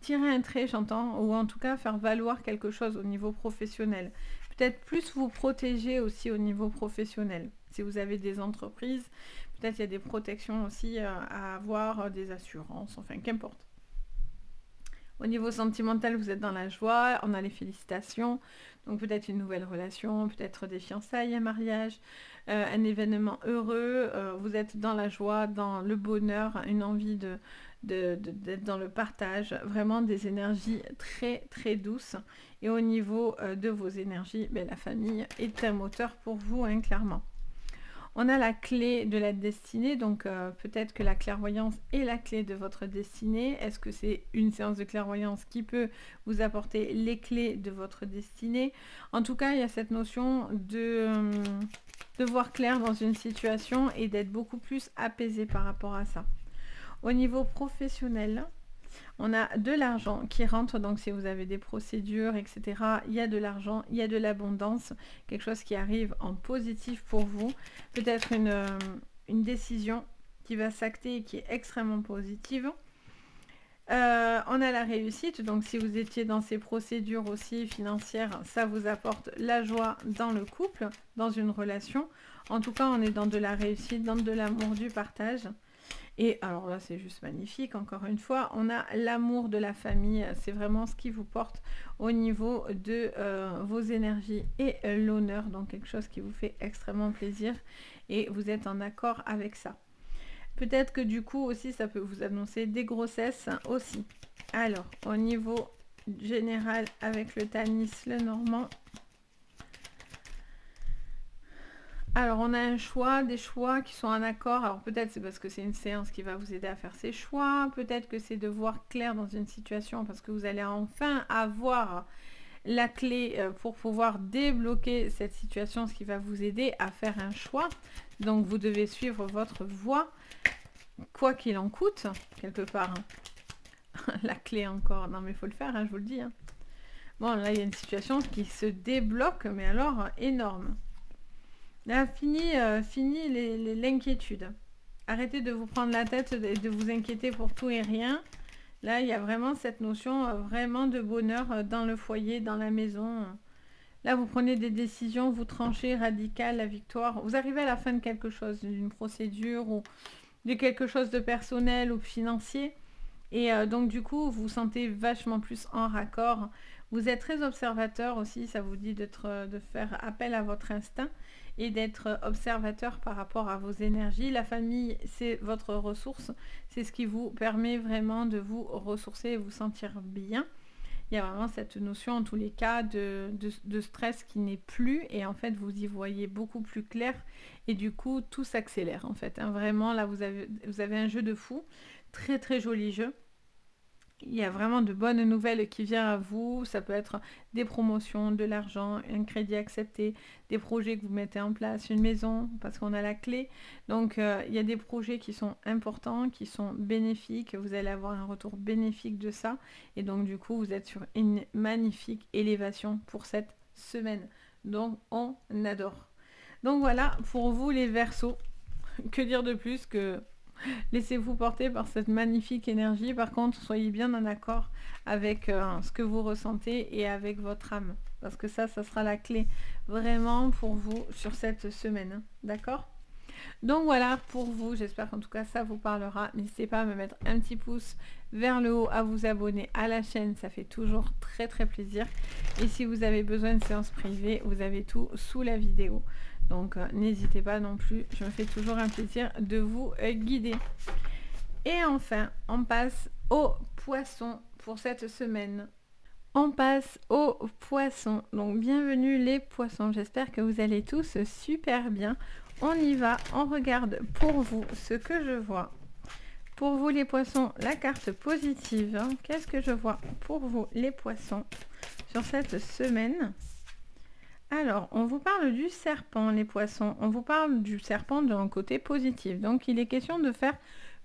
tirer un trait, j'entends, ou en tout cas faire valoir quelque chose au niveau professionnel. Peut-être plus vous protéger aussi au niveau professionnel. Si vous avez des entreprises, peut-être il y a des protections aussi à avoir, des assurances, enfin qu'importe. Au niveau sentimental, vous êtes dans la joie, on a les félicitations, donc peut-être une nouvelle relation, peut-être des fiançailles, un mariage, un événement heureux, vous êtes dans la joie, dans le bonheur, une envie d'être dans le partage, vraiment des énergies très très douces. Et au niveau de vos énergies, la famille est un moteur pour vous, hein, clairement. On a la clé de la destinée, donc peut-être que la clairvoyance est la clé de votre destinée. Est-ce que c'est une séance de clairvoyance qui peut vous apporter les clés de votre destinée? En tout cas, il y a cette notion de voir clair dans une situation et d'être beaucoup plus apaisé par rapport à ça. Au niveau professionnel, on a de l'argent qui rentre, donc si vous avez des procédures, etc., il y a de l'argent, il y a de l'abondance, quelque chose qui arrive en positif pour vous. Peut-être une décision qui va s'acter et qui est extrêmement positive. On a la réussite, donc si vous étiez dans ces procédures aussi financières, ça vous apporte la joie dans le couple, dans une relation. En tout cas, on est dans de la réussite, dans de l'amour, du partage. Et alors là, c'est juste magnifique. Encore une fois, on a l'amour de la famille. C'est vraiment ce qui vous porte au niveau de vos énergies et l'honneur. Donc quelque chose qui vous fait extrêmement plaisir. Et vous êtes en accord avec ça. Peut-être que du coup aussi, ça peut vous annoncer des grossesses aussi. Alors, au niveau général, avec le Tanis, le Normand. Alors, on a un choix, des choix qui sont en accord. Alors, peut-être c'est parce que c'est une séance qui va vous aider à faire ces choix. Peut-être que c'est de voir clair dans une situation parce que vous allez enfin avoir la clé pour pouvoir débloquer cette situation, ce qui va vous aider à faire un choix. Donc, vous devez suivre votre voie, quoi qu'il en coûte, quelque part. La clé encore. Non, mais il faut le faire, hein, je vous le dis. Hein. Bon, là, il y a une situation qui se débloque, mais alors énorme. Là, fini l'inquiétude. Arrêtez de vous prendre la tête et de vous inquiéter pour tout et rien. Là, il y a vraiment cette notion vraiment de bonheur dans le foyer, dans la maison. Là, vous prenez des décisions, vous tranchez radical la victoire. Vous arrivez à la fin de quelque chose, d'une procédure ou de quelque chose de personnel ou financier. Et donc, du coup, vous vous sentez vachement plus en raccord. Vous êtes très observateur aussi, ça vous dit de faire appel à votre instinct et d'être observateur par rapport à vos énergies. La famille, c'est votre ressource, c'est ce qui vous permet vraiment de vous ressourcer et vous sentir bien. Il y a vraiment cette notion, en tous les cas, de stress qui n'est plus et en fait, vous y voyez beaucoup plus clair et du coup, tout s'accélère en fait. Hein. Vraiment, là, vous avez un jeu de fou, très très joli jeu. il y a vraiment de bonnes nouvelles qui viennent à vous. Ça peut être des promotions, de l'argent, un crédit accepté, des projets que vous mettez en place, une maison, parce qu'on a la clé. Donc, il y a des projets qui sont importants, qui sont bénéfiques. Vous allez avoir un retour bénéfique de ça. Et donc, du coup, vous êtes sur une magnifique élévation pour cette semaine. Donc, on adore. Donc, voilà, pour vous les Verseaux, que dire de plus que... Laissez-vous porter par cette magnifique énergie. Par contre, soyez bien en accord avec ce que vous ressentez et avec votre âme. Parce que ça sera la clé vraiment pour vous sur cette semaine. D'accord ? Donc voilà pour vous. J'espère qu'en tout cas ça vous parlera. N'hésitez pas à me mettre un petit pouce vers le haut, à vous abonner à la chaîne. Ça fait toujours très très plaisir. Et si vous avez besoin de séances privées, vous avez tout sous la vidéo. Donc n'hésitez pas non plus, je me fais toujours un plaisir de vous guider. Et enfin, on passe aux poissons pour cette semaine. On passe aux poissons. Donc bienvenue les poissons, j'espère que vous allez tous super bien. On y va, on regarde pour vous ce que je vois. Pour vous les poissons, la carte positive. Hein. Qu'est-ce que je vois pour vous les poissons sur cette semaine ? Alors, on vous parle du serpent, les poissons. On vous parle du serpent d'un côté positif. Donc, il est question de faire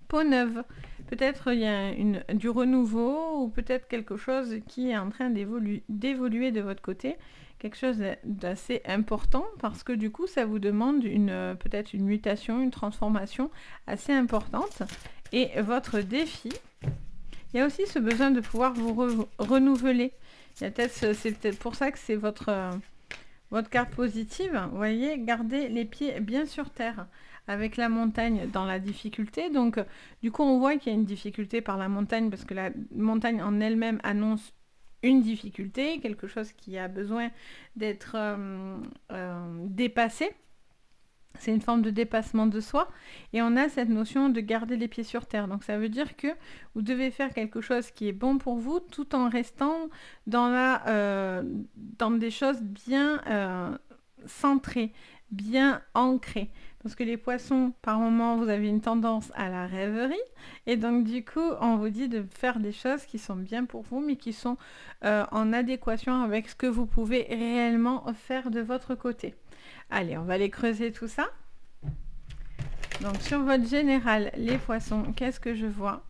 peau neuve. Peut-être il y a du renouveau ou peut-être quelque chose qui est en train d'évoluer de votre côté. Quelque chose d'assez important parce que du coup, ça vous demande peut-être une mutation, une transformation assez importante. Et votre défi, il y a aussi ce besoin de pouvoir vous renouveler. C'est peut-être pour ça que c'est votre carte positive, vous voyez, gardez les pieds bien sur terre avec la montagne dans la difficulté. Donc, du coup, on voit qu'il y a une difficulté par la montagne parce que la montagne en elle-même annonce une difficulté, quelque chose qui a besoin d'être dépassé. C'est une forme de dépassement de soi. Et on a cette notion de garder les pieds sur terre. Donc ça veut dire que vous devez faire quelque chose qui est bon pour vous tout en restant dans des choses bien centrées, bien ancrées. Parce que les poissons, par moment, vous avez une tendance à la rêverie. Et donc du coup, on vous dit de faire des choses qui sont bien pour vous, mais qui sont en adéquation avec ce que vous pouvez réellement faire de votre côté. Allez, on va aller creuser tout ça. Donc, sur votre général, les poissons, qu'est-ce que je vois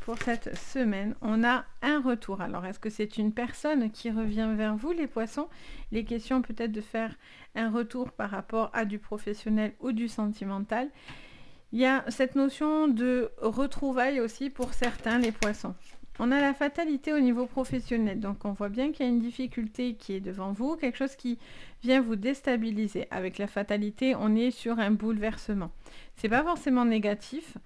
pour cette semaine? On a un retour. Alors, est-ce que c'est une personne qui revient vers vous, les poissons? Les questions peut-être de faire un retour par rapport à du professionnel ou du sentimental. Il y a cette notion de retrouvailles aussi pour certains, les poissons. On a la fatalité au niveau professionnel, donc on voit bien qu'il y a une difficulté qui est devant vous, quelque chose qui vient vous déstabiliser. Avec la fatalité, on est sur un bouleversement. C'est pas forcément négatif,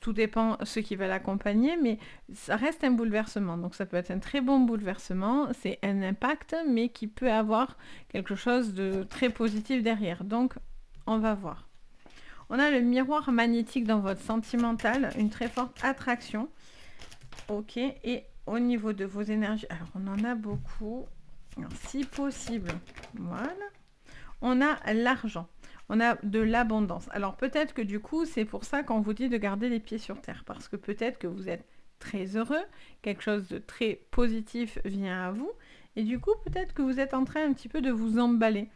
tout dépend de ce qui va l'accompagner, mais ça reste un bouleversement. Donc ça peut être un très bon bouleversement, c'est un impact, mais qui peut avoir quelque chose de très positif derrière. Donc on va voir. On a le miroir magnétique dans votre sentimental, une très forte attraction. Ok, et au niveau de vos énergies, alors on en a beaucoup, alors, si possible, voilà, on a l'argent, on a de l'abondance. Alors peut-être que du coup, c'est pour ça qu'on vous dit de garder les pieds sur terre, parce que peut-être que vous êtes très heureux, quelque chose de très positif vient à vous, et du coup, peut-être que vous êtes en train un petit peu de vous emballer.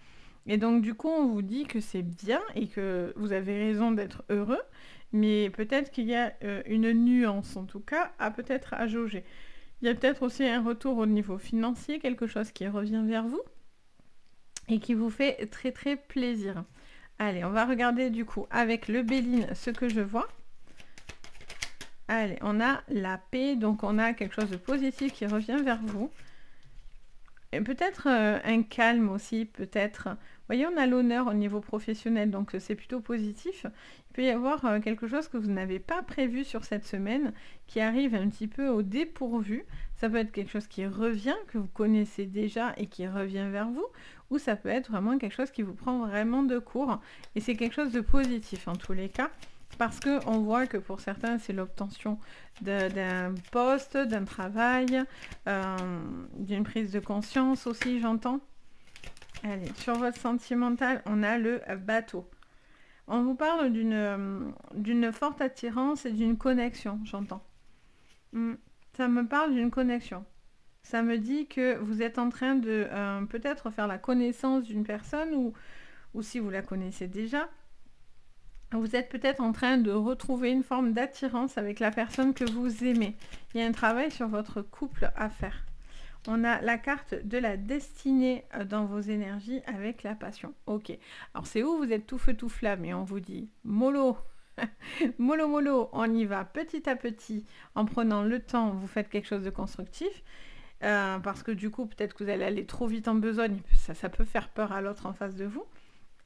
Et donc du coup, on vous dit que c'est bien et que vous avez raison d'être heureux, mais peut-être qu'il y a une nuance, en tout cas, peut-être à jauger. Il y a peut-être aussi un retour au niveau financier, quelque chose qui revient vers vous et qui vous fait très très plaisir. Allez, on va regarder du coup avec le Béline ce que je vois. Allez, on a la paix, donc on a quelque chose de positif qui revient vers vous. Et peut-être un calme aussi, peut-être. Vous voyez, on a l'honneur au niveau professionnel, donc c'est plutôt positif. Il peut y avoir quelque chose que vous n'avez pas prévu sur cette semaine, qui arrive un petit peu au dépourvu. Ça peut être quelque chose qui revient, que vous connaissez déjà et qui revient vers vous, ou ça peut être vraiment quelque chose qui vous prend vraiment de court. Et c'est quelque chose de positif en tous les cas. Parce qu'on voit que pour certains, c'est l'obtention d'un poste, d'un travail, d'une prise de conscience aussi, j'entends. Allez, sur votre sentimental, on a le bateau. On vous parle d'une forte attirance et d'une connexion, j'entends. Mm. Ça me parle d'une connexion. Ça me dit que vous êtes en train de peut-être faire la connaissance d'une personne ou si vous la connaissez déjà, vous êtes peut-être en train de retrouver une forme d'attirance avec la personne que vous aimez. Il y a un travail sur votre couple à faire. On a la carte de la destinée dans vos énergies avec la passion. Ok. Alors c'est où vous êtes tout feu tout flamme et on vous dit mollo, mollo mollo, on y va petit à petit en prenant le temps, vous faites quelque chose de constructif. Parce que du coup peut-être que vous allez aller trop vite en besogne, ça peut faire peur à l'autre en face de vous.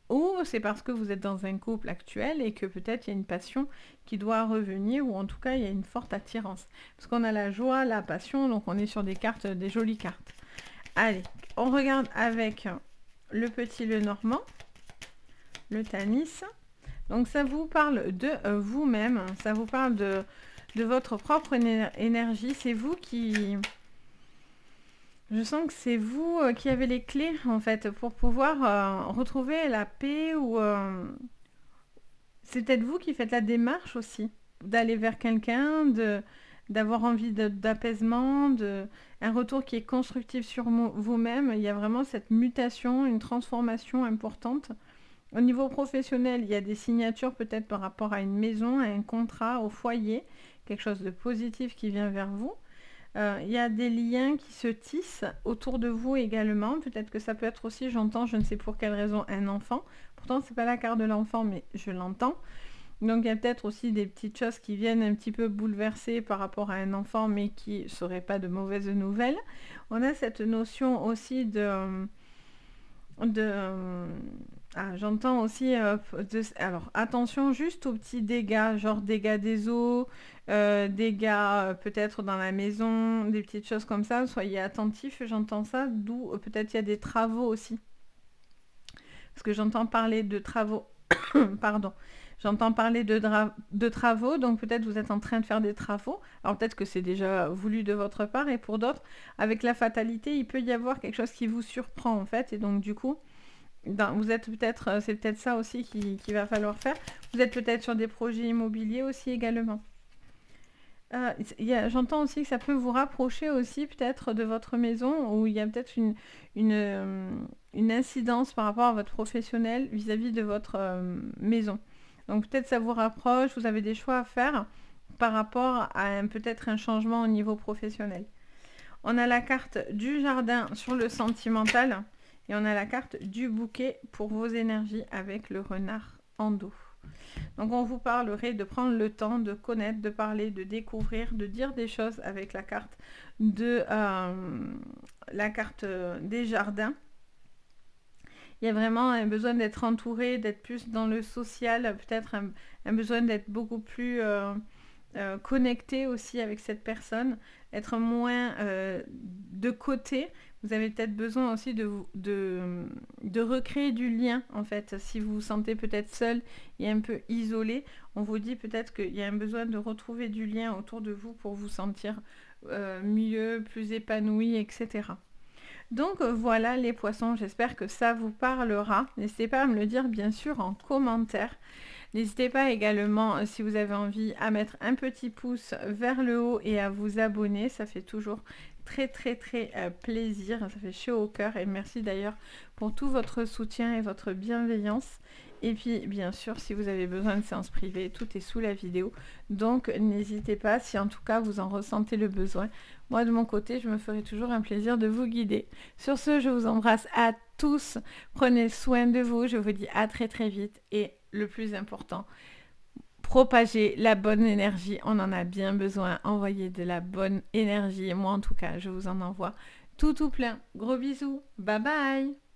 Ou c'est parce que vous êtes dans un couple actuel et que peut-être il y a une passion qui doit revenir ou en tout cas il y a une forte attirance. Parce qu'on a la joie, la passion, donc on est sur des cartes, des jolies cartes. Allez, on regarde avec le petit Lenormand, le Tanis. Donc ça vous parle de vous-même, ça vous parle de votre propre énergie. C'est vous qui... Je sens que c'est vous qui avez les clés, en fait, pour pouvoir retrouver la paix ou... c'est peut-être vous qui faites la démarche aussi, d'aller vers quelqu'un, d'avoir envie d'apaisement, un retour qui est constructif sur vous-même. Il y a vraiment cette mutation, une transformation importante. Au niveau professionnel, il y a des signatures peut-être par rapport à une maison, à un contrat, au foyer, quelque chose de positif qui vient vers vous. Il y a des liens qui se tissent autour de vous également. Peut-être que ça peut être aussi, j'entends, je ne sais pour quelle raison, un enfant. Pourtant, c'est pas la carte de l'enfant, mais je l'entends. Donc, il y a peut-être aussi des petites choses qui viennent un petit peu bouleverser par rapport à un enfant, mais qui ne seraient pas de mauvaises nouvelles. On a cette notion aussi j'entends aussi... alors, attention juste aux petits dégâts, genre dégâts des eaux, dégâts peut-être dans la maison, des petites choses comme ça. Soyez attentifs, j'entends ça, d'où peut-être il y a des travaux aussi. Parce que j'entends parler de travaux... Pardon. J'entends parler de travaux, donc peut-être vous êtes en train de faire des travaux. Alors peut-être que c'est déjà voulu de votre part, et pour d'autres, avec la fatalité, il peut y avoir quelque chose qui vous surprend en fait, et donc du coup... vous êtes peut-être, c'est peut-être ça aussi qu'il va falloir faire. Vous êtes peut-être sur des projets immobiliers aussi également. J'entends aussi que ça peut vous rapprocher aussi peut-être de votre maison où il y a peut-être une incidence par rapport à votre professionnel vis-à-vis de votre maison. Donc peut-être ça vous rapproche, vous avez des choix à faire par rapport à peut-être un changement au niveau professionnel. On a la carte du jardin sur le sentimental. Et on a la carte du bouquet pour vos énergies avec le renard en dos. Donc on vous parlerait de prendre le temps de connaître, de parler, de découvrir, de dire des choses avec la carte des jardins. Il y a vraiment un besoin d'être entouré, d'être plus dans le social, peut-être un besoin d'être beaucoup plus connecté aussi avec cette personne, être moins de côté. Vous avez peut-être besoin aussi de recréer du lien, en fait. Si vous vous sentez peut-être seul et un peu isolé, on vous dit peut-être qu'il y a un besoin de retrouver du lien autour de vous pour vous sentir mieux, plus épanoui, etc. Donc voilà les poissons, j'espère que ça vous parlera. N'hésitez pas à me le dire bien sûr en commentaire. N'hésitez pas également, si vous avez envie, à mettre un petit pouce vers le haut et à vous abonner. Ça fait toujours très plaisir, ça fait chaud au cœur. Et merci d'ailleurs pour tout votre soutien et votre bienveillance. Et puis bien sûr, si vous avez besoin de séances privées, tout est sous la vidéo. Donc n'hésitez pas, si en tout cas vous en ressentez le besoin. Moi de mon côté, je me ferai toujours un plaisir de vous guider. Sur ce, je vous embrasse à tous. Prenez soin de vous. Je vous dis à très vite. Et le plus important, propager la bonne énergie. On en a bien besoin. Envoyez de la bonne énergie. Moi en tout cas, je vous en envoie tout plein. Gros bisous. Bye bye.